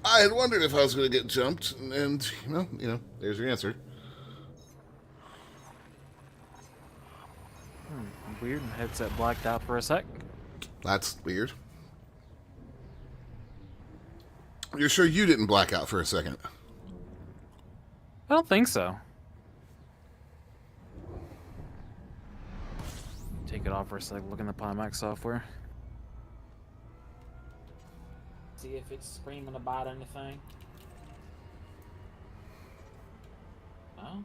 Speaker 2: I had wondered if I was going to get jumped, and there's your answer.
Speaker 1: Weird. Headset blacked out for a sec.
Speaker 2: That's weird. You're sure you didn't black out for a second?
Speaker 1: I don't think so. Take it off for a sec. Look in the Pimax software. See if it's screaming about anything. No?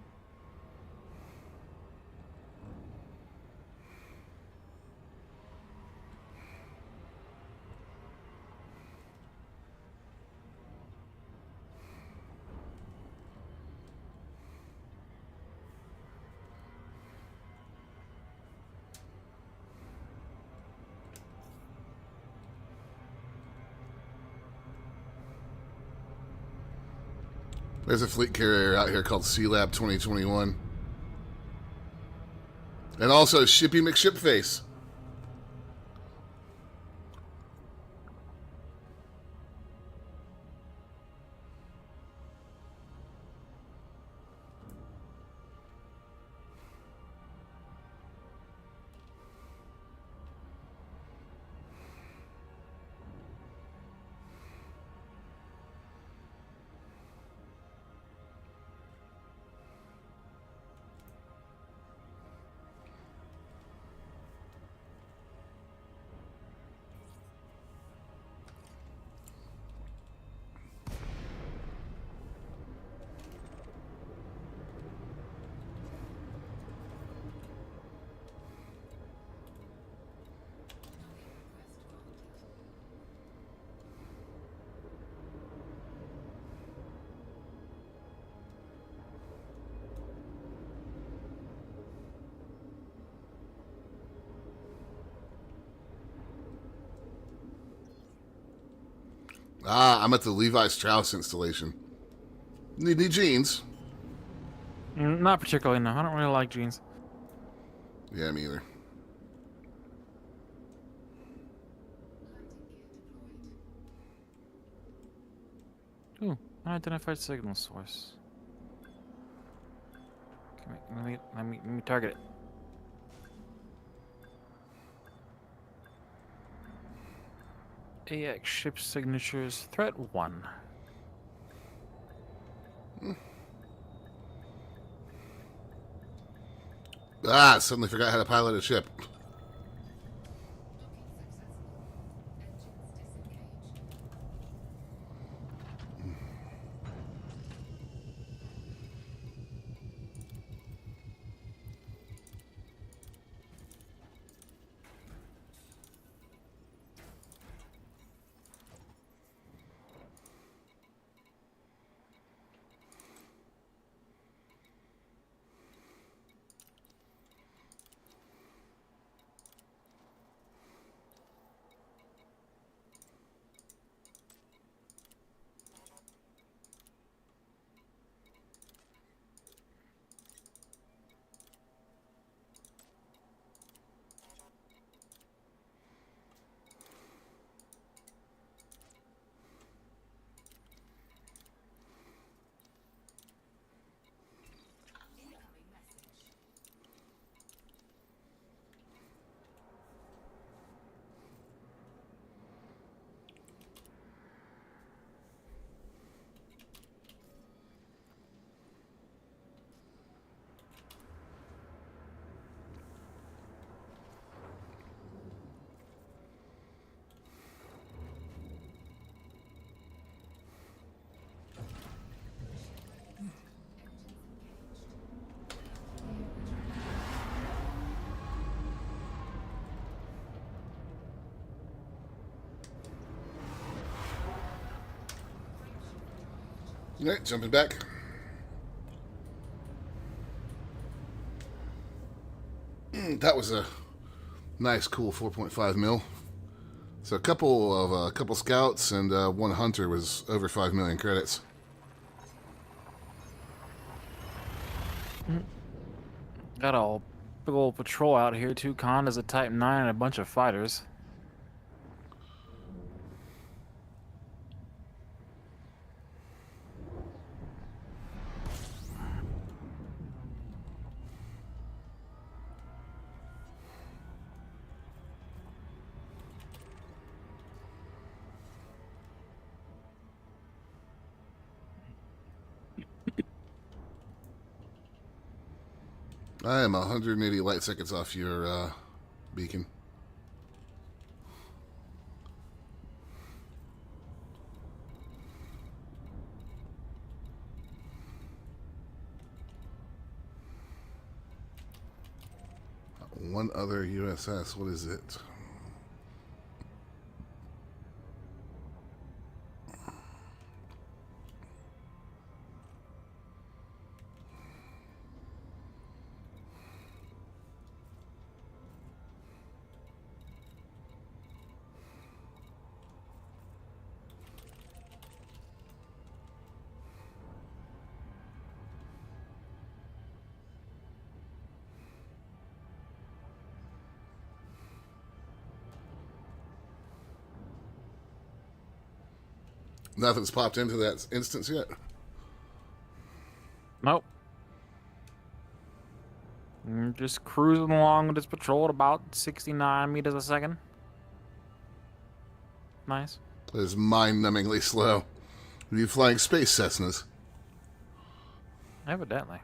Speaker 2: There's a fleet carrier out here called Sea Lab 2021. And also Shippy McShipface. Ah, I'm at the Levi Strauss installation. Need jeans?
Speaker 1: Not particularly, no. I don't really like jeans.
Speaker 2: Yeah, me either.
Speaker 1: Ooh, unidentified signal source. Let me target it. AX ship signatures, threat 1.
Speaker 2: Ah, suddenly forgot how to pilot a ship. All right, jumping back. That was a nice, cool 4.5 mil. So a couple scouts and one hunter was over 5 million credits.
Speaker 1: Got a big old patrol out here. 2 condas, a Type 9, and a bunch of fighters.
Speaker 2: I am 180 light seconds off your beacon. One other USS. What is it? Nothing's popped into that instance yet.
Speaker 1: Nope. Just cruising along with this patrol at about 69 meters a second. Nice.
Speaker 2: It is mind-numbingly slow. Are you flying space Cessnas?
Speaker 1: Evidently.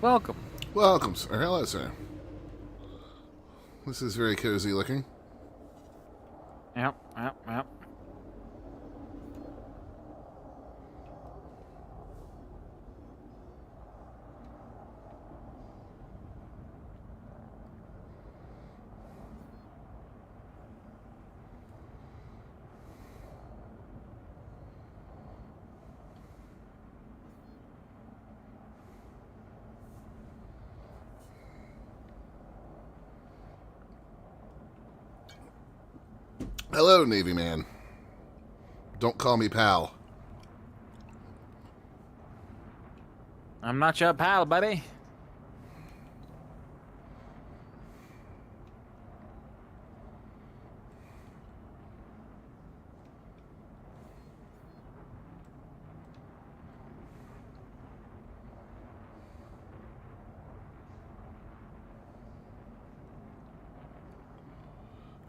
Speaker 1: Welcome.
Speaker 2: Welcome, sir. Hello, sir. This is very cozy looking.
Speaker 1: Yep, yep, yep.
Speaker 2: Hello, Navy man. Don't call me pal.
Speaker 1: I'm not your pal, buddy.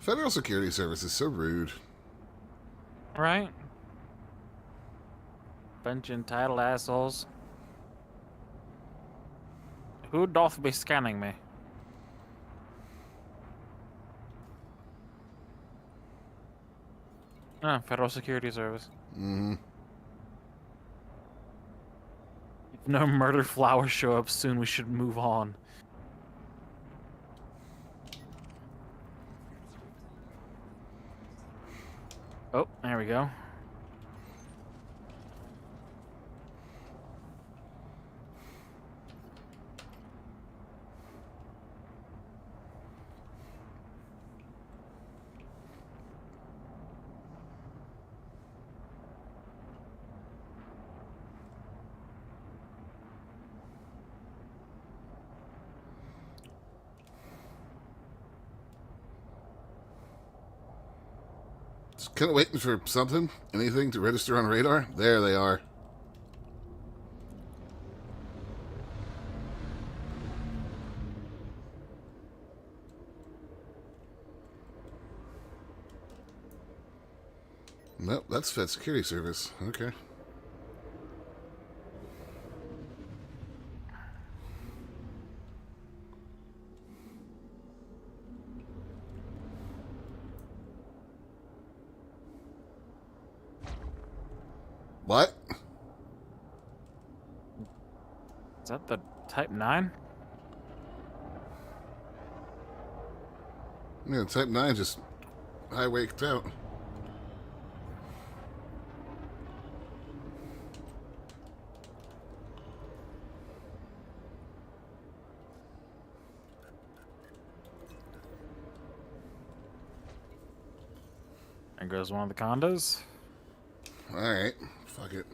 Speaker 2: Federal Security Service is so rude.
Speaker 1: Right? Bunch of entitled assholes. Who'd Dolph be scanning me? Ah, Federal Security Service.
Speaker 2: Mm-hmm.
Speaker 1: If no murder flowers show up soon, we should move on. Oh, there we go.
Speaker 2: Just kind of waiting for something, anything to register on radar. There they are. Nope, that's Fed Security Service. Okay. What?
Speaker 1: Is that the Type 9?
Speaker 2: Yeah, Type 9 just high-waked out.
Speaker 1: There goes one of the condos.
Speaker 2: Alright, fuck it.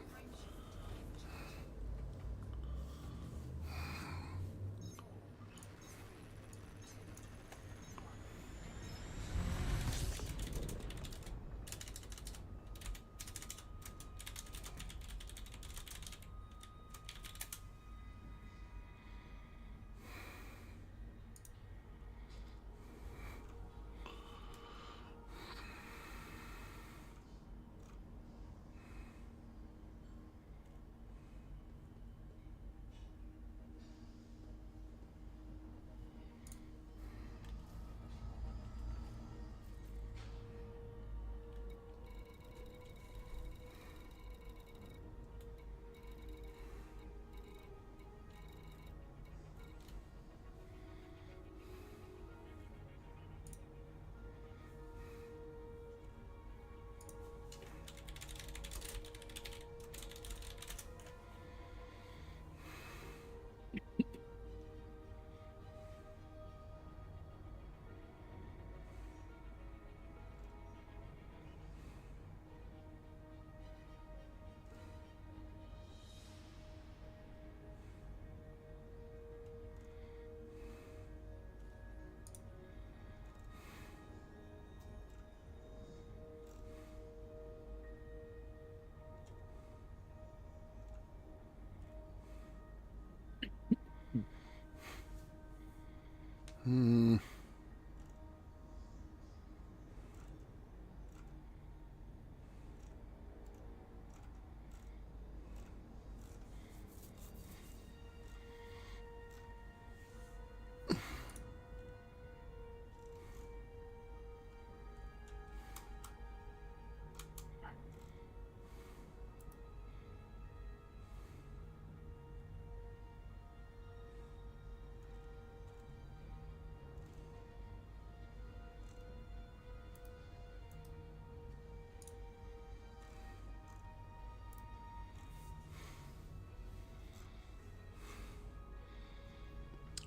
Speaker 2: Hmm.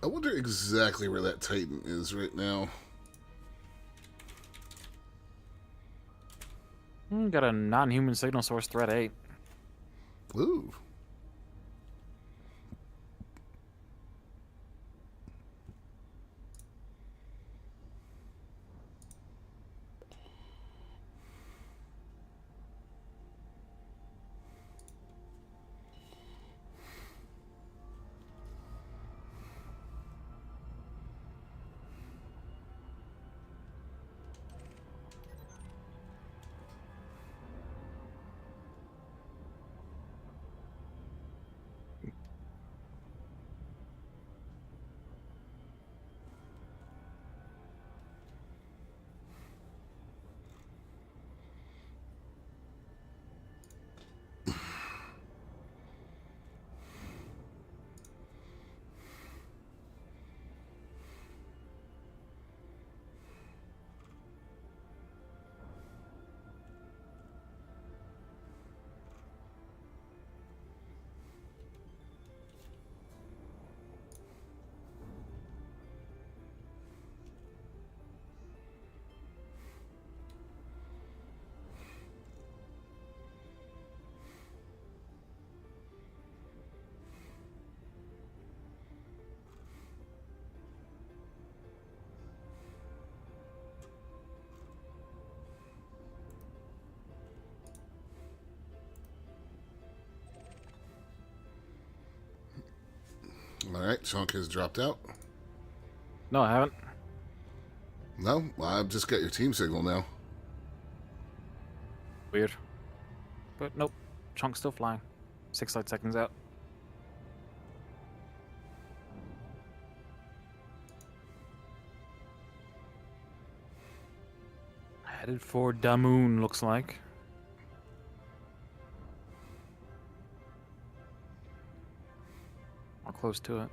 Speaker 2: I wonder exactly where that Titan is right now.
Speaker 1: Got a non-human signal source threat 8.
Speaker 2: Ooh. Alright, Chunk has dropped out.
Speaker 1: No, I haven't.
Speaker 2: No? Well, I've just got your team signal now.
Speaker 1: Weird. But nope. Chunk's still flying. 6 light seconds out. Headed for Damoon, looks like. Or close to it.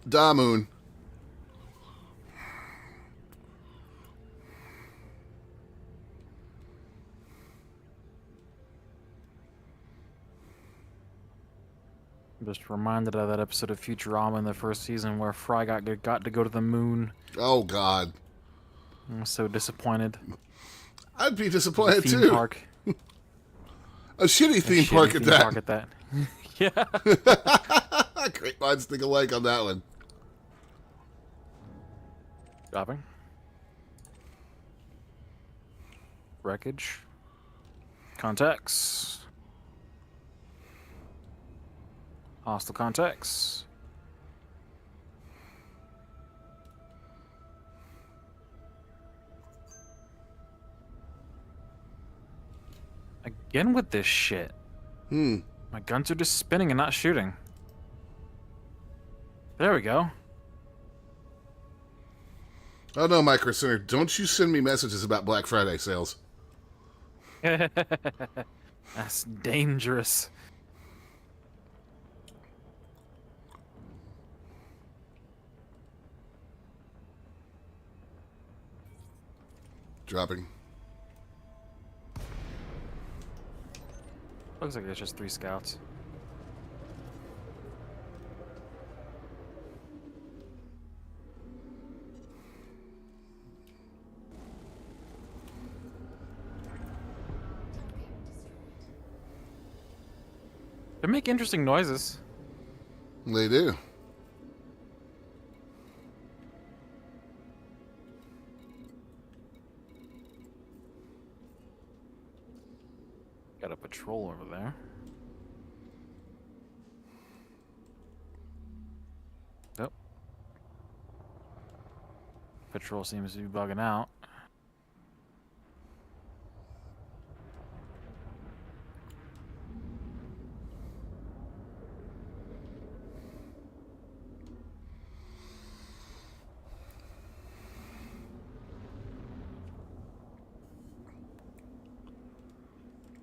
Speaker 2: Damoon.
Speaker 1: I'm just reminded of that episode of Futurama in the first season where Fry got to go to the moon.
Speaker 2: Oh, God.
Speaker 1: I'm so disappointed.
Speaker 2: I'd be disappointed,
Speaker 1: Theme
Speaker 2: too.
Speaker 1: park.
Speaker 2: A shitty theme park at that.
Speaker 1: Park at that. Yeah.
Speaker 2: Great minds think alike on that one.
Speaker 1: Dropping. Wreckage. Contacts. Hostile contacts. Again with this shit. My guns are just spinning and not shooting. There we go.
Speaker 2: Oh, no, Micro Center. Don't you send me messages about Black Friday sales.
Speaker 1: That's dangerous.
Speaker 2: Dropping.
Speaker 1: Looks like there's just 3 scouts. They make interesting noises.
Speaker 2: They do.
Speaker 1: Got a patrol over there. Yep. Patrol seems to be bugging out.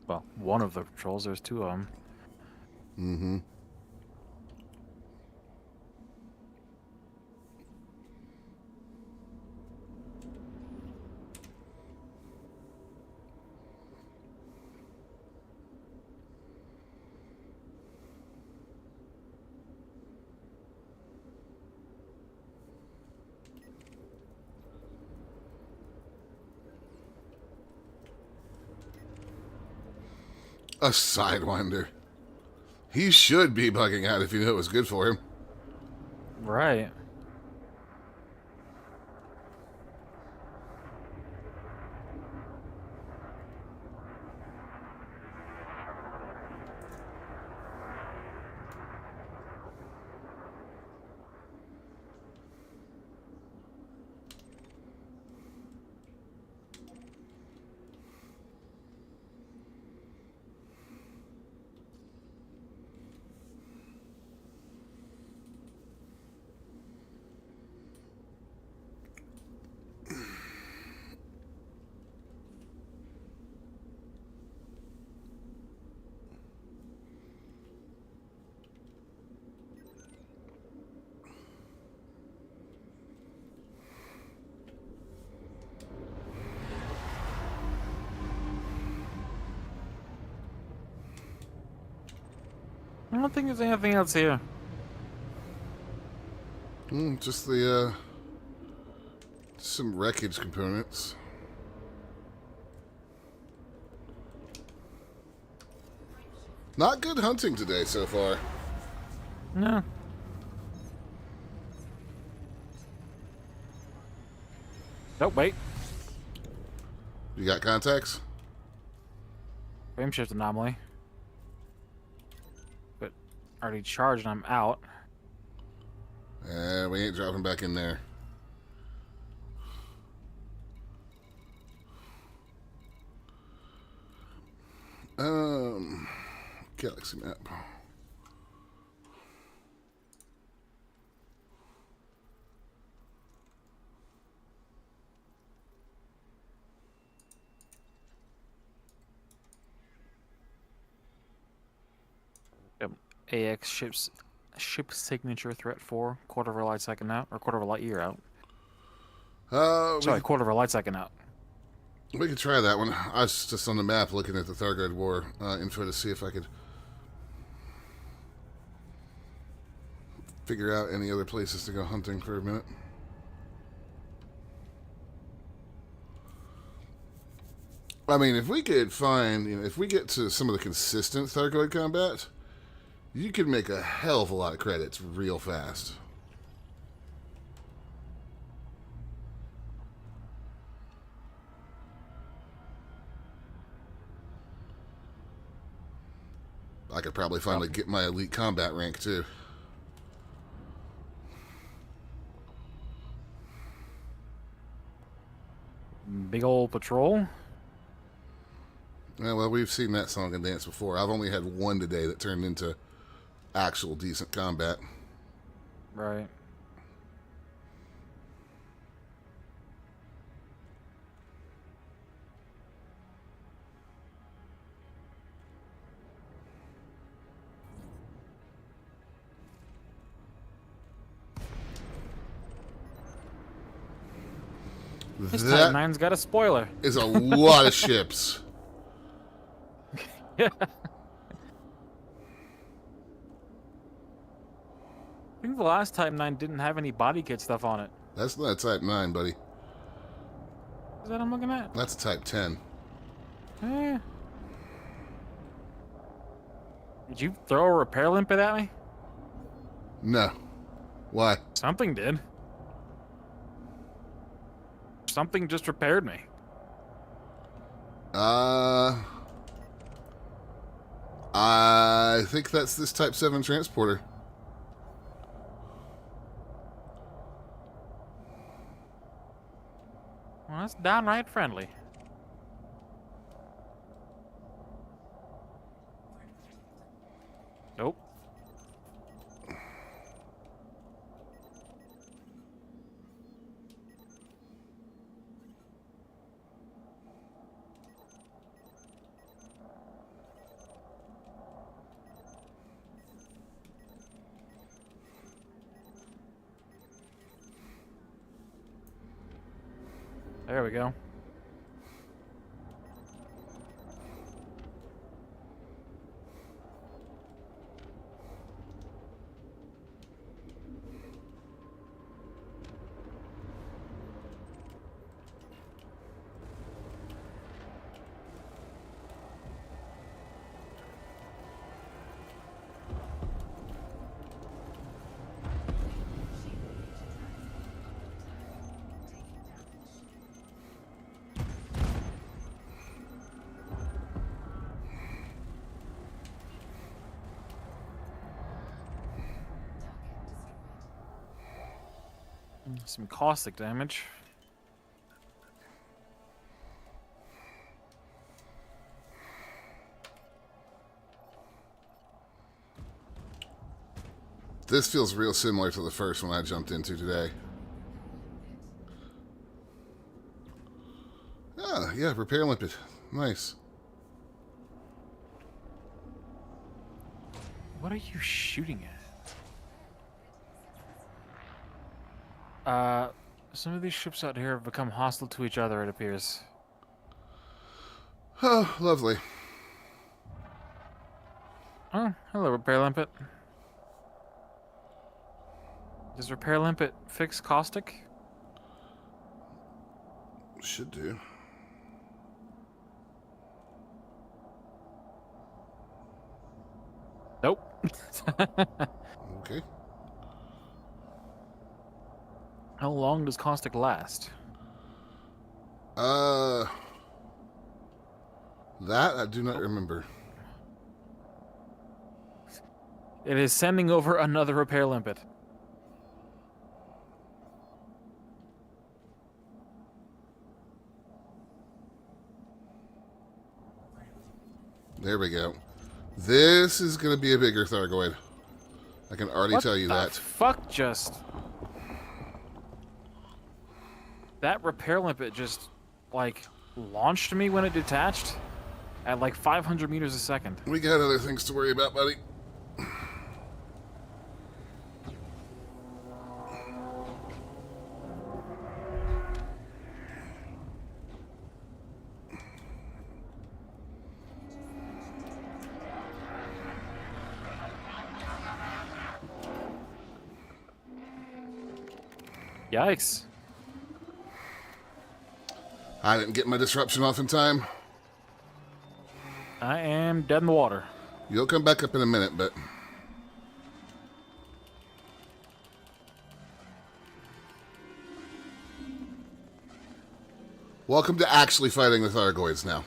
Speaker 1: Well, one of the patrols, there's 2 of them.
Speaker 2: Mm-hmm. A Sidewinder. He should be bugging out if you knew it was good for him.
Speaker 1: Right. I don't think there's anything else here.
Speaker 2: Just the, some wreckage components. Not good hunting today so far.
Speaker 1: No. Oh, wait.
Speaker 2: You got contacts?
Speaker 1: Frame shift anomaly. But already charged and I'm out.
Speaker 2: We ain't dropping back in there. Galaxy map.
Speaker 1: Yep. AX ship signature threat 4, quarter of a light second out, or quarter of a light year out. Sorry, quarter of a light second out.
Speaker 2: We could try that one. I was just on the map looking at the Thargoid War info to see if I could figure out any other places to go hunting for a minute. I mean, if we could find, if we get to some of the consistent Thargoid combat, you could make a hell of a lot of credits real fast. I could probably finally get my elite combat rank too.
Speaker 1: Big old patrol.
Speaker 2: Yeah, well, we've seen that song and dance before. I've only had one today that turned into actual decent combat.
Speaker 1: Right. This Type 9's got a spoiler.
Speaker 2: Is a lot of ships.
Speaker 1: Yeah. I think the last Type 9 didn't have any body kit stuff on it.
Speaker 2: That's not a Type 9, buddy.
Speaker 1: Is that I'm looking at?
Speaker 2: That's a Type 10.
Speaker 1: Eh. Did you throw a repair limpet at me?
Speaker 2: No. Why?
Speaker 1: Something did. Something just repaired me.
Speaker 2: I think that's this Type 7 transporter.
Speaker 1: Well, that's downright friendly. Nope. There we go. Some caustic damage.
Speaker 2: This feels real similar to the first one I jumped into today. Ah, yeah, repair limpet. Nice.
Speaker 1: What are you shooting at? Some of these ships out here have become hostile to each other, it appears.
Speaker 2: Oh, lovely.
Speaker 1: Oh, hello, repair limpet. Does repair limpet fix caustic?
Speaker 2: Should do.
Speaker 1: Nope.
Speaker 2: Okay.
Speaker 1: How long does caustic last?
Speaker 2: Uh, that I do not remember.
Speaker 1: It is sending over another repair limpet.
Speaker 2: There we go. This is going to be a bigger Thargoid. I can already tell you that.
Speaker 1: Fuck just. That repair limpet just, like, launched me when it detached at like 500 meters a second.
Speaker 2: We got other things to worry about, buddy.
Speaker 1: Yikes.
Speaker 2: I didn't get my disruption off in time.
Speaker 1: I am dead in the water.
Speaker 2: You'll come back up in a minute, but... Welcome to actually fighting the Thargoids now.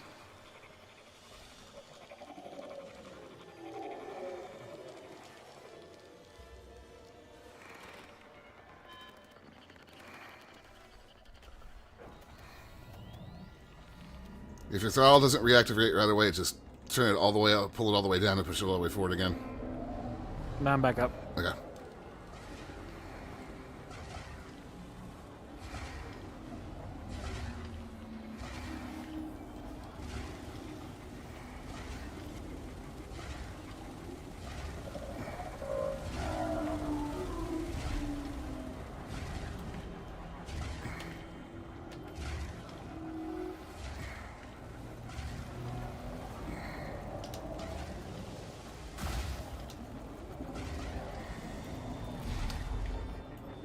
Speaker 2: If your throttle doesn't reactivate right away, just turn it all the way up, pull it all the way down, and push it all the way forward again.
Speaker 1: Now I'm back up.
Speaker 2: Okay.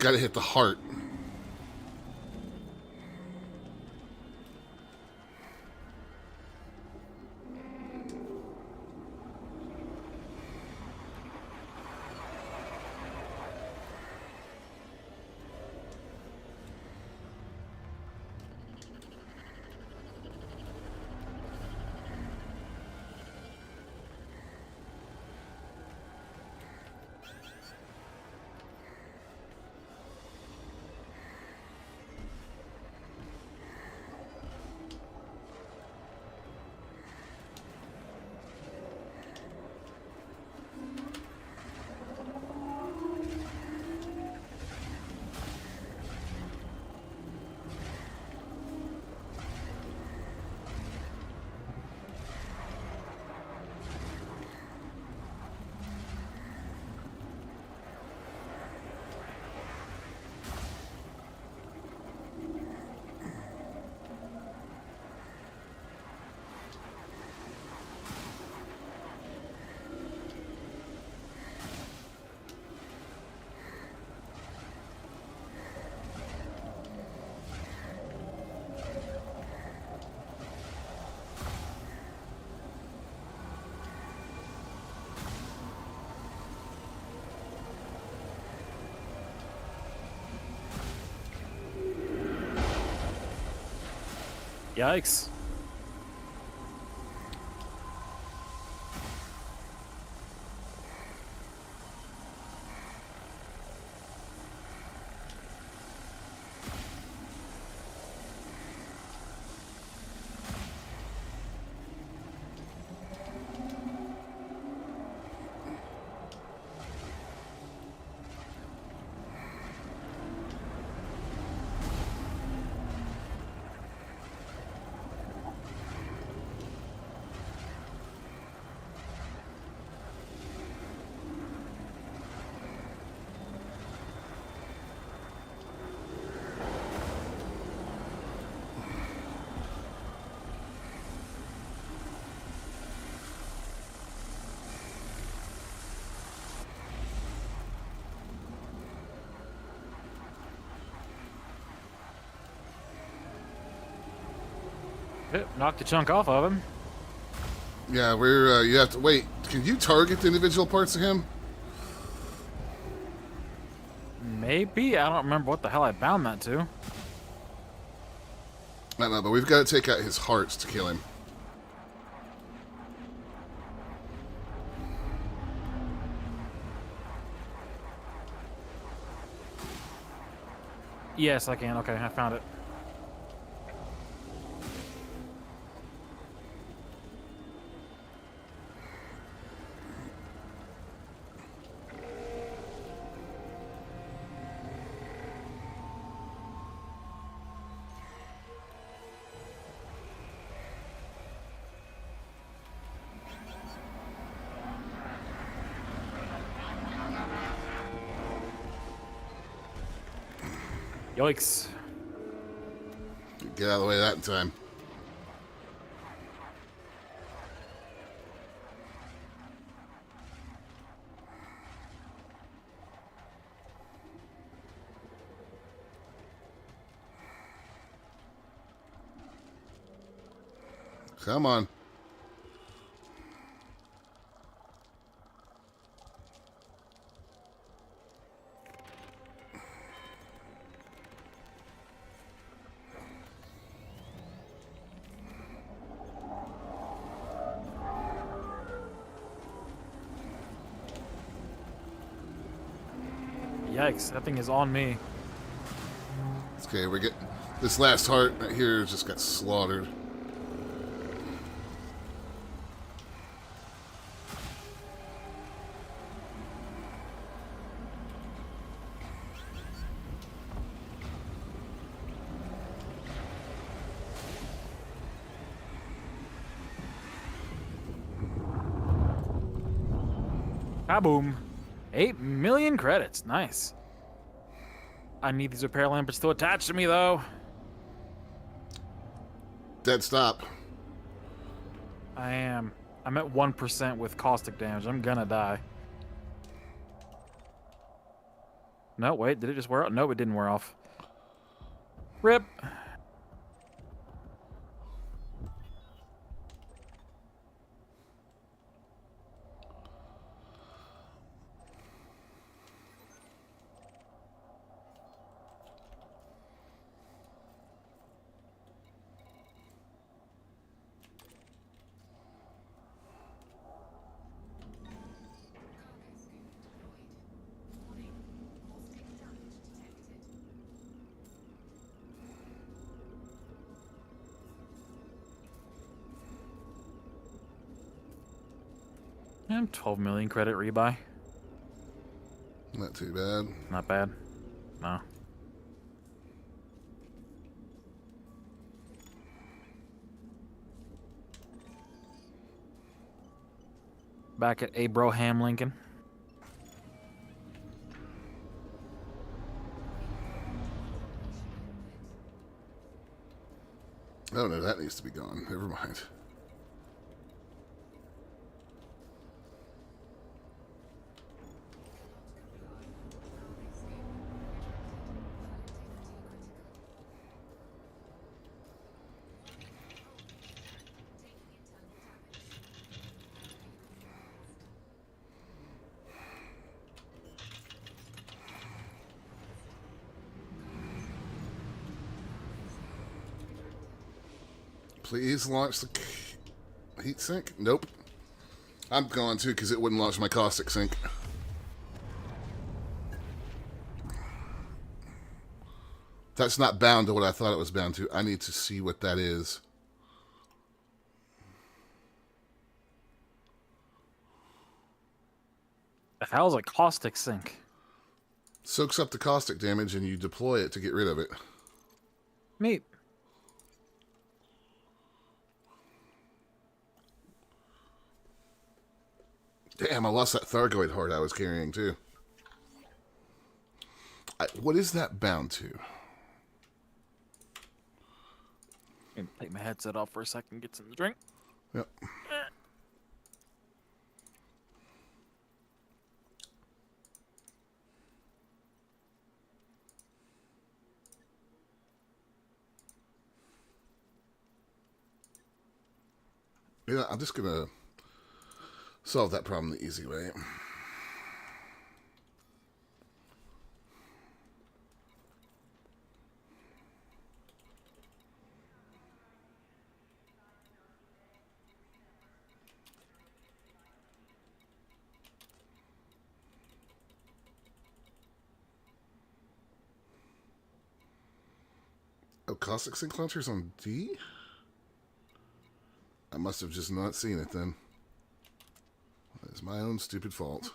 Speaker 2: Gotta hit the heart.
Speaker 1: Yikes. Yep, knocked a chunk off of him.
Speaker 2: Yeah, we're, you have to, wait, can you target the individual parts of him?
Speaker 1: Maybe. I don't remember what the hell I bound that to.
Speaker 2: I know, but we've got to take out his hearts to kill him.
Speaker 1: Yes, I can. Okay, I found it. Yikes.
Speaker 2: Get out of the way of that in time. Come on.
Speaker 1: Yikes, that thing is on me.
Speaker 2: Okay, we're getting... This last heart right here just got slaughtered.
Speaker 1: Kaboom. 8 million credits. Nice. I need these repair lamps still attached to me, though.
Speaker 2: Dead stop.
Speaker 1: I am. I'm at 1% with caustic damage. I'm gonna die. No, wait. Did it just wear off? No, it didn't wear off. RIP. I'm 12 million credit rebuy.
Speaker 2: Not too bad.
Speaker 1: Not bad. No. Back at Abraham Lincoln.
Speaker 2: Oh no, that needs to be gone. Never mind. Please launch the heat sink. Nope. I'm going to because it wouldn't launch my caustic sink. That's not bound to what I thought it was bound to. I need to see what that is.
Speaker 1: The hell's a caustic sink?
Speaker 2: Soaks up the caustic damage and you deploy it to get rid of it.
Speaker 1: Neat.
Speaker 2: Damn, I lost that Thargoid heart I was carrying too. What is that bound to?
Speaker 1: I'm gonna take my headset off for a second, get some drink.
Speaker 2: Yep. Yeah, I'm just gonna solve that problem the easy way. Oh, caustic sink launchers on D? I must have just not seen it then. It's my own stupid fault.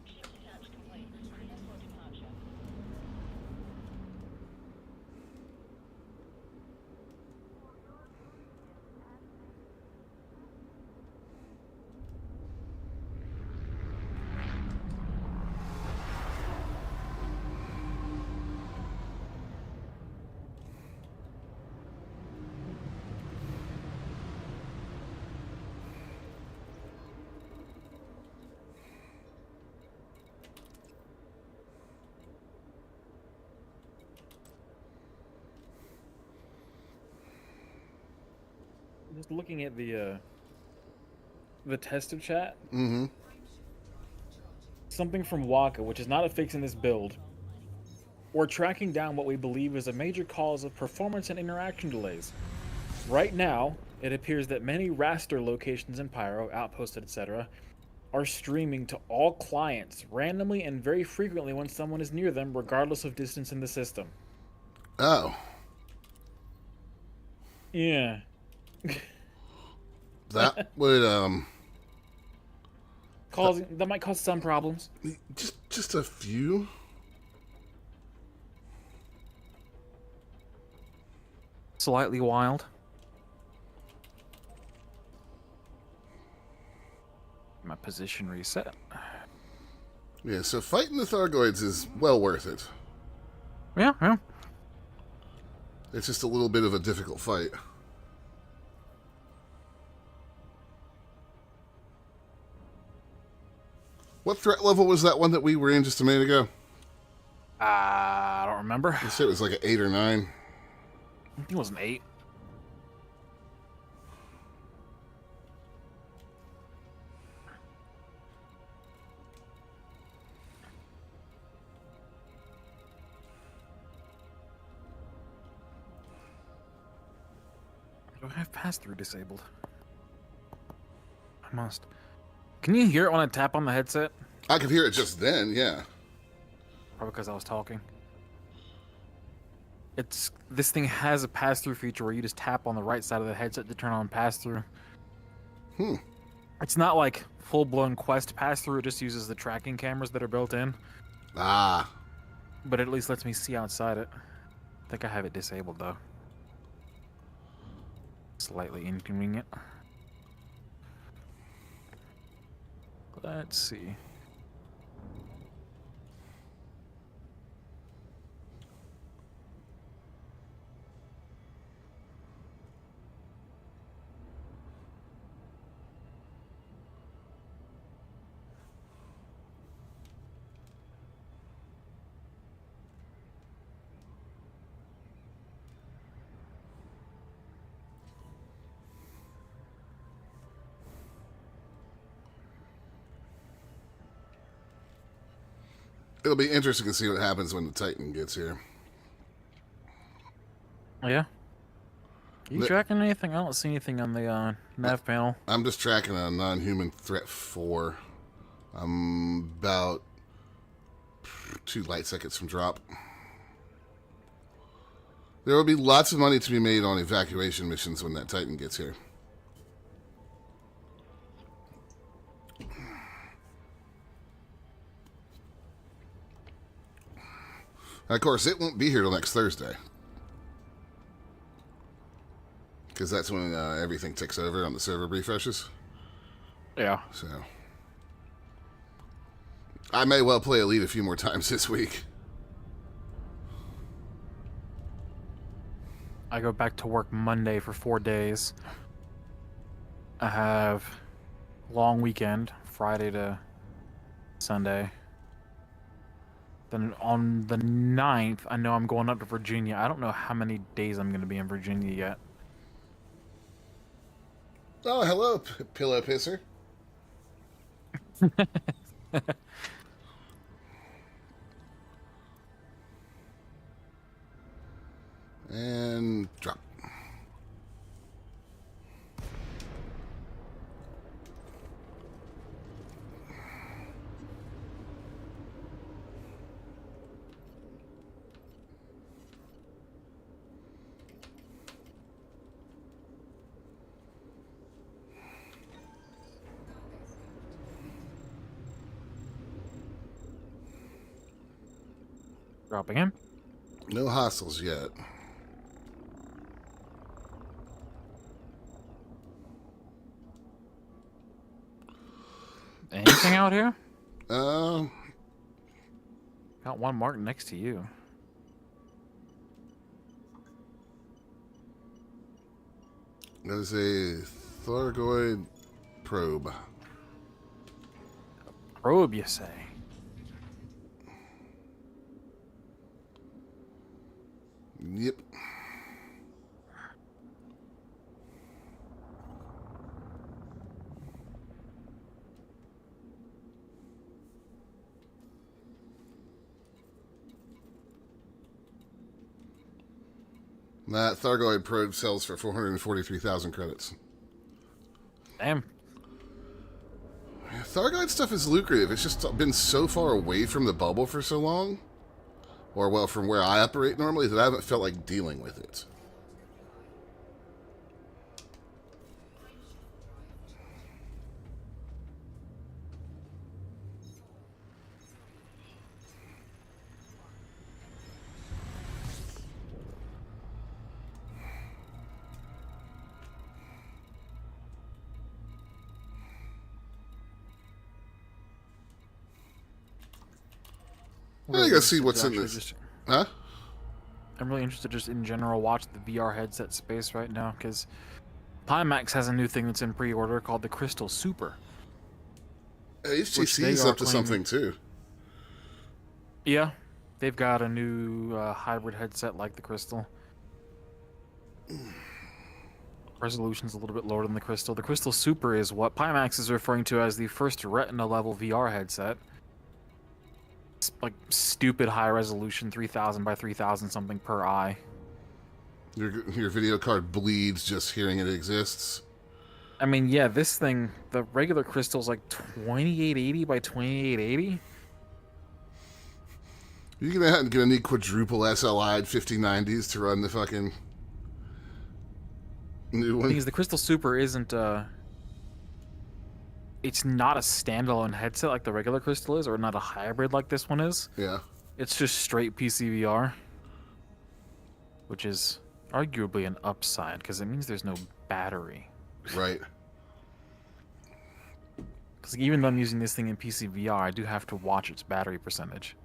Speaker 4: Ship detach complete. Prepare for departure.
Speaker 1: Just looking at the tester chat,
Speaker 2: Mm-hmm.
Speaker 1: something from Waka, which is not a fix in this build. We're tracking down what we believe is a major cause of performance and interaction delays. Right now, it appears that many raster locations in Pyro, outposted, etc., are streaming to all clients randomly and very frequently when someone is near them, regardless of distance in the system.
Speaker 2: Oh.
Speaker 1: Yeah.
Speaker 2: That would,
Speaker 1: That might cause some problems.
Speaker 2: just a few.
Speaker 1: Slightly wild. My position reset.
Speaker 2: Yeah, so fighting the Thargoids is well worth it.
Speaker 1: Yeah.
Speaker 2: It's just a little bit of a difficult fight. What threat level was that one that we were in just a minute ago?
Speaker 1: I don't remember.
Speaker 2: You said it was like an 8 or 9.
Speaker 1: I think it was an 8. Do I have pass-through disabled? I must. Can you hear it when I tap on the headset?
Speaker 2: I could hear it just then, yeah.
Speaker 1: Probably because I was talking. This thing has a pass-through feature where you just tap on the right side of the headset to turn on pass-through. It's not like full-blown Quest pass-through, it just uses the tracking cameras that are built in.
Speaker 2: Ah.
Speaker 1: But it at least lets me see outside it. I think I have it disabled, though. Slightly inconvenient. Let's see.
Speaker 2: It'll be interesting to see what happens when the Titan gets here.
Speaker 1: Oh, yeah? Are you tracking anything? I don't see anything on the nav panel.
Speaker 2: I'm just tracking a non-human threat 4. I'm about 2 light seconds from drop. There will be lots of money to be made on evacuation missions when that Titan gets here. And of course, it won't be here till next Thursday. Because that's when everything ticks over on the server refreshes.
Speaker 1: Yeah.
Speaker 2: So I may well play Elite a few more times this week.
Speaker 6: I go back to work Monday for 4 days. I have long weekend, Friday to Sunday. Then on the 9th, I know I'm going up to Virginia. I don't know how many days I'm going to be in Virginia yet.
Speaker 2: Oh, hello, pillow pisser. And drop.
Speaker 6: Dropping in.
Speaker 2: No hostiles yet.
Speaker 6: Anything out here?
Speaker 2: Um,
Speaker 6: Got one marked next to you.
Speaker 2: that is a Thargoid probe.
Speaker 6: Probe, you say?
Speaker 2: Yep. That Thargoid probe sells for 443,000 credits.
Speaker 6: Damn.
Speaker 2: Thargoid stuff is lucrative. It's just been so far away from the bubble for so long, or well, from where I operate normally, that I haven't felt like dealing with it. I gotta see what's in this. Huh?
Speaker 6: I'm really interested just in general watch the VR headset space right now because Pimax has a new thing that's in pre-order called the Crystal Super.
Speaker 2: HTC's up to something too.
Speaker 6: Yeah, they've got a new hybrid headset like the Crystal. Resolution's a little bit lower than the Crystal. The Crystal Super is what Pimax is referring to as the first Retina level VR headset. It's like stupid high resolution, 3000 by 3000 something per eye.
Speaker 2: Your video card bleeds just hearing it exists.
Speaker 6: I mean, yeah, this thing, the regular Crystal's like 2880 by 2880.
Speaker 2: You're gonna need quadruple SLI'd 5090s to run the fucking new
Speaker 6: The
Speaker 2: one.
Speaker 6: thing is, the Crystal Super isn't, it's not a standalone headset like the regular Crystal is, or not a hybrid like this one is.
Speaker 2: Yeah.
Speaker 6: It's just straight PC VR, which is arguably an upside, because it means there's no battery.
Speaker 2: Right.
Speaker 6: Because even though I'm using this thing in PC VR, I do have to watch its battery percentage.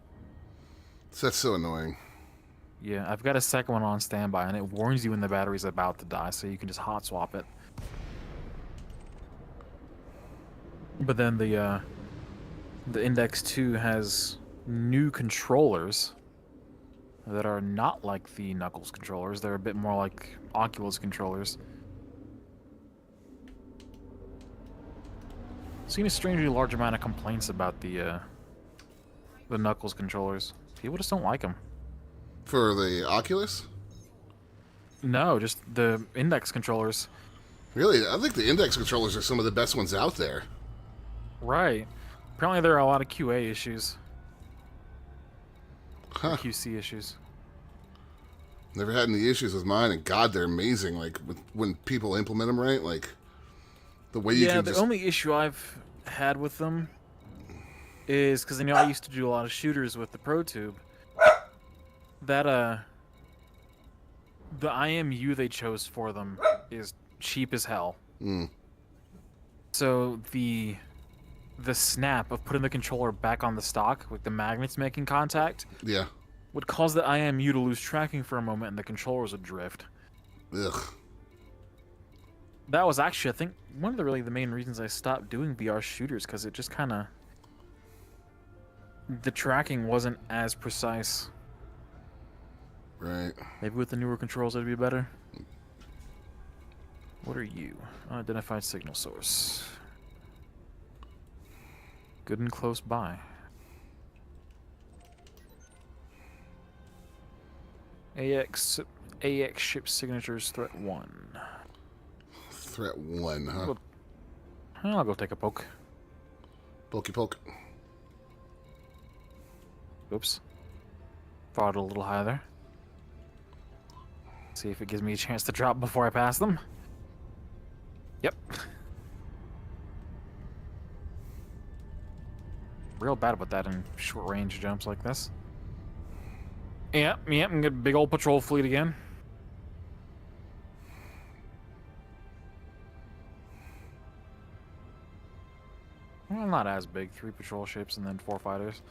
Speaker 2: So that's so annoying.
Speaker 6: Yeah, I've got a second one on standby, and it warns you when the battery's about to die, so you can just hot swap it. But then the Index 2 has new controllers that are not like the Knuckles controllers. They're a bit more like Oculus controllers. Seen a strangely large amount of complaints about the Knuckles controllers. People just don't like them.
Speaker 2: For the Oculus?
Speaker 6: No, just the Index controllers.
Speaker 2: Really? I think the Index controllers are some of the best ones out there.
Speaker 6: Right. Apparently there are a lot of QA issues.
Speaker 2: Huh.
Speaker 6: QC issues.
Speaker 2: Never had any issues with mine, and God, they're amazing. Like, when people implement them right, like, the way you
Speaker 6: Yeah,
Speaker 2: can
Speaker 6: the
Speaker 2: just...
Speaker 6: only issue I've had with them is because I used to do a lot of shooters with the Pro Tube. That the IMU they chose for them is cheap as hell.
Speaker 2: Mm.
Speaker 6: So the snap of putting the controller back on the stock with the magnets making contact
Speaker 2: Yeah.
Speaker 6: would cause the IMU to lose tracking for a moment and the controllers would drift.
Speaker 2: Ugh.
Speaker 6: That was actually, I think, one of the main reasons I stopped doing VR shooters, because it just kind of... The tracking wasn't as precise.
Speaker 2: Right.
Speaker 6: Maybe with the newer controls it'd be better. What are you? Unidentified signal source. Good and close by. AX ship signatures threat 1.
Speaker 2: Threat 1, huh?
Speaker 6: I'll go take a poke.
Speaker 2: Pokey poke.
Speaker 6: Oops. Thought a little high there. See if it gives me a chance to drop before I pass them. Yep. Real bad about that in short range jumps like this. Yep, and get a big old patrol fleet again. Well, not as big. 3 patrol ships and then 4 fighters.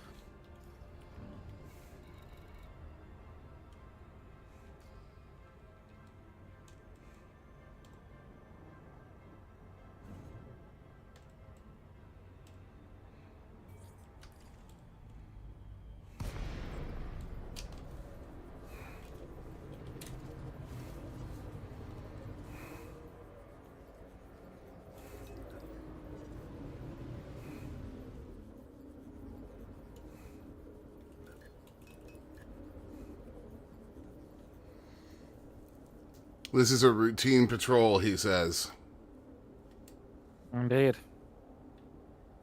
Speaker 2: This is a routine patrol, he says.
Speaker 6: Indeed.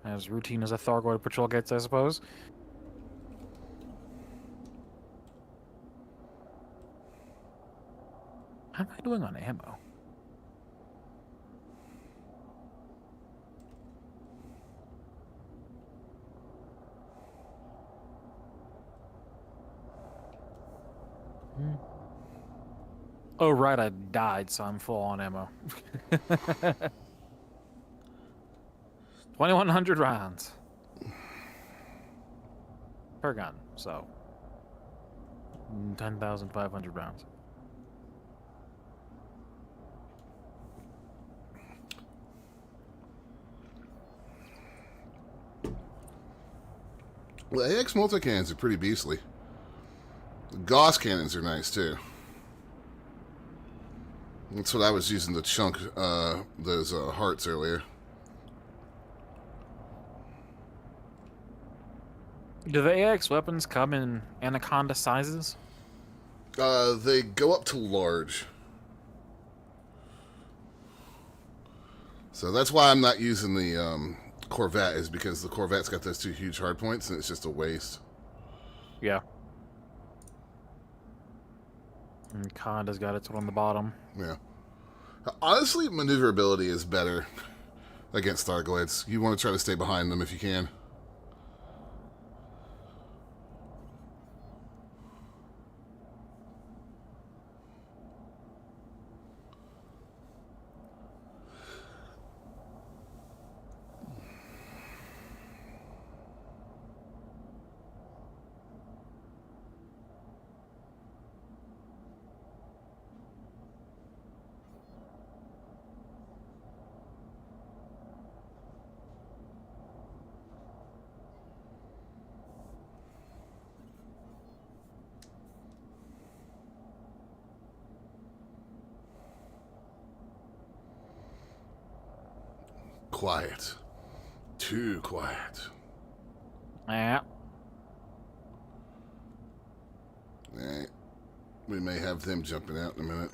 Speaker 6: As routine as a Thargoid patrol gets, I suppose. How am I doing on ammo? Oh, right, I died, so I'm full on ammo. 2,100 rounds. Per gun, so 10,500 rounds.
Speaker 2: Well, AX multi-cannons are pretty beastly. The Gauss cannons are nice, too. That's what I was using to chunk those hearts earlier.
Speaker 6: Do the AX weapons come in Anaconda sizes?
Speaker 2: They go up to large. So that's why I'm not using the Corvette, is because the Corvette's got those 2 huge hard points, and it's just a waste.
Speaker 6: Yeah. And Conda's got its one on the bottom.
Speaker 2: Yeah. Honestly, maneuverability is better against Thargoids. You want to try to stay behind them if you can. Quiet. Too quiet.
Speaker 6: Yeah.
Speaker 2: Alright. We may have them jumping out in a minute.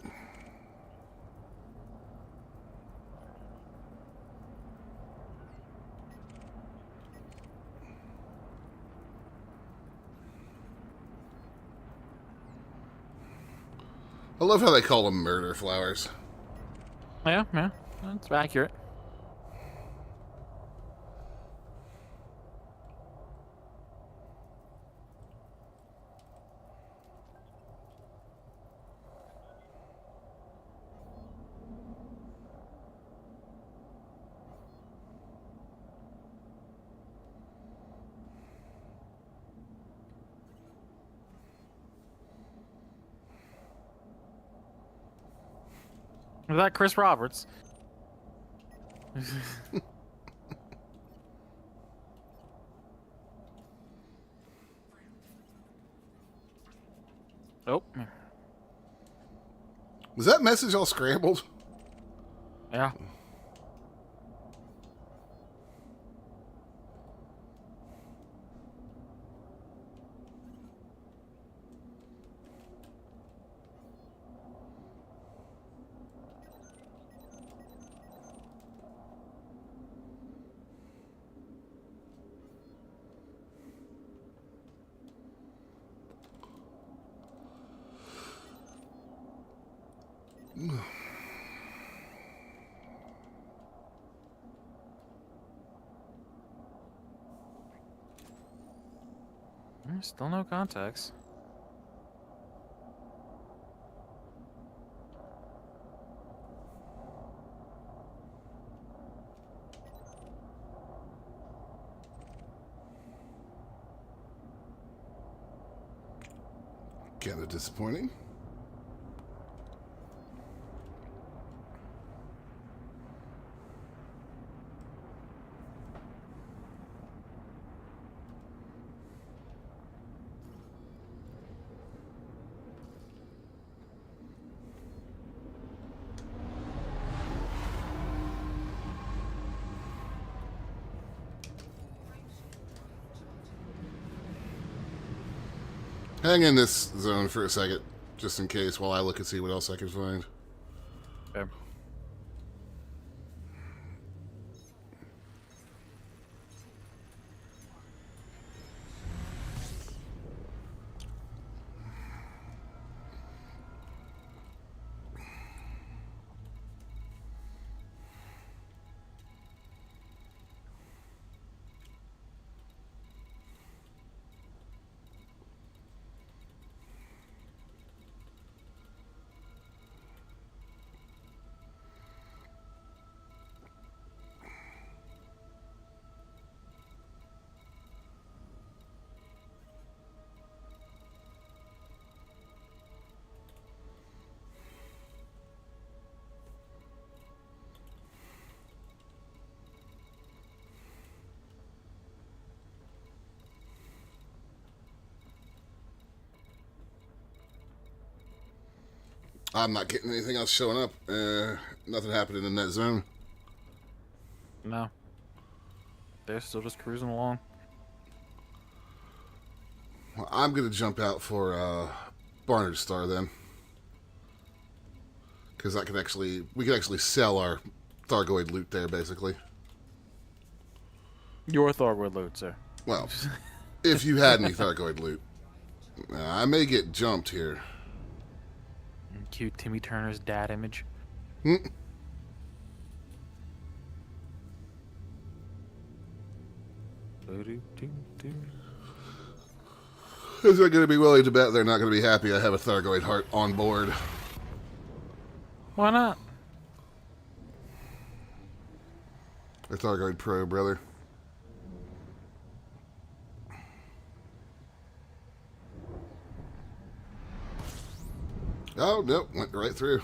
Speaker 2: I love how they call them murder flowers.
Speaker 6: Yeah, that's accurate. Was that Chris Roberts? Nope.
Speaker 2: Was that message all scrambled?
Speaker 6: Yeah. Still no contacts.
Speaker 2: Kind of disappointing. Hang in this zone for a second, just in case, while I look and see what else I can find.
Speaker 6: Okay.
Speaker 2: I'm not getting anything else showing up. Nothing happening in that zone.
Speaker 6: No. They're still just cruising along.
Speaker 2: Well, I'm gonna jump out for Barnard Star then, because we could actually sell our Thargoid loot there, basically.
Speaker 6: Your Thargoid loot, sir.
Speaker 2: Well, if you had any Thargoid loot, I may get jumped here.
Speaker 6: Cute Timmy Turner's dad image.
Speaker 2: Is I going to be willing to bet they're not going to be happy I have a Thargoid heart on board?
Speaker 6: Why not?
Speaker 2: A Thargoid Pro, brother. Oh, nope, went right through.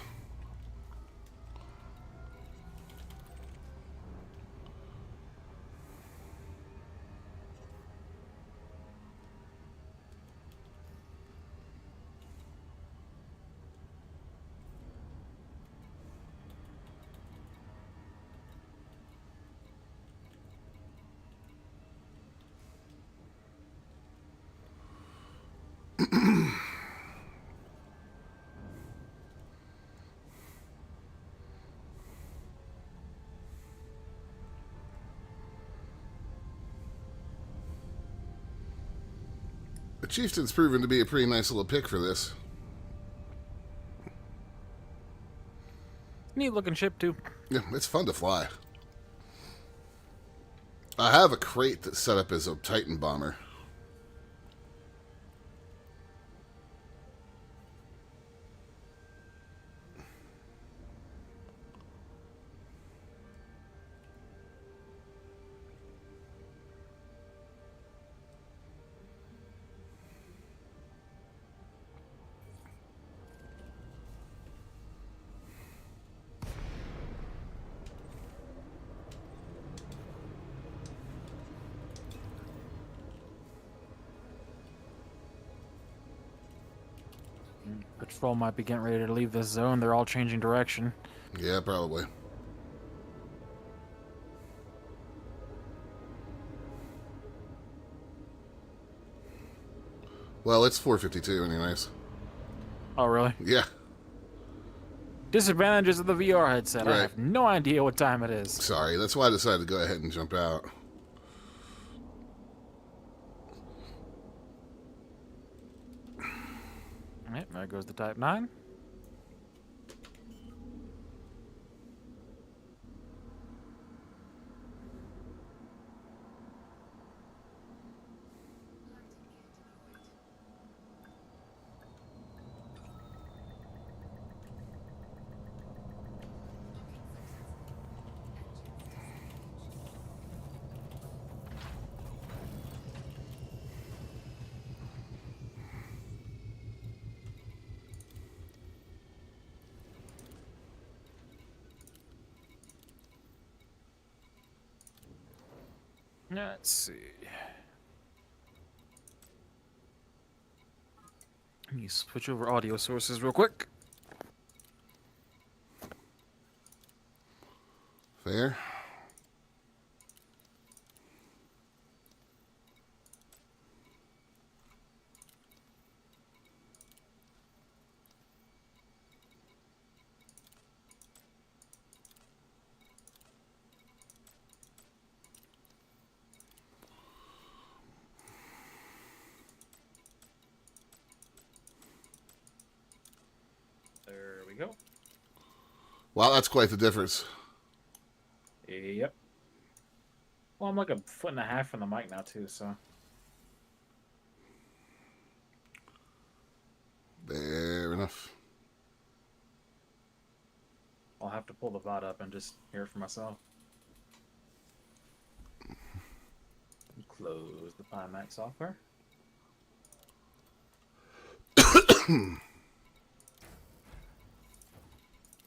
Speaker 2: The Chieftain's proven to be a pretty nice little pick for this.
Speaker 6: Neat looking ship, too.
Speaker 2: Yeah, it's fun to fly. I have a crate that's set up as a Titan bomber.
Speaker 6: patrol might be getting ready to leave this zone. They're all changing direction.
Speaker 2: Yeah, probably. Well, it's 4:52 anyways.
Speaker 6: Oh, really?
Speaker 2: Yeah.
Speaker 6: Disadvantages of the VR headset. I
Speaker 2: Right.
Speaker 6: have no idea what time it is.
Speaker 2: Sorry, that's why I decided to go ahead and jump out.
Speaker 6: Alright, there goes the Type 9. Let's see. Let me switch over audio sources real quick.
Speaker 2: Fair.
Speaker 1: There we go.
Speaker 2: Wow, that's quite the difference.
Speaker 1: Yep. Well, I'm like 1.5 feet from the mic now, too, so.
Speaker 2: Fair enough.
Speaker 1: I'll have to pull the VOD up and just hear it for myself. Close the PyMac software.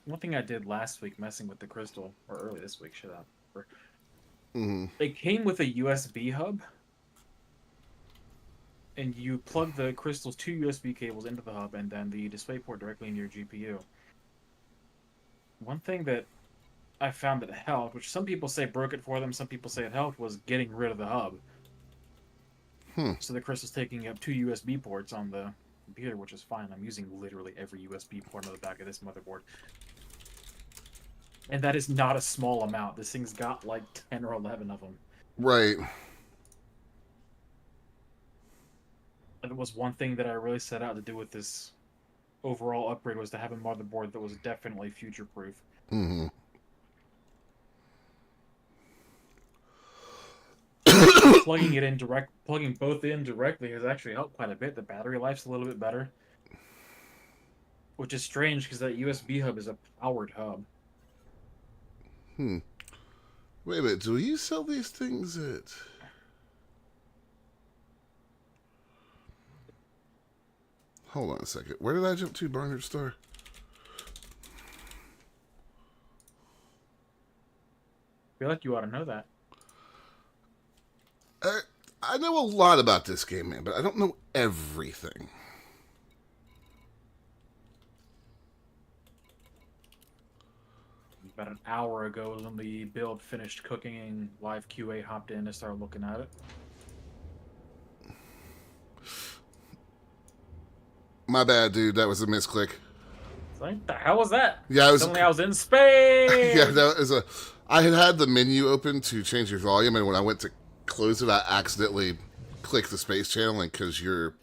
Speaker 1: One thing I did last week messing with the crystal, or early this week, shut up. It came with a USB hub, and you plug the crystal's 2 USB cables into the hub and then the display port directly into your GPU. One thing that I found that helped, which some people say broke it for them, some people say it helped, was getting rid of the hub. So the crystal's taking up 2 USB ports on the computer, which is fine. I'm using literally every USB port on the back of this motherboard. And that is not a small amount. This thing's got like 10 or 11 of them.
Speaker 2: Right.
Speaker 1: And it was one thing that I really set out to do with this overall upgrade, was to have a motherboard that was definitely future-proof. Plugging both in directly has actually helped quite a bit. The battery life's a little bit better, which is strange because that USB hub is a powered hub.
Speaker 2: Wait a minute, do you sell these things at... Hold on a second. Where did I jump to, Barnard Star?
Speaker 1: I feel like you ought to know that.
Speaker 2: I know a lot about this game, man, but I don't know everything.
Speaker 1: About an hour ago when the build finished cooking and live QA hopped in and started looking at it.
Speaker 2: My bad, dude. That was a misclick.
Speaker 1: Like, the hell was that?
Speaker 2: Yeah, I was.
Speaker 1: Suddenly I was in space.
Speaker 2: Yeah, that was a. I had the menu open to change your volume, and when I went to close it, I accidentally clicked the space channel, and because your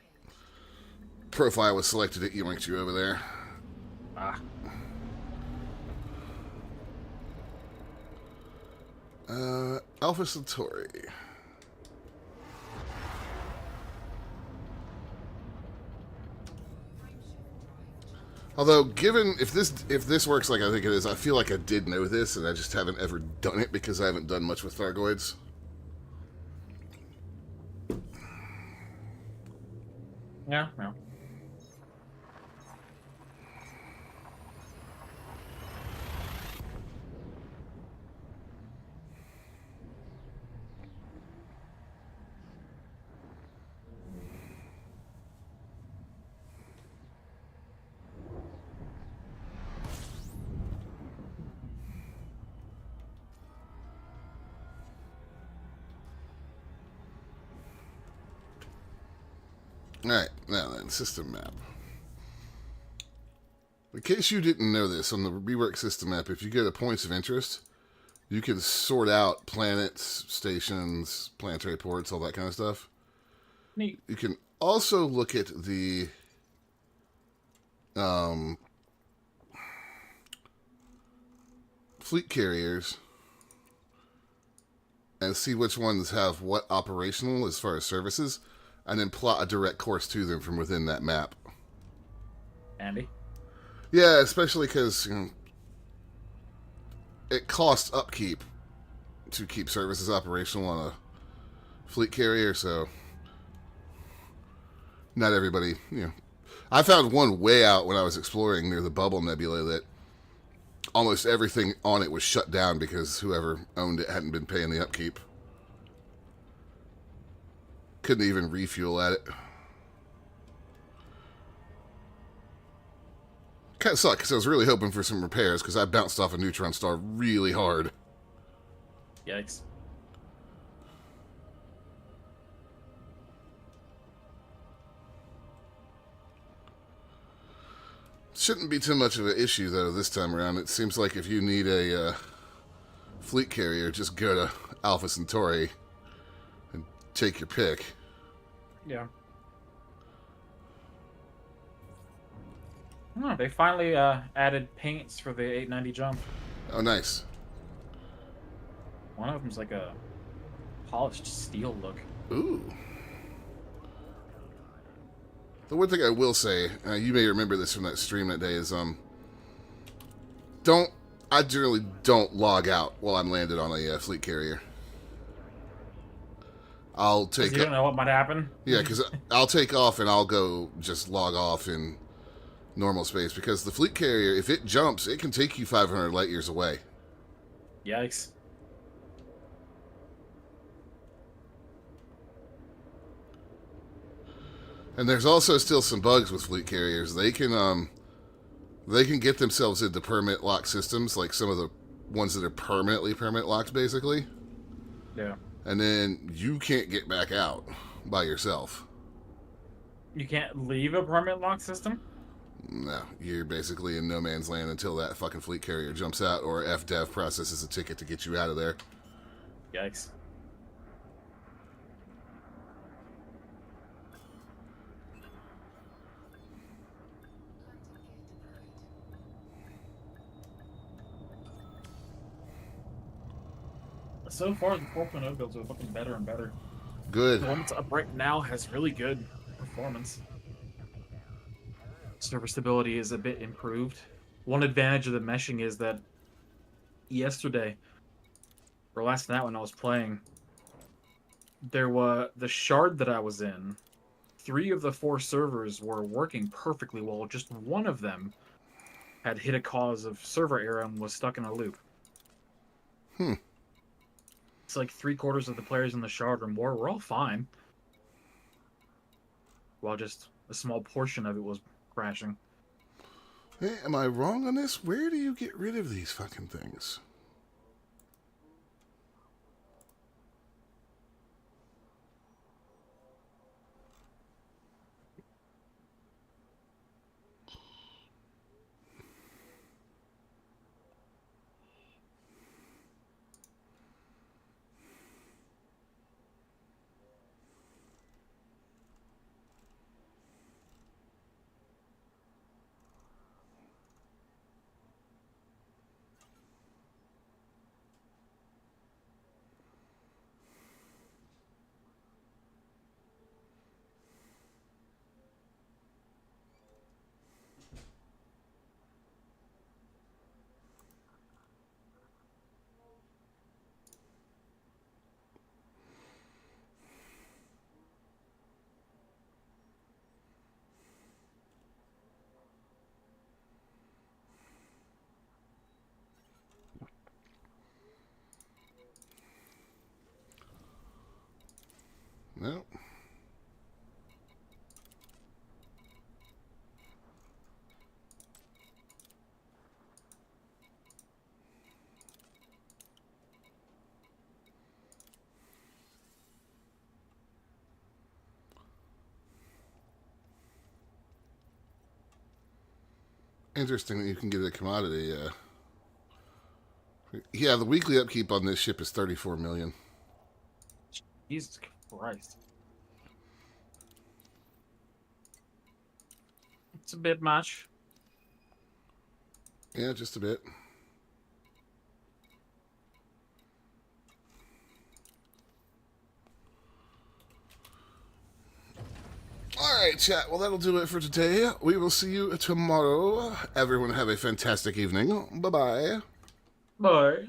Speaker 2: profile was selected, it yoinked you over there.
Speaker 1: Ah.
Speaker 2: Alpha Centauri. Although, given if this works like I think it is, I feel like I did know this, and I just haven't ever done it because I haven't done much with Thargoids.
Speaker 1: Yeah.
Speaker 2: Alright, now then, system map. In case you didn't know this, on the rework system map, if you go to points of interest, you can sort out planets, stations, planetary ports, all that kind of stuff.
Speaker 1: Neat.
Speaker 2: You can also look at the fleet carriers and see which ones have what operational as far as services, and then plot a direct course to them from within that map.
Speaker 1: Andy.
Speaker 2: Yeah, especially because it costs upkeep to keep services operational on a fleet carrier, so not everybody, I found one way out when I was exploring near the Bubble Nebula that almost everything on it was shut down because whoever owned it hadn't been paying the upkeep. Couldn't even refuel at it. Kind of sucked because I was really hoping for some repairs because I bounced off a neutron star really hard.
Speaker 1: Yikes.
Speaker 2: Shouldn't be too much of an issue, though, this time around. It seems like if you need a fleet carrier, just go to Alpha Centauri and take your pick.
Speaker 1: Yeah. Oh, they finally added paints for the 890 jump.
Speaker 2: Oh, nice.
Speaker 1: One of them's like a polished steel look.
Speaker 2: Ooh. The one thing I will say, you may remember this from that stream that day, is I generally don't log out while I'm landed on a fleet carrier. I'll
Speaker 1: 'Cause
Speaker 2: take.
Speaker 1: you don't know what might happen.
Speaker 2: Yeah, because I'll take off and I'll go just log off in normal space, because the fleet carrier, if it jumps, it can take you 500 light years away.
Speaker 1: Yikes.
Speaker 2: And there's also still some bugs with fleet carriers. They can get themselves into permanent lock systems, like some of the ones that are permanent locked, basically.
Speaker 1: Yeah.
Speaker 2: And then you can't get back out by yourself.
Speaker 1: You can't leave a permanent lock system?
Speaker 2: No, you're basically in no man's land until that fucking fleet carrier jumps out or FDev processes a ticket to get you out of there.
Speaker 1: Yikes. So far, the 4.0 builds are looking better and better.
Speaker 2: Good.
Speaker 1: The one that's up right now has really good performance. Server stability is a bit improved. One advantage of the meshing is that yesterday, or last night when I was playing, there was the shard that I was in. 3 of the 4 servers were working perfectly well. Just one of them had hit a cause of server error and was stuck in a loop. It's like 3/4 of the players in the shard or more were all fine, while just a small portion of it was crashing.
Speaker 2: Hey, am I wrong on this? Where do you get rid of these fucking things? No. Interesting that you can get a commodity. Yeah, the weekly upkeep on this ship is 34 million.
Speaker 1: Jesus Christ. It's a bit much.
Speaker 2: Yeah, just a bit. All right, chat. Well, that'll do it for today. We will see you tomorrow. Everyone have a fantastic evening. Bye-bye.
Speaker 1: Bye.